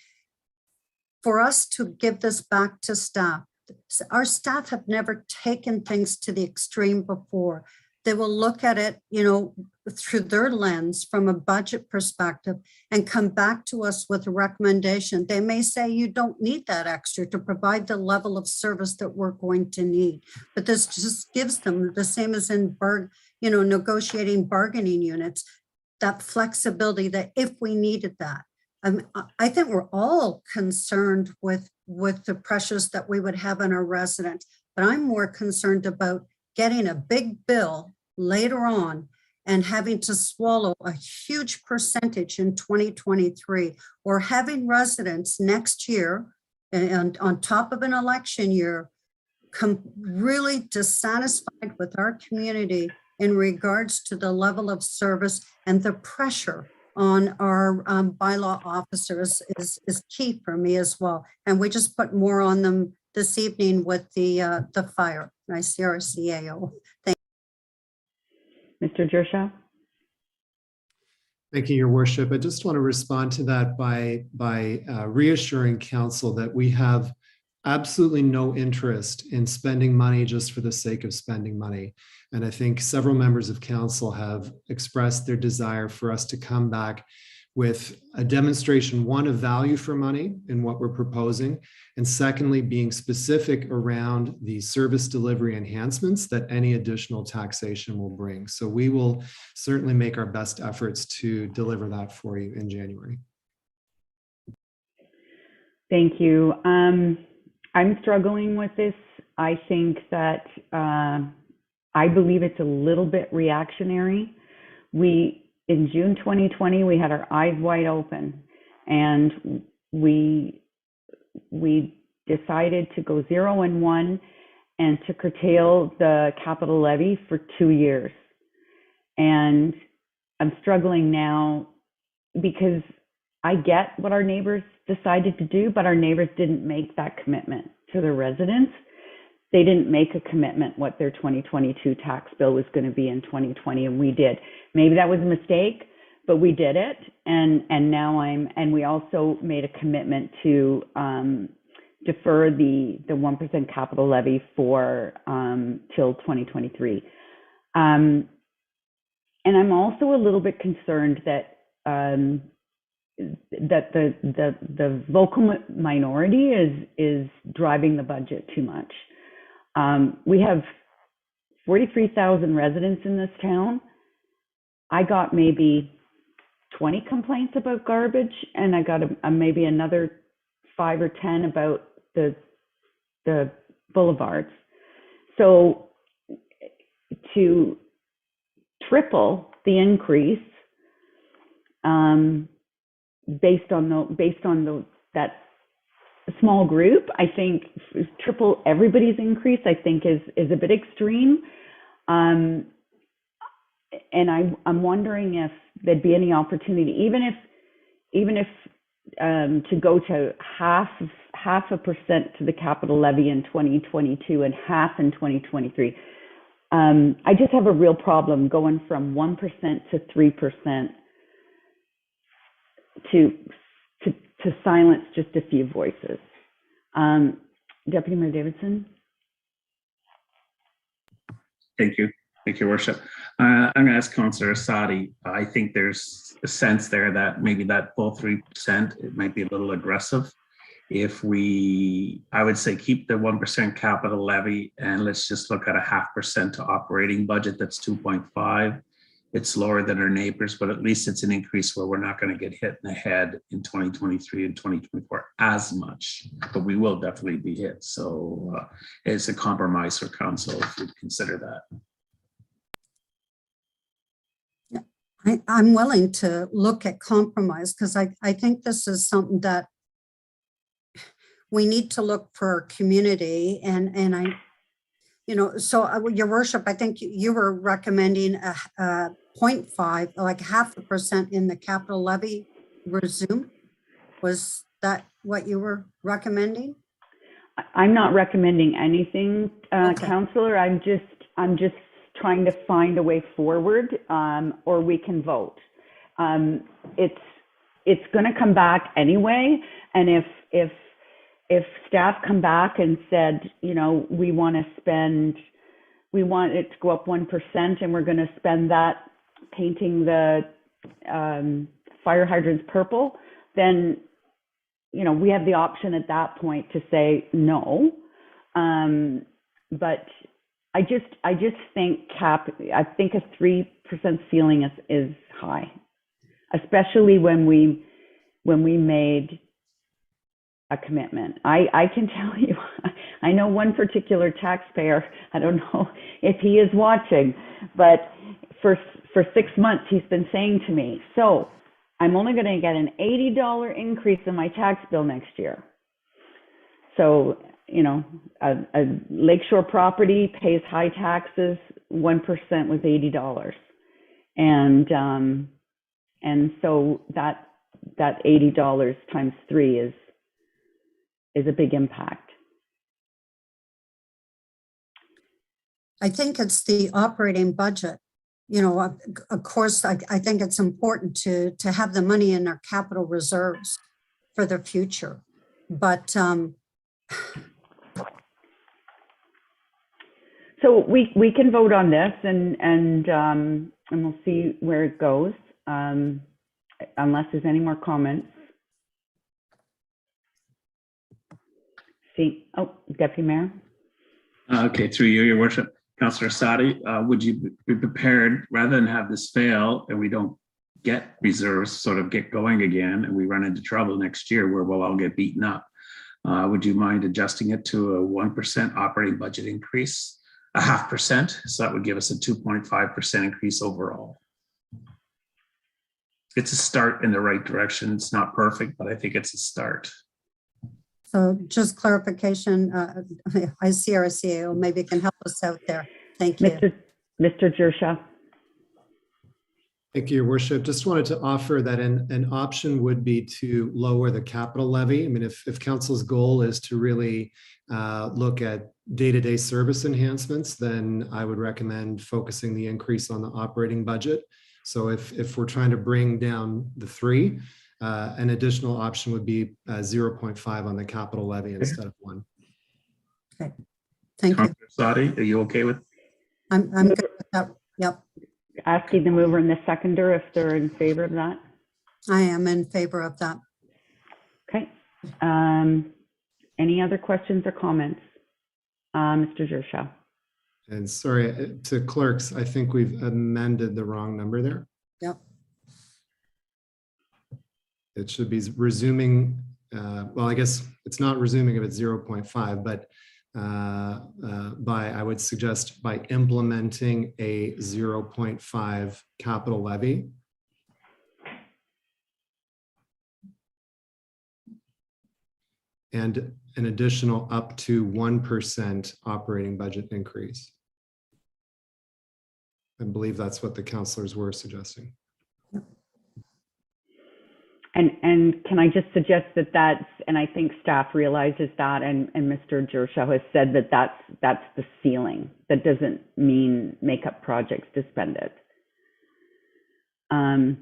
for us to give this back to staff, our staff have never taken things to the extreme before. they will look at it, you know, through their lens from a budget perspective and come back to us with a recommendation. They may say you don't need that extra to provide the level of service that we're going to need. But this just gives them the same as in negotiating bargaining units, that flexibility that if we needed that. I think we're all concerned with the pressures that we would have on our residents, but I'm more concerned about getting a big bill later on and having to swallow a huge percentage in 2023, or having residents next year and on top of an election year come really dissatisfied with our community in regards to the level of service, and the pressure on our bylaw officers is key for me as well. And we just put more on them this evening with the fire. I see our CAO. Thank you. Mr. Jershaw. Thank you, Your Worship. I just want to respond to that by reassuring Council that we have absolutely no interest in spending money just for the sake of spending money. And I think several members of Council have expressed their desire for us to come back with a demonstration, one, of value for money in what we're proposing, and secondly, being specific around the service delivery enhancements that any additional taxation will bring. So we will certainly make our best efforts to deliver that for you in January. Thank you. I'm struggling with this. I think that I believe it's a little bit reactionary. In June 2020, we had our eyes wide open, and we decided to go 0 and 1 and to curtail the capital levy for 2 years. And I'm struggling now because I get what our neighbors decided to do, but our neighbors didn't make that commitment to their residents. They didn't make a commitment what their 2022 tax bill was going to be in 2020, and we did. Maybe that was a mistake, but we did it. And now and we also made a commitment to defer the 1% capital levy for till 2023. And I'm also a little bit concerned that that the vocal minority is driving the budget too much. We have 43,000 residents in this town. I got maybe 20 complaints about garbage, and I got maybe another 5 or 10 about the boulevards. So to triple the increase based on that small group, I think triple everybody's increase, I think is a bit extreme. And I'm wondering if there'd be any opportunity, even if to go to half a percent to the capital levy in 2022 and half in 2023. I just have a real problem going from 1% to 3% to silence just a few voices. Deputy Mayor Davidson. Thank you. Thank you, Worship. I'm going to ask Councillor Asadi. I think there's a sense there that maybe that full 3%, it might be a little aggressive. If I would say keep the 1% capital levy, and let's just look at a 0.5% to operating budget, that's 2.5. It's lower than our neighbors, but at least it's an increase where we're not going to get hit in the head in 2023 and 2024 as much, but we will definitely be hit. So it's a compromise for council if you'd consider that. I'm willing to look at compromise because I think this is something that we need to look for our community, and so Your Worship, I think you were recommending a 0.5, like 0.5% in the capital levy resume. Was that what you were recommending? I'm not recommending anything, Okay. Councillor. I'm just trying to find a way forward, or we can vote. It's going to come back anyway, and if staff come back and said, we want to spend we want it to go up 1% and we're going to spend that painting the fire hydrants purple, then, you know, we have the option at that point to say no. But I just think I think a 3% ceiling is high, especially when we made a commitment. I can tell you, I know one particular taxpayer, I don't know if he is watching, but for 6 months, he's been saying to me, so I'm only going to get an $80 increase in my tax bill next year. So, you know, a lakeshore property pays high taxes, 1% was $80. And so that $80 times 3 is a big impact. I think it's the operating budget. You know, of course, I think it's important to have the money in our capital reserves for the future. But so we can vote on this and we'll see where it goes, unless there's any more comments. See, oh, Deputy Mayor. Okay, through you, Your Worship. Councillor Sadi, would you be prepared, rather than have this fail and we don't get reserves, sort of get going again, and we run into trouble next year where we'll all get beaten up, would you mind adjusting it to a 1% operating budget increase, a 0.5%? So that would give us a 2.5% increase overall. It's a start in the right direction. It's not perfect, but I think it's a start. so just clarification, I see our CAO maybe can help us out there. Thank you. Mr. Jershaw. Thank you, Your Worship. Just wanted to offer that an option would be to lower the capital levy. I mean, if council's goal is to really look at day-to-day service enhancements, then I would recommend focusing the increase on the operating budget. So if we're trying to bring down the 3, an additional option would be 0.5 on the capital levy instead of 1. Okay, thank you. Sadi, are you okay with? I'm good with that. Yep. Asking the mover and the seconder if they're in favor of that. I am in favor of that. Okay. Any other questions or comments? Mr. Jershaw. And sorry, to clerks, I think we've amended the wrong number there. Yep. It should be resuming, well, I guess it's not resuming if it's 0.5, but I would suggest by implementing a 0.5 capital levy. And an additional up to 1% operating budget increase. I believe that's what the councillors were suggesting. And can I just suggest that that's, and I think staff realizes that, and Mr. Jershaw has said that that's the ceiling. That doesn't mean make up projects to spend it. And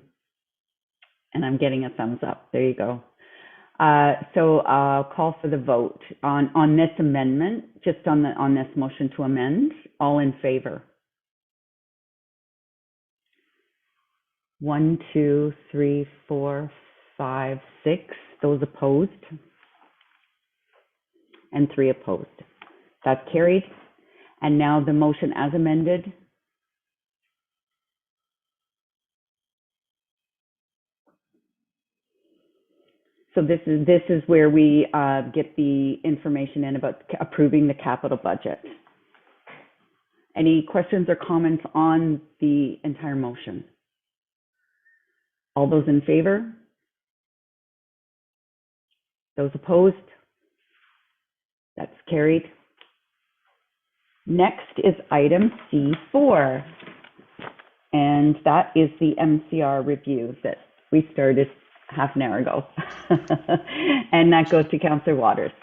I'm getting a thumbs up. There you go. So I'll call for the vote on this amendment, just on this motion to amend. All in favor? 1, 2, 3, 4, 5, 6. Those opposed? And 3 opposed. That's carried. And now the motion as amended. So this is where we get the information in about approving the capital budget. Any questions or comments on the entire motion? All those in favor? Those opposed? That's carried. Next is item C4. And that is the MCR review that we started half an hour ago. And that goes to Councillor Waters.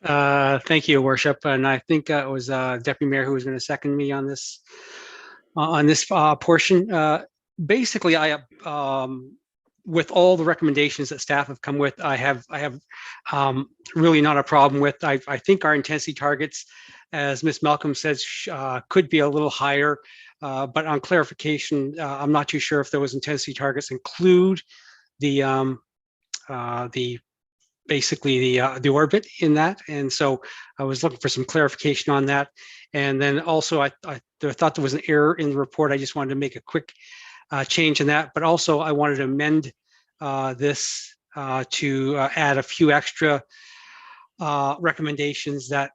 Thank you, Your Worship. And I think it was Deputy Mayor who was going to second me on this portion. Basically, with all the recommendations that staff have come with, I have really not a problem with. I think our intensity targets, as Ms. Malcolm says, could be a little higher. But on clarification, I'm not too sure if those intensity targets include the orbit in that. And so I was looking for some clarification on that. And then also I thought there was an error in the report. I just wanted to make a quick change in that, but also I wanted to amend this to add a few extra recommendations that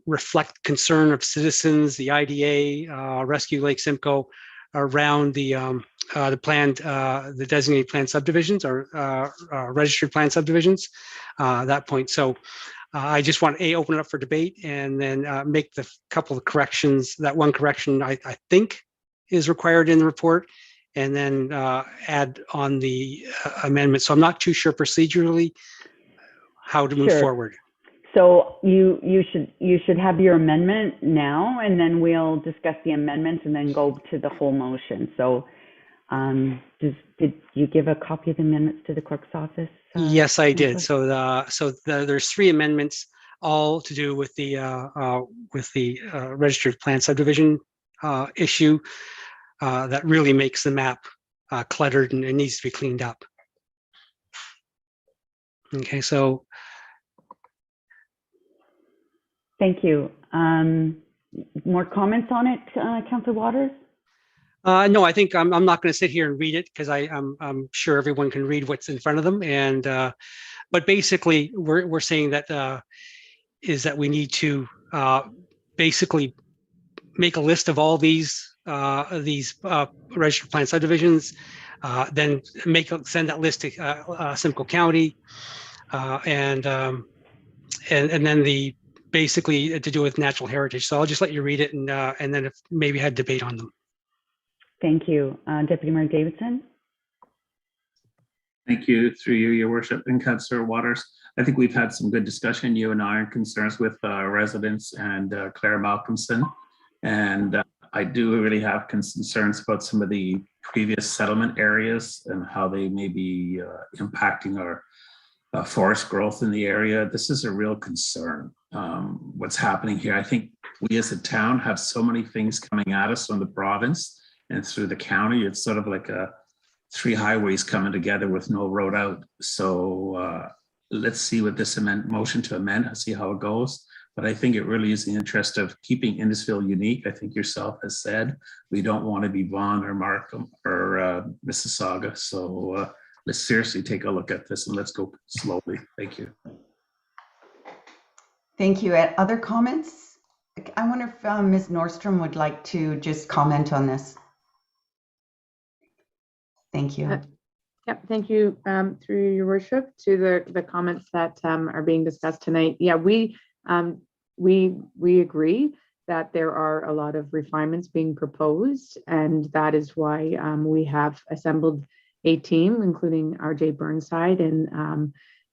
reflect concern of citizens, the IDA, Rescue Lake Simcoe, around the planned, the designated planned subdivisions or registered planned subdivisions, that point. So I just want to open it up for debate and then make the couple of corrections. That one correction I think is required in the report, and then add on the amendment. So I'm not too sure procedurally how to move forward. So you should have your amendment now, and then we'll discuss the amendments and then go to the whole motion. So did you give a copy of the amendments to the clerk's office? Yes, I did. So there's 3 amendments, all to do with the registered plan subdivision issue that really makes the map cluttered and it needs to be cleaned up. Okay, so. Thank you. More comments on it, Councillor Waters? No, I think I'm not going to sit here and read it because I'm sure everyone can read what's in front of them. And but basically, we're saying that is that we need to basically make a list of all these registered plan subdivisions, then send that list to Simcoe County, and then the basically to do with natural heritage. So I'll just let you read it and then if maybe had debate on them. Thank you. Deputy Mayor Davidson. Thank you, through you, Your Worship, and Councillor Waters. I think we've had some good discussion, you and I, on concerns with residents and Claire Malcolmson. And I do really have concerns about some of the previous settlement areas and how they may be impacting our forest growth in the area. This is a real concern. What's happening here, I think we as a town have so many things coming at us from the province and through the county. It's sort of like 3 highways coming together with no road out. So let's see what this motion to amend, see how it goes. But I think it really is in the interest of keeping Innisfil unique. I think yourself has said, we don't want to be Vaughan or Markham or Mississauga. So let's seriously take a look at this and let's go slowly. Thank you. Thank you. Other comments? I wonder if Ms. Nordstrom would like to just comment on this. Thank you. Yep, thank you, through Your Worship, to the comments that are being discussed tonight. Yeah, we agree that there are a lot of refinements being proposed, and that is why we have assembled a team, including RJ Burnside and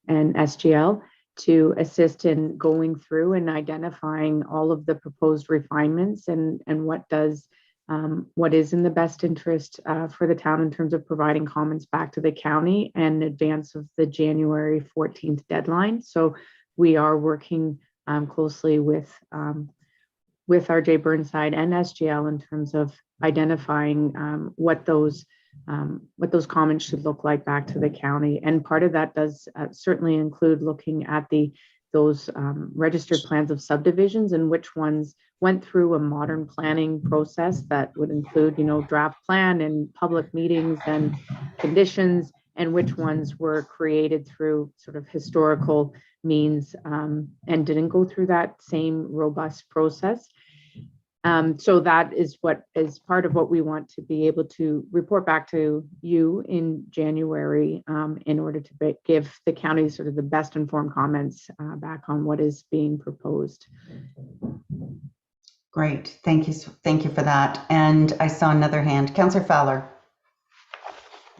SGL, to assist in going through and identifying all of the proposed refinements and what is in the best interest for the town in terms of providing comments back to the county in advance of the January 14th deadline. So we are working closely with RJ Burnside and SGL in terms of identifying what those comments should look like back to the county. And part of that does certainly include looking at those registered plans of subdivisions and which ones went through a modern planning process that would include, draft plan and public meetings and conditions, and which ones were created through sort of historical means and didn't go through that same robust process. So that is what is part of what we want to be able to report back to you in January in order to give the county sort of the best informed comments back on what is being proposed. Great, thank you for that. And I saw another hand, Councillor Fowler.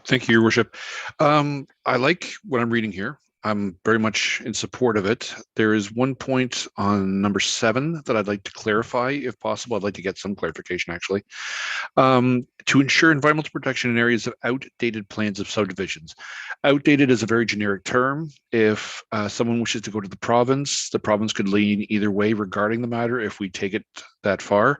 Thank you, Your Worship. I like what I'm reading here. I'm very much in support of it. There is one point on number 7 that I'd like to clarify, if possible. I'd like to get some clarification, actually. To ensure environmental protection in areas of outdated plans of subdivisions. Outdated is a very generic term. If someone wishes to go to the province could lean either way regarding the matter if we take it that far.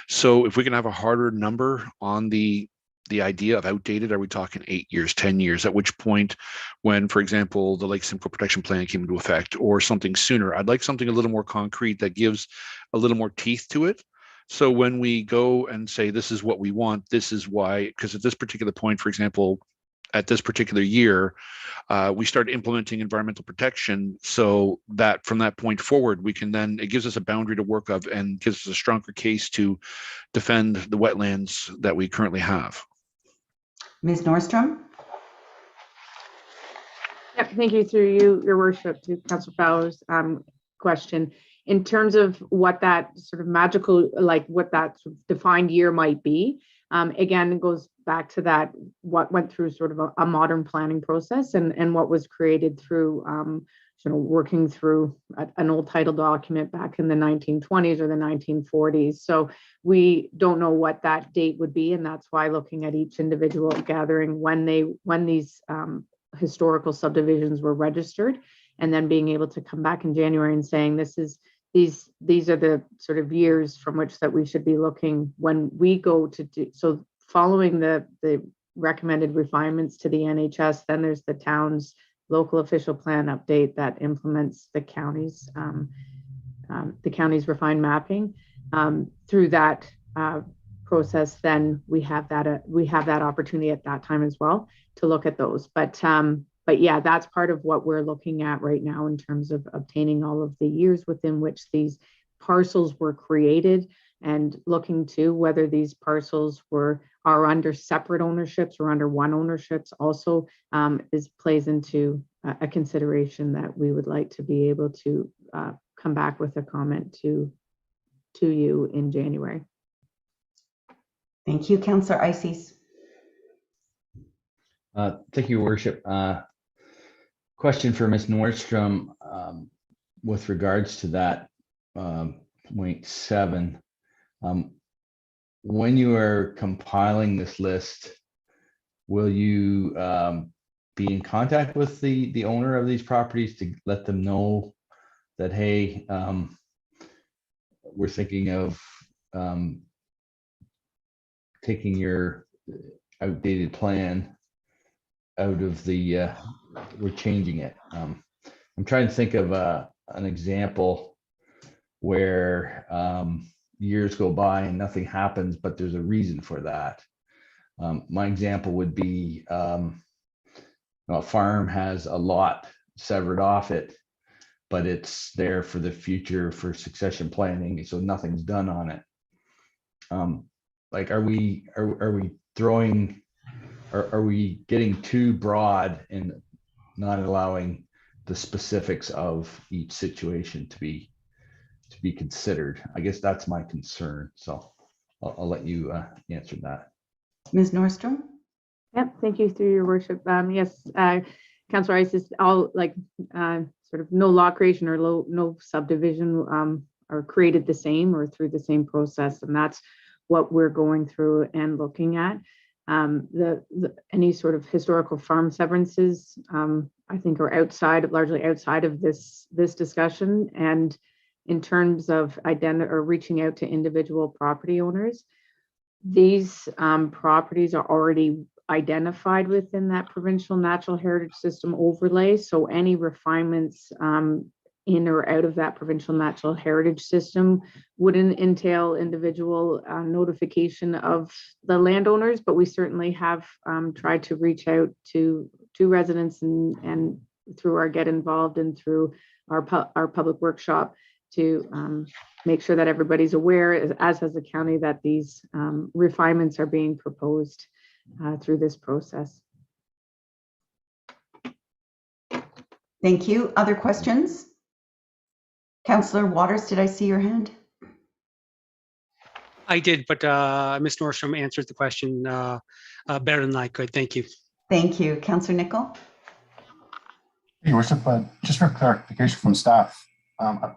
So if we can have a harder number on the idea of outdated, are we talking 8 years, 10 years? At which point, when, for example, the Lake Simcoe Protection Plan came into effect, or something sooner, I'd like something a little more concrete that gives a little more teeth to it. So when we go and say, this is what we want, this is why, because at this particular point, for example, at this particular year, we start implementing environmental protection, so that from that point forward, we can then, it gives us a boundary to work of and gives us a stronger case to defend the wetlands that we currently have. Ms. Nordstrom? Yep, thank you through you, Your Worship, to Councillor Fowler's question. In terms of what that sort of magical, like what that sort of defined year might be, again, it goes back to that, what went through sort of a modern planning process and what was created through sort of working through an old title document back in the 1920s or the 1940s. So we don't know what that date would be, and that's why looking at each individual gathering when these historical subdivisions were registered, and then being able to come back in January and saying these are the sort of years from which that we should be looking when we go to do. So following the recommended refinements to the NHS, then there's the town's local official plan update that implements the county's refined mapping. Through that process, then we have that opportunity at that time as well to look at those. But yeah, that's part of what we're looking at right now in terms of obtaining all of the years within which these parcels were created, and looking to whether these parcels are under separate ownerships or under one ownerships also plays into a consideration that we would like to be able to come back with a comment to you in January. Thank you, Councillor Ices. Thank you, Your Worship. Question for Ms. Nordstrom with regards to that point 7. When you are compiling this list, will you be in contact with the owner of these properties to let them know that, hey, we're thinking of taking your outdated plan out of the, we're changing it. I'm trying to think of an example where years go by and nothing happens, but there's a reason for that. My example would be a farm has a lot severed off it, but it's there for the future for succession planning, so nothing's done on it. Like, are we throwing, are we getting too broad and not allowing the specifics of each situation to be considered? I guess that's my concern. So I'll let you answer that. Ms. Nordstrom? Yep, thank you through Your Worship. Yes, Councillor Ices, all like sort of no lot creation or no subdivision are created the same or through the same process, and that's what we're going through and looking at. Any sort of historical farm severances, I think, are largely outside of this discussion. And in terms of reaching out to individual property owners, these properties are already identified within that provincial natural heritage system overlay. So any refinements in or out of that provincial natural heritage system wouldn't entail individual notification of the landowners, but we certainly have tried to reach out to residents and through our Get Involved and through our public workshop to make sure that everybody's aware, as has the county, that these refinements are being proposed through this process. Thank you. Other questions? Councillor Waters, did I see your hand? I did, but Ms. Nordstrom answered the question better than I could. Thank you. Thank you. Councillor Nicol? Your Worship, just for clarification from staff,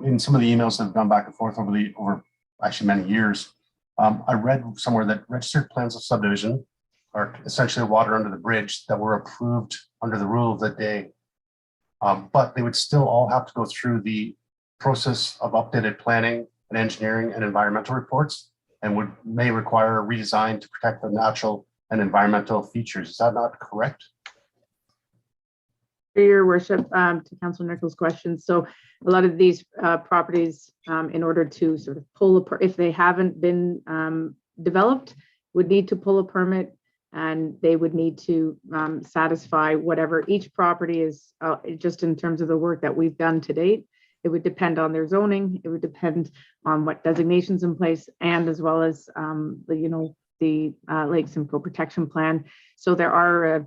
in some of the emails that have gone back and forth over actually many years, I read somewhere that registered plans of subdivision are essentially water under the bridge that were approved under the rule of the day. But they would still all have to go through the process of updated planning and engineering and environmental reports, and may require a redesign to protect the natural and environmental features. Is that not correct? Your Worship, to Councillor Nichols' question. So a lot of these properties, in order to sort of pull apart, if they haven't been developed, would need to pull a permit, and they would need to satisfy whatever each property is, just in terms of the work that we've done to date. It would depend on their zoning. It would depend on what designations in place, and as well as the Lake Simcoe Protection Plan. So there are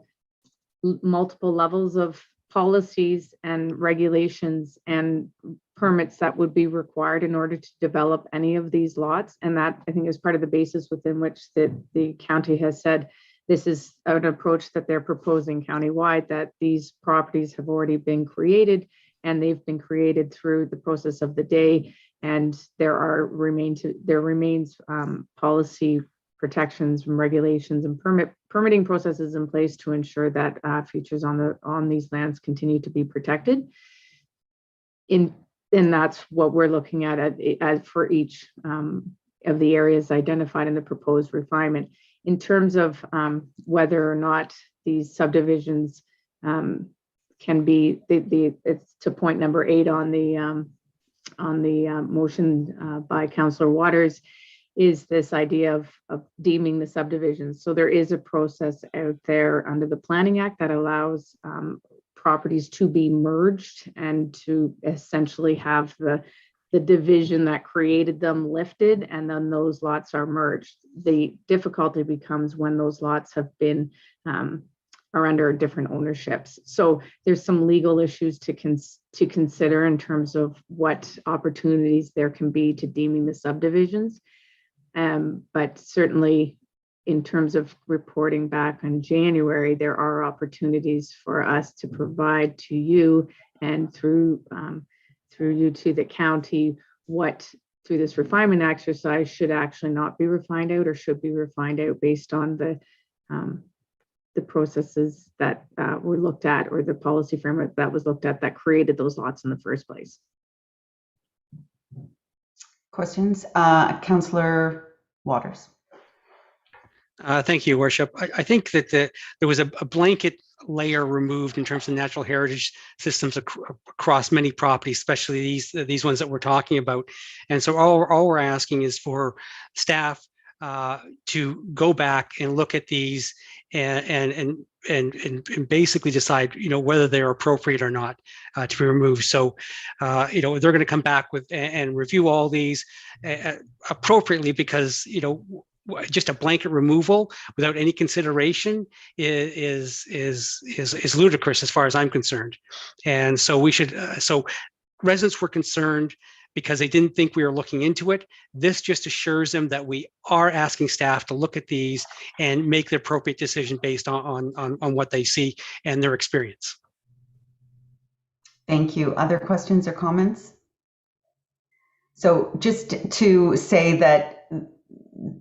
multiple levels of policies and regulations and permits that would be required in order to develop any of these lots. And that, I think, is part of the basis within which the county has said this is an approach that they're proposing countywide, that these properties have already been created, and they've been created through the process of the day. And there remains policy protections and regulations and permitting processes in place to ensure that features on these lands continue to be protected. And that's what we're looking at for each of the areas identified in the proposed refinement. In terms of whether or not these subdivisions can be, it's to point number 8 on the motion by Councillor Waters, is this idea of deeming the subdivisions. So there is a process out there under the Planning Act that allows properties to be merged and to essentially have the division that created them lifted, and then those lots are merged. The difficulty becomes when those lots have been are under different ownerships. So there's some legal issues to consider in terms of what opportunities there can be to deeming the subdivisions. But certainly in terms of reporting back in January, there are opportunities for us to provide to you and through you to the county what through this refinement exercise should actually not be refined out or should be refined out based on the processes that were looked at, or the policy framework that was looked at that created those lots in the first place. Questions? Councillor Waters. Thank you, Worship. I think that there was a blanket layer removed in terms of natural heritage systems across many properties, especially these ones that we're talking about. And so all we're asking is for staff to go back and look at these and basically decide, whether they're appropriate or not to be removed. So, they're going to come back with and review all these appropriately, because, just a blanket removal without any consideration is ludicrous as far as I'm concerned. And so we should, so residents were concerned because they didn't think we were looking into it. This just assures them that we are asking staff to look at these and make the appropriate decision based on what they see and their experience. Thank you. Other questions or comments? So just to say that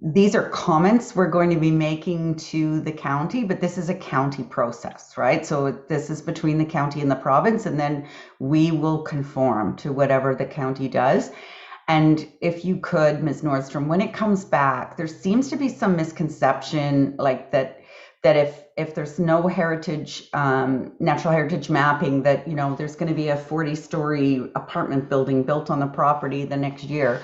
these are comments we're going to be making to the county, but this is a county process, right? So this is between the county and the province, and then we will conform to whatever the county does. And if you could, Ms. Nordstrom, when it comes back, there seems to be some misconception like that if there's no heritage, natural heritage mapping, that, there's going to be a 40-story apartment building built on the property the next year.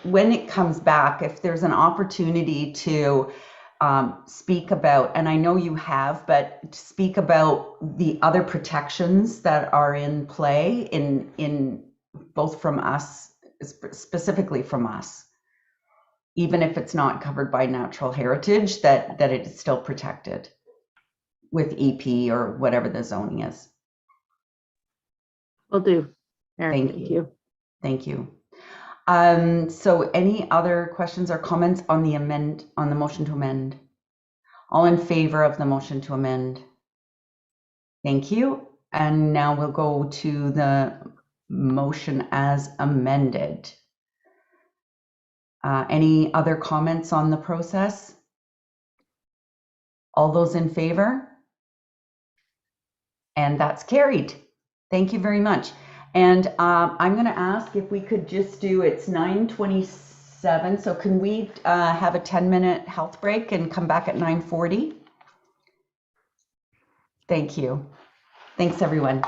When it comes back, if there's an opportunity to speak about, and I know you have, but speak about the other protections that are in play in both from us, specifically from us, even if it's not covered by natural heritage, that it is still protected with EP or whatever the zoning is. Will do. Thank you. Thank you. So any other questions or comments on the motion to amend? All in favor of the motion to amend? Thank you. And now we'll go to the motion as amended. Any other comments on the process? All those in favor? And that's carried. Thank you very much. And I'm going to ask if we could just do, it's 9:27. So can we have a 10-minute health break and come back at 9:40? Thank you. Thanks, everyone.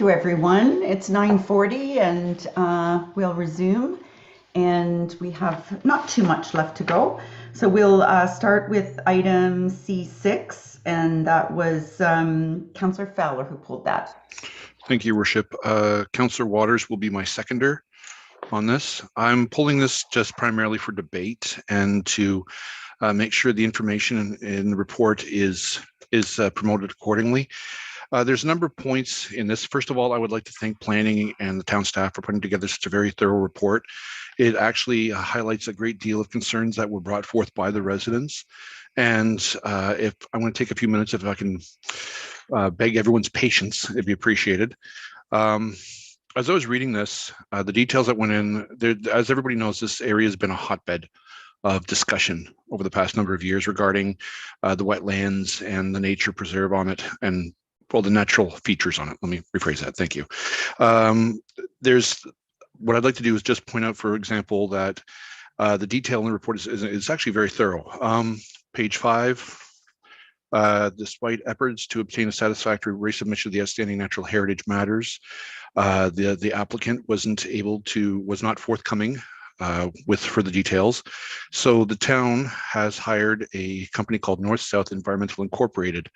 Thank you, everyone. It's 9:40 and we'll resume. And we have not too much left to go. So we'll start with item C6, and that was Councillor Fowler who pulled that. Thank you, Your Worship. Councillor Waters will be my seconder on this. I'm pulling this just primarily for debate and to make sure the information in the report is promoted accordingly. There's a number of points in this. First of all, I would like to thank planning and the town staff for putting together such a very thorough report. It actually highlights a great deal of concerns that were brought forth by the residents. And if I'm going to take a few minutes, if I can beg everyone's patience, it'd be appreciated. As I was reading this, the details that went in, there, as everybody knows, this area has been a hotbed of discussion over the past number of years regarding the wetlands and the nature preserve on it, and well, the natural features on it. Let me rephrase that. Thank you. What I'd like to do is just point out, for example, that the detail in the report is actually very thorough. Page 5, despite efforts to obtain a satisfactory resubmission of the outstanding natural heritage matters, the applicant was not forthcoming with further details. So the town has hired a company called North South Environmental Incorporated.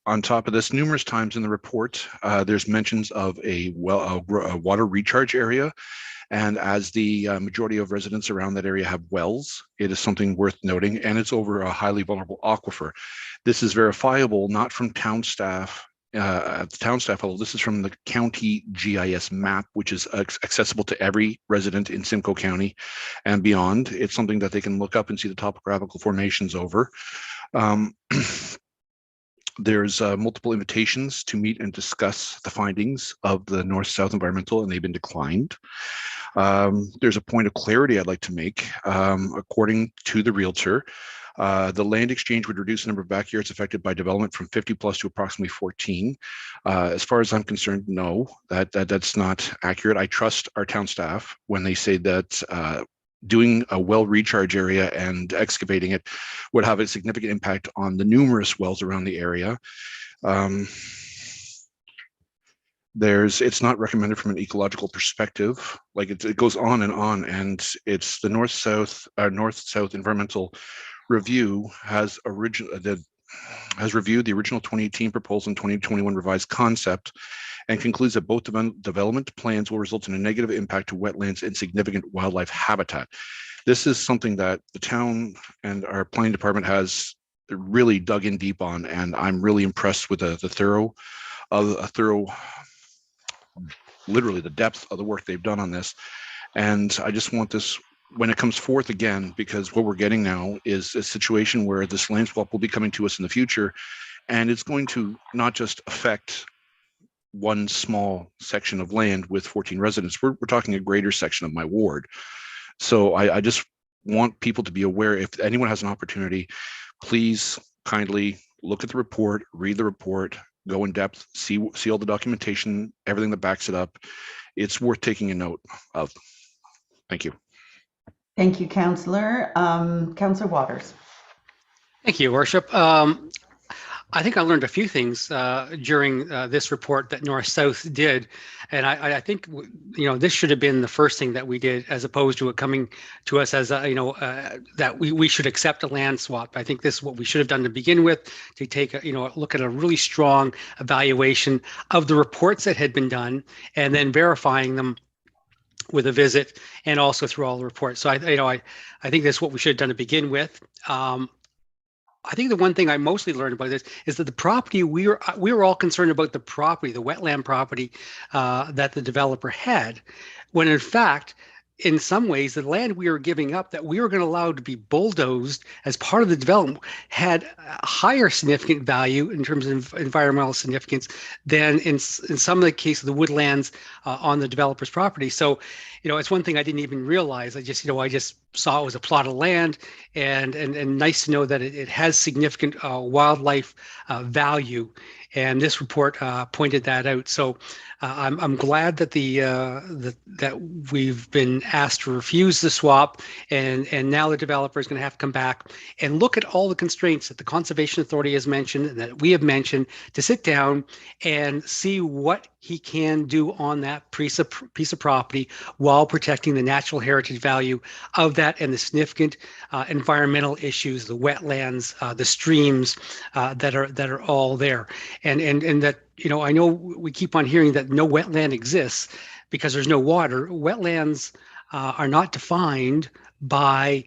On top of this, numerous times in the report, there's mentions of a water recharge area. And as the majority of residents around that area have wells, it is something worth noting, and it's over a highly vulnerable aquifer. This is verifiable, not from town staff, at the town staff level. This is from the county GIS map, which is accessible to every resident in Simcoe County and beyond. It's something that they can look up and see the topographical formations over. There's multiple invitations to meet and discuss the findings of the North-South Environmental, and they've been declined. There's a point of clarity I'd like to make. According to the realtor, the land exchange would reduce the number of backyards affected by development from 50 plus to approximately 14. As far as I'm concerned, no, that's not accurate. I trust our town staff when they say that doing a well recharge area and excavating it would have a significant impact on the numerous wells around the area. It's not recommended from an ecological perspective. Like it goes on, and it's the North-South Environmental Review has reviewed the original 2018 proposal and 2021 revised concept, and concludes that both development plans will result in a negative impact to wetlands and significant wildlife habitat. This is something that the town and our planning department has really dug in deep on, and I'm really impressed with literally the depth of the work they've done on this. And I just want this, when it comes forth again, because what we're getting now is a situation where this land swap will be coming to us in the future, and it's going to not just affect one small section of land with 14 residents. We're talking a greater section of my ward. So I just want people to be aware, if anyone has an opportunity, please kindly look at the report, read the report, go in depth, see all the documentation, everything that backs it up. It's worth taking a note of. Thank you. Thank you, Councillor. Councillor Waters. Thank you, Worship. I think I learned a few things during this report that North-South did, and I think this should have been the first thing that we did, as opposed to it coming to us as that we should accept a land swap. I think this is what we should have done to begin with, to take a look at a really strong evaluation of the reports that had been done, and then verifying them with a visit and also through all the reports. So I think that's what we should have done to begin with. I think the one thing I mostly learned about this is that the property, we were all concerned about the property, the wetland property that the developer had, when in fact, in some ways, the land we were giving up that we were going to allow to be bulldozed as part of the development had a higher significant value in terms of environmental significance than in some of the cases of the woodlands on the developer's property. So, it's one thing I didn't even realize. I just saw it was a plot of land, and nice to know that it has significant wildlife value. and this report pointed that out. So I'm glad that that we've been asked to refuse the swap, and now the developer is going to have to come back and look at all the constraints that the Conservation Authority has mentioned and that we have mentioned, to sit down and see what he can do on that piece of property while protecting the natural heritage value of that and the significant environmental issues, the wetlands, the streams that are all there, and that, you know, I know we keep on hearing that no wetland exists because there's no water. Wetlands are not defined by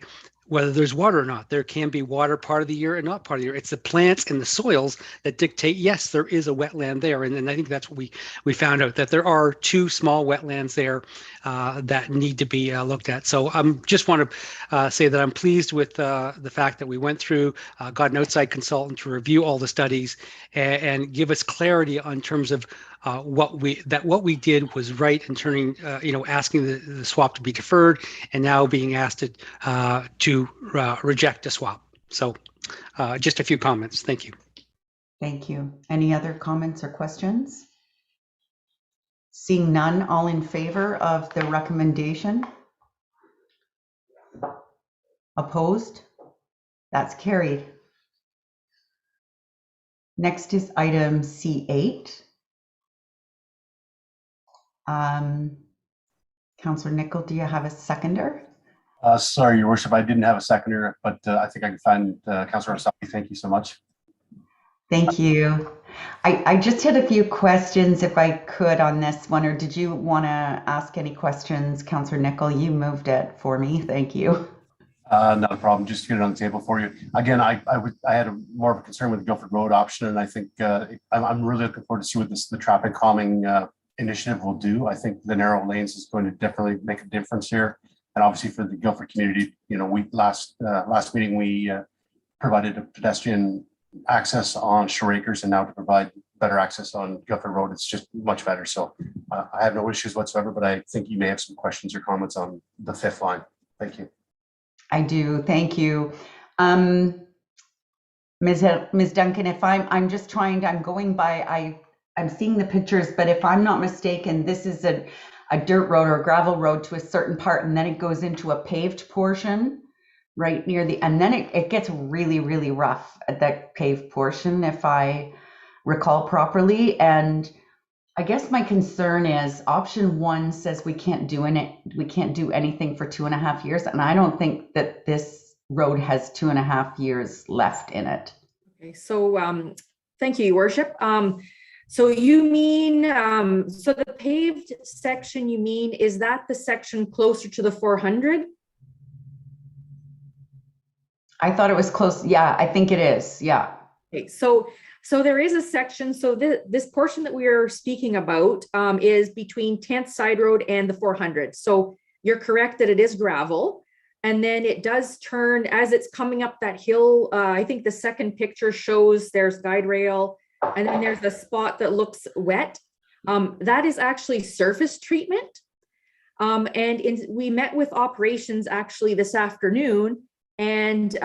whether there's water or not. There can be water part of the year and not part of the year. It's the plants and the soils that dictate, yes, there is a wetland there. And I think that's what we found out, that there are 2 small wetlands there that need to be looked at. So I just want to say that I'm pleased with the fact that we went through, got an outside consultant to review all the studies and give us clarity on terms of what we did was right in turning, asking the swap to be deferred, and now being asked to reject a swap. So just a few comments. Thank you. Thank you. Any other comments or questions? Seeing none, all in favor of the recommendation? Opposed? That's carried. Next is item C8. Councillor Nicol, do you have a seconder? Sorry, Your Worship, I didn't have a seconder, but I think I can find Councillor Assafi. Thank you so much. Thank you. I just had a few questions, if I could, on this one, or did you want to ask any questions, Councillor Nicol? You moved it for me. Thank you. Not a problem. Just to get it on the table for you. Again, I had more of a concern with the Guildford Road option, and I think I'm really looking forward to see what the traffic calming initiative will do. I think the narrow lanes is going to definitely make a difference here, and obviously for the Guildford community. You know, we last meeting we provided a pedestrian access on Shore Acres, and now to provide better access on Guildford Road, it's just much better. So I have no issues whatsoever, but I think you may have some questions or comments on the 5th line. Thank you. I do. Thank you. Ms. Duncan, if I'm just trying to, I'm going by, I'm seeing the pictures, but if I'm not mistaken, this is a dirt road or a gravel road to a certain part, and then it goes into a paved portion right near the, and then it gets really, really rough at that paved portion, if I recall properly. And I guess my concern is option 1 says we can't do anything for 2.5 years, and I don't think that this road has 2.5 years left in it. Okay, so thank you, Your Worship. So you mean, so the paved section, you mean, is that the section closer to the 400? I thought it was close. Yeah, I think it is. Yeah. Okay, so there is a section. So this portion that we are speaking about is between 10th Side Road and the 400. So you're correct that it is gravel. And then it does turn as it's coming up that hill. I think the second picture shows there's guide rail, and then there's a spot that looks wet. That is actually surface treatment. We met with operations actually this afternoon, and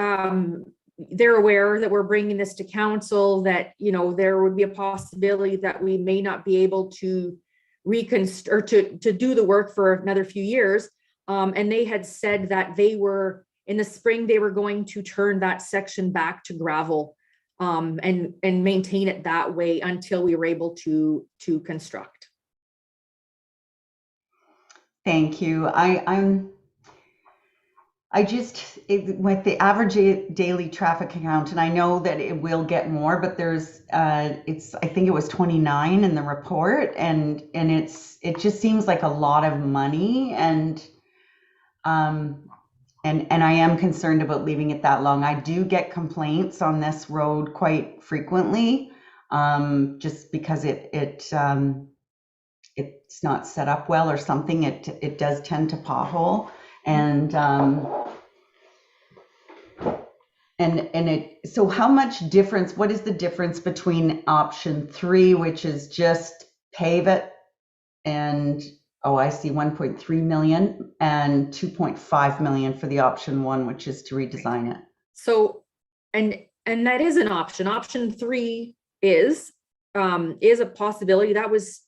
they're aware that we're bringing this to council, that, you know, there would be a possibility that we may not be able to reconstruct or to do the work for another few years. And they had said that they were, in the spring, they were going to turn that section back to gravel and maintain it that way until we were able to construct. Thank you. With the average daily traffic count, and I know that it will get more, but there's I think it was 29 in the report, and it just seems like a lot of money, and I am concerned about leaving it that long. I do get complaints on this road quite frequently, just because it's not set up well or something. It does tend to pothole. So how much difference, what is the difference between option 3, which is just pave it, and I see 1.3 million, and 2.5 million for the option 1, which is to redesign it? So, and that is an option. Option 3 is is a possibility. That was,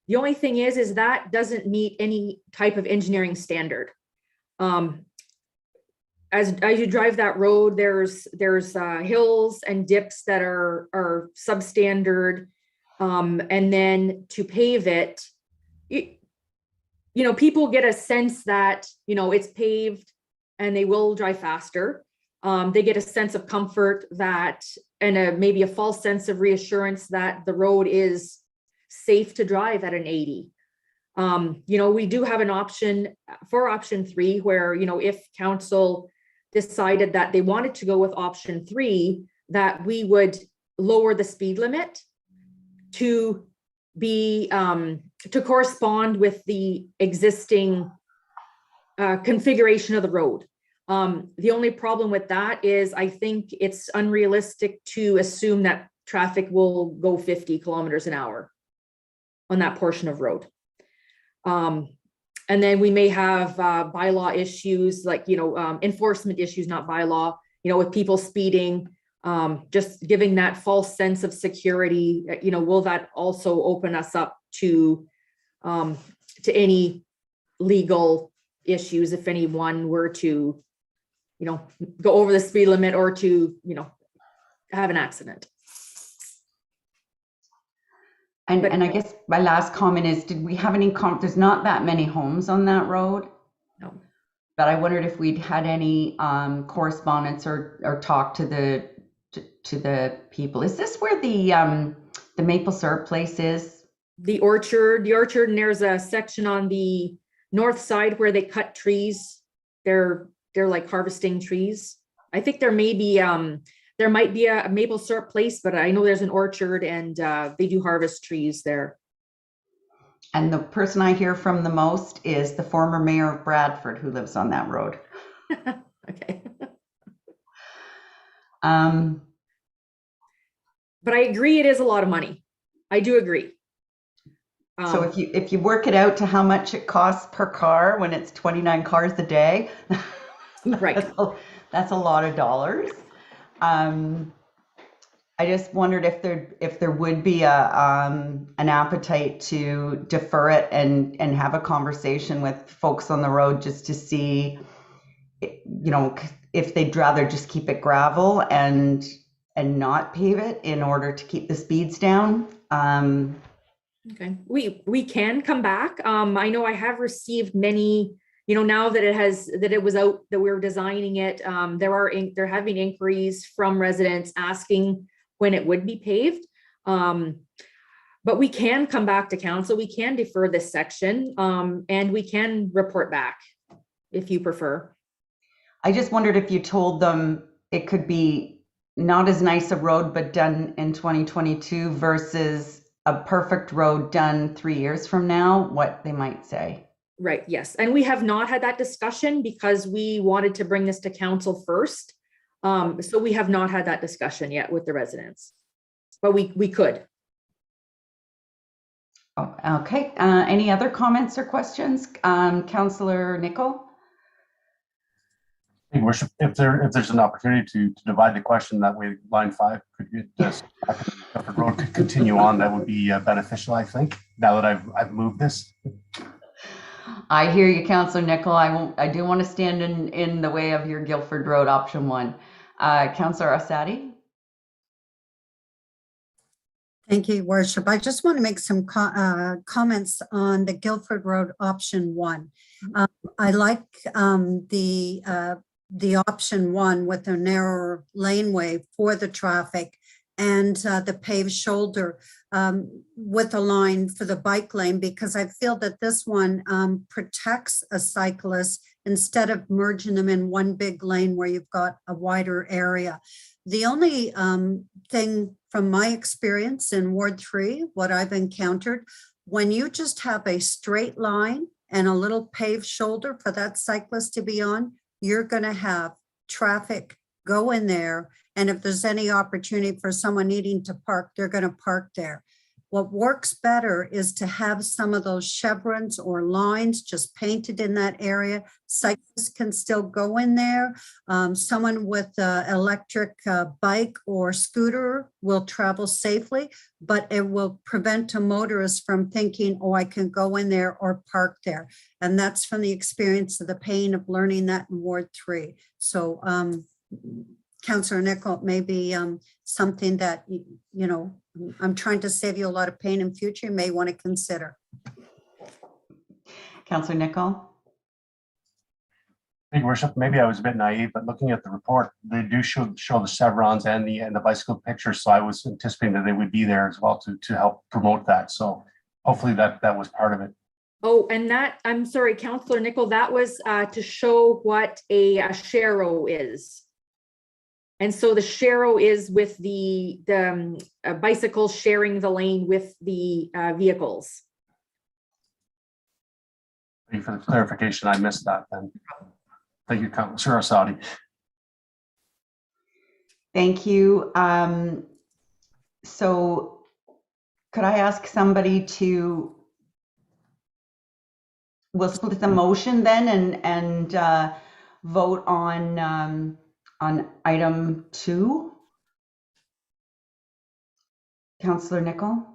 the only thing is that doesn't meet any type of engineering standard. As you drive that road, there's hills and dips that are substandard. And then to pave it, people get a sense that, it's paved and they will drive faster. They get a sense of comfort that, and maybe a false sense of reassurance that the road is safe to drive at an 80. We do have an option for option 3 where, if council decided that they wanted to go with option 3, that we would lower the speed limit to be to correspond with the existing configuration of the road. The only problem with that is I think it's unrealistic to assume that traffic will go 50 kilometers an hour on that portion of road. And then we may have bylaw issues like, enforcement issues, not bylaw, with people speeding, just giving that false sense of security, will that also open us up to any legal issues if anyone were to, go over the speed limit or to, have an accident. And I guess my last comment is, did we have any, there's not that many homes on that road. No. But I wondered if we'd had any correspondence or talk to the people. Is this where the maple syrup place is? The orchard, and there's a section on the north side where they cut trees. They're like harvesting trees. I think there may be there might be a maple syrup place, but I know there's an orchard and they do harvest trees there. And the person I hear from the most is the former mayor of Bradford who lives on that road. Okay. But I agree, it is a lot of money. I do agree. So if you work it out to how much it costs per car when it's 29 cars a day, right? That's a lot of dollars. I just wondered if there would be an appetite to defer it and have a conversation with folks on the road just to see, if they'd rather just keep it gravel and not pave it in order to keep the speeds down. Okay, we can come back. I know I have received many, now that it was out that we were designing it, there have been inquiries from residents asking when it would be paved. But we can come back to council. We can defer this section and we can report back if you prefer. I just wondered if you told them it could be not as nice a road, but done in 2022 versus a perfect road done 3 years from now, what they might say. Right, yes. And we have not had that discussion because we wanted to bring this to council first. So we have not had that discussion yet with the residents, but we could. Oh, okay, any other comments or questions? Councillor Nicol? Your Worship, if there's an opportunity to divide the question, that way line 5 could get the road could continue on, that would be beneficial, I think, now that I've moved this. I hear you, Councillor Nicol. I do want to stand in the way of your Guildford Road option 1. Councillor Asadi? Thank you, Worship. I just want to make some comments on the Guildford Road option 1. I like the option 1 with a narrower laneway for the traffic and the paved shoulder with a line for the bike lane, because I feel that this one protects a cyclist instead of merging them in one big lane where you've got a wider area. The only thing from my experience in Ward 3, what I've encountered, when you just have a straight line and a little paved shoulder for that cyclist to be on, you're going to have traffic go in there. And if there's any opportunity for someone needing to park, they're going to park there. What works better is to have some of those chevrons or lines just painted in that area. Cyclists can still go in there. Someone with an electric bike or scooter will travel safely, but it will prevent a motorist from thinking, oh, I can go in there or park there. And that's from the experience of the pain of learning that in Ward 3. So Councillor Nicol, maybe something that, you know, I'm trying to save you a lot of pain in future, you may want to consider. Councillor Nicol? Thank you, Worship. Maybe I was a bit naive, but looking at the report, they do show the chevrons and the bicycle pictures. So I was anticipating that they would be there as well to help promote that. So hopefully that was part of it. Oh, and that, I'm sorry, Councillor Nicol, that was to show what a Sharrow is. And so the Sharrow is with the bicycles sharing the lane with the vehicles. Thank you for the clarification. I missed that then. Thank you, Councillor Orsatti. Thank you. So could I ask somebody to, we'll split the motion then and vote on item 2. Councillor Nicol?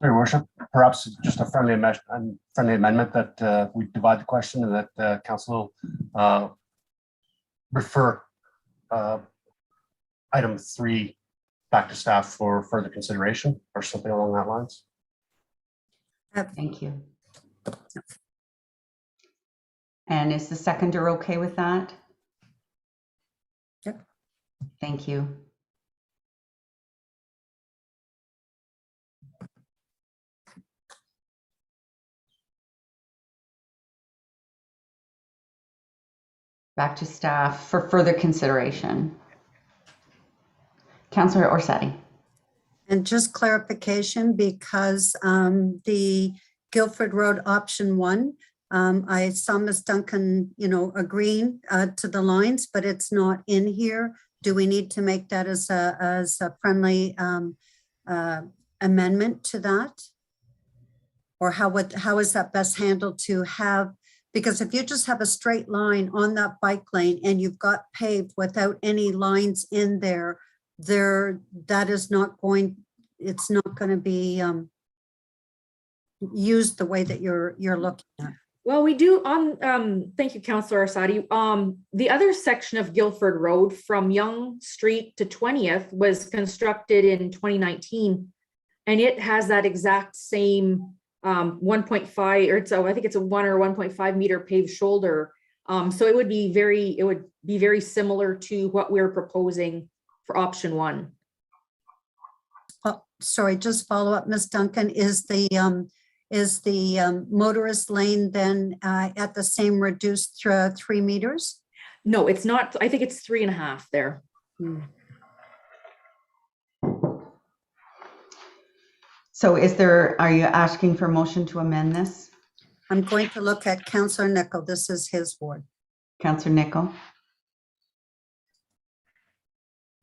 Your Worship, perhaps just a friendly amendment that we divide the question and that Council refer item 3 back to staff for further consideration or something along that lines. Thank you. And is the seconder okay with that? Yep. Thank you. Back to staff for further consideration. Councillor Orsatti. And just clarification, because the Guildford Road option 1, I saw Ms. Duncan, you know, agreeing to the lines, but it's not in here. Do we need to make that as a friendly amendment to that? Or how is that best handled to have? Because if you just have a straight line on that bike lane and you've got paved without any lines in there, that is not going, it's not going to be used the way that you're looking at. Well, we do on, thank you, Councillor Orsatti. The other section of Guildford Road from Yonge Street to 20th was constructed in 2019, and it has that exact same 1.5, or I think it's a 1 or 1.5 meter paved shoulder. So it would be very similar to what we're proposing for option 1. Oh, sorry, just follow up, Ms. Duncan. Is the motorist lane then at the same reduced 3 meters? No, it's not. I think it's 3.5 there. So are you asking for motion to amend this? I'm going to look at Councillor Nicol. This is his ward. Councillor Nicol.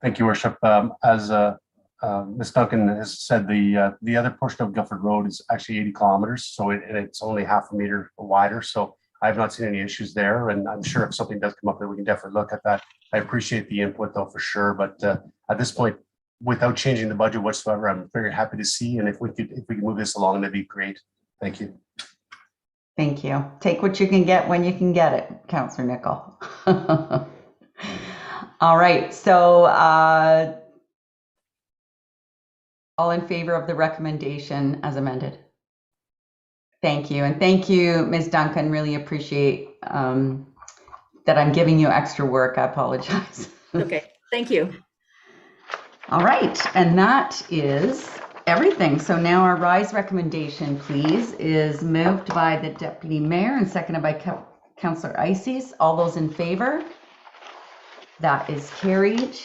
Thank you, Worship. As Ms. Duncan has said, the other portion of Guildford Road is actually 80 kilometers, so it's only half a meter wider. So I've not seen any issues there, and I'm sure if something does come up, that we can definitely look at that. I appreciate the input, though, for sure. But at this point, without changing the budget whatsoever, I'm very happy to see. And if we could move this along, that'd be great. Thank you. Thank you. Take what you can get when you can get it, Councillor Nicol. All right. So all in favor of the recommendation as amended? Thank you. And thank you, Ms. Duncan. Really appreciate that I'm giving you extra work. I apologize. Okay. Thank you. All right, and that is everything. So now our RISE recommendation, please, is moved by the Deputy Mayor and seconded by Councillor Eisses. All those in favor? That is carried.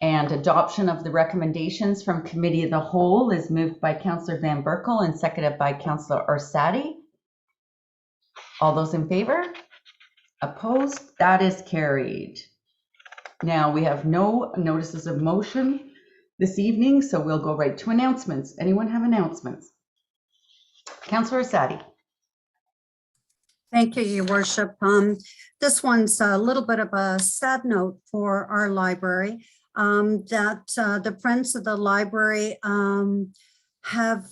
And adoption of the recommendations from Committee of the Whole is moved by Councillor Van Berkel and seconded by Councillor Orsatti. All those in favor? Opposed? That is carried. Now we have no notices of motion this evening, so we'll go right to announcements. Anyone have announcements? Councillor Sadi. Thank you, Your Worship. This one's a little bit of a sad note for our library, that the Friends of the Library have,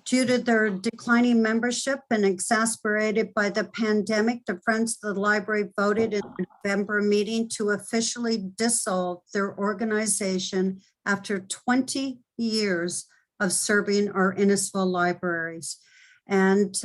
due to their declining membership and exasperated by the pandemic, the Friends of the Library voted in the November meeting to officially dissolve their organization after 20 years of serving our Innisfil libraries. And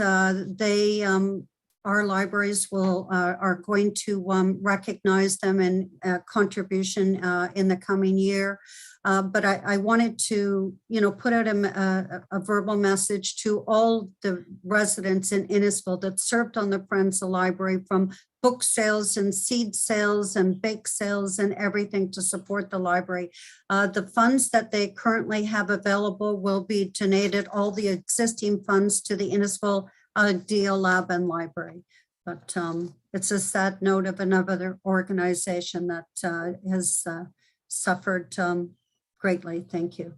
our libraries are going to recognize them in contribution in the coming year. But I wanted to, put out a verbal message to all the residents in Innisfil that served on the Friends of the Library, from book sales and seed sales and bake sales and everything to support the library. The funds that they currently have available will be donated, all the existing funds, to the Innisfil DL Lab and Library. But it's a sad note of another organization that has suffered greatly. Thank you.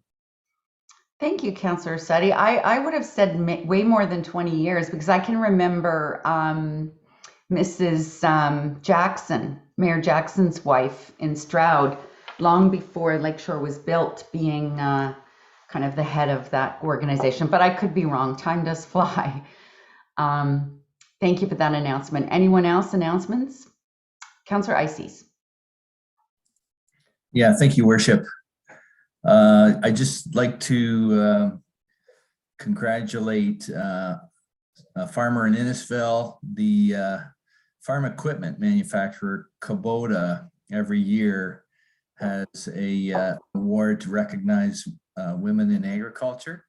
Thank you, Councillor Sadi. I would have said way more than 20 years, because I can remember Mrs. Jackson, Mayor Jackson's wife in Stroud, long before Lakeshore was built, being kind of the head of that organization. But I could be wrong. Time does fly. Thank you for that announcement. Anyone else announcements? Councillor Ices. Yeah, thank you, Worship. I just like to congratulate a farmer in Innisfil. The farm equipment manufacturer Kubota every year has a award to recognize women in agriculture.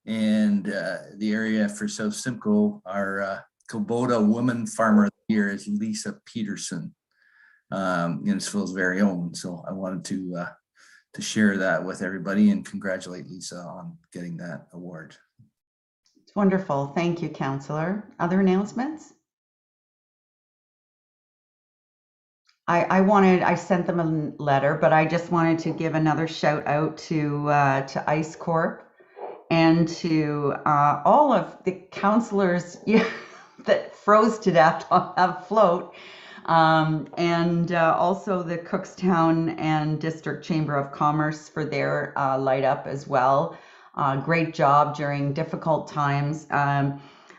And the area for South Simcoe, our Kubota Woman Farmer of the Year is Lisa Peterson, Innisfil's very own. So I wanted to share that with everybody and congratulate Lisa on getting that award. It's wonderful. Thank you, Councillor. Other announcements? I sent them a letter, but I just wanted to give another shout out to ICE Corp and to all of the councillors that froze to death on that float. And also the Cookstown and District Chamber of Commerce for their light up as well. Great job during difficult times.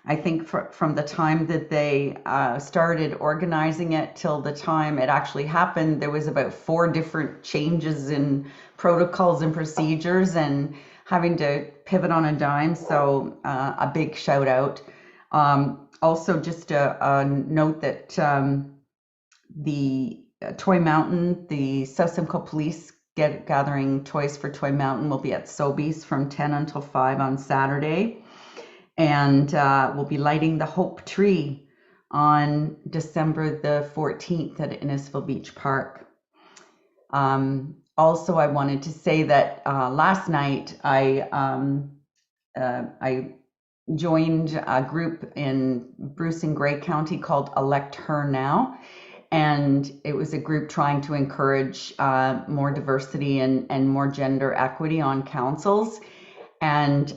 I think from the time that they started organizing it till the time it actually happened, there was about 4 different changes in protocols and procedures and having to pivot on a dime. So a big shout out. Also just a note that the Toy Mountain, the South Simcoe Police gathering toys for Toy Mountain will be at Sobeys from 10 until 5 on Saturday. And we'll be lighting the Hope Tree on December the 14th at Innisfil Beach Park. Also, I wanted to say that last night I joined a group in Bruce and Grey County called Elect Her Now. And it was a group trying to encourage more diversity and more gender equity on councils. And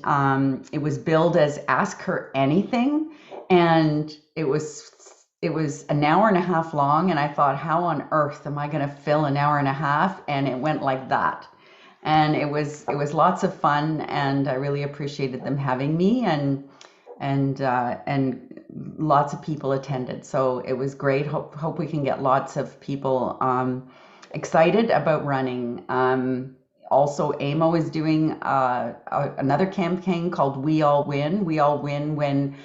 it was billed as Ask Her Anything. And it was an hour and a half long. And I thought, how on earth am I going to fill an hour and a half? And it went like that. And it was lots of fun. And I really appreciated them having me. And lots of people attended. So it was great. Hope we can get lots of people excited about running. Also, AMO is doing another campaign called We All Win. We all win when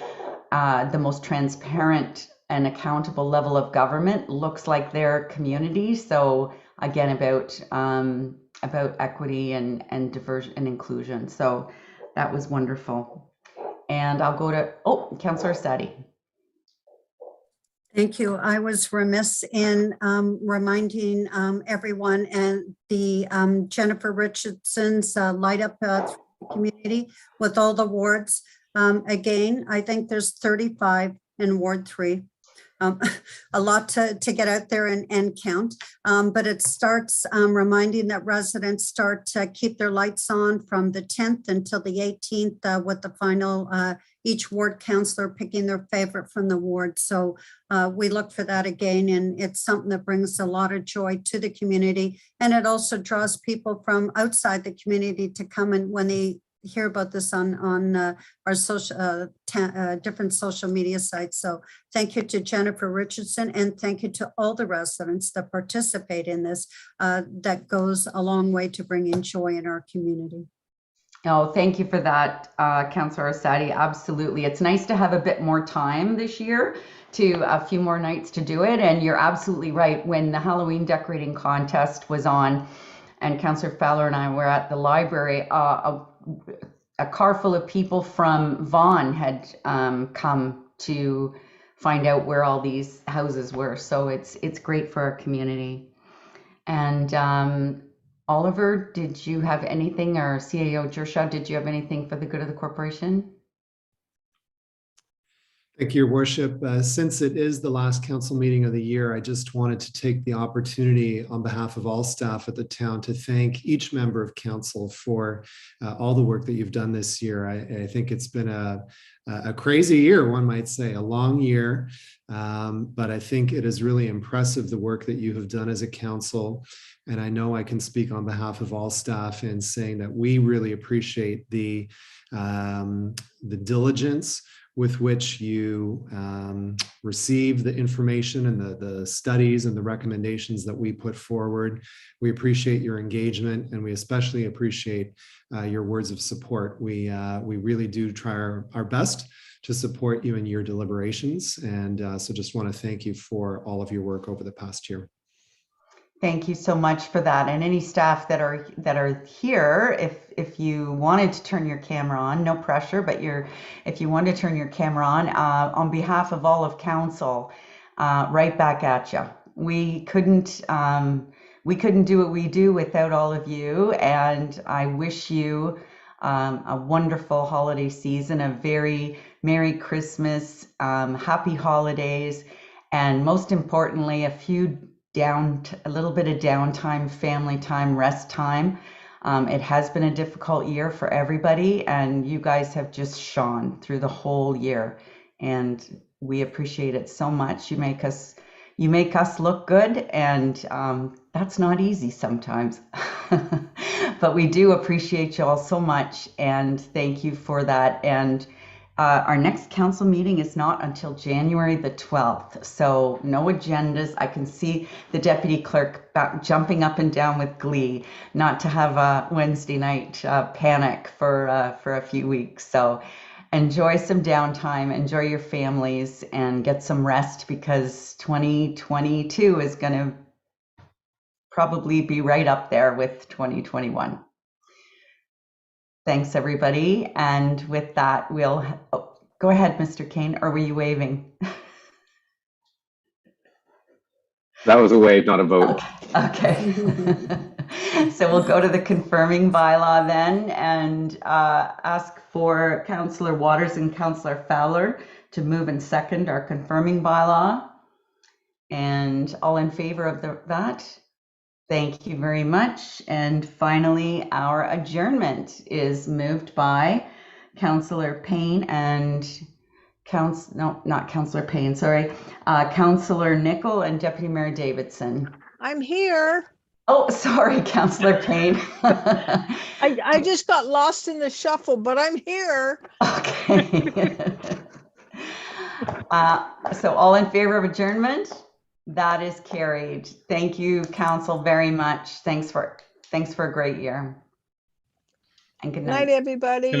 the most transparent and accountable level of government looks like their community. So again, about equity and diversion and inclusion. So that was wonderful. And I'll go to, Councillor Sadi. Thank you. I was remiss in reminding everyone and the Jennifer Richardson's Light Up community with all the wards. Again, I think there's 35 in Ward 3. a lot to get out there and count. But it starts reminding that residents start to keep their lights on from the 10th until the 18th with the final, each ward councillor picking their favorite from the ward. So we look for that again, and it's something that brings a lot of joy to the community. And it also draws people from outside the community to come and when they hear about this on our social different social media sites. So thank you to Jennifer Richardson, and thank you to all the residents that participate in this. That goes a long way to bringing joy in our community. Oh, thank you for that, Councillor Orsatti. Absolutely. It's nice to have a bit more time this year, to a few more nights to do it. And you're absolutely right. When the Halloween decorating contest was on and Councillor Fowler and I were at the library, a car full of people from Vaughan had come to find out where all these houses were. So it's great for our community. And Oliver, did you have anything, or CAO Jershaw, did you have anything for the good of the corporation? Thank you, Your Worship. Since it is the last council meeting of the year, I just wanted to take the opportunity on behalf of all staff at the town to thank each member of council for all the work that you've done this year. I think it's been a crazy year, one might say, a long year, but I think it is really impressive the work that you have done as a council. And I know I can speak on behalf of all staff in saying that we really appreciate the diligence with which you receive the information and the studies and the recommendations that we put forward. We appreciate your engagement, and we especially appreciate your words of support. We really do try our best to support you in your deliberations. And so just want to thank you for all of your work over the past year. Thank you so much for that. And any staff that are here, if you wanted to turn your camera on, no pressure, but if you want to turn your camera on behalf of all of council, right back at you. We couldn't do what we do without all of you, and I wish you a wonderful holiday season, a very Merry Christmas, happy holidays, and most importantly, a little bit of downtime, family time, rest time. It has been a difficult year for everybody, and you guys have just shone through the whole year, and we appreciate it so much. You make us look good, and that's not easy sometimes. But we do appreciate you all so much, and thank you for that. And our next council meeting is not until January the 12th, so no agendas. I can see the deputy clerk jumping up and down with glee, not to have a Wednesday night panic for a few weeks. So enjoy some downtime, enjoy your families, and get some rest, because 2022 is going to probably be right up there with 2021. Thanks, everybody. And with that, we'll go ahead, Mr. Kane, or were you waving? That was a wave, not a vote. Okay. So we'll go to the confirming bylaw then, and ask for Councillor Waters and Councillor Fowler to move and second our confirming bylaw. And all in favor of that? Thank you very much. And finally, our adjournment is moved by Councillor Payne and not Councillor Payne, sorry, Councillor Nicol and Deputy Mayor Davidson. I'm here. Oh, sorry, Councillor Payne. I just got lost in the shuffle, but I'm here. Okay. So all in favor of adjournment? That is carried. Thank you, council, very much. Thanks for a great year. And good night. Good night, everybody. Good night.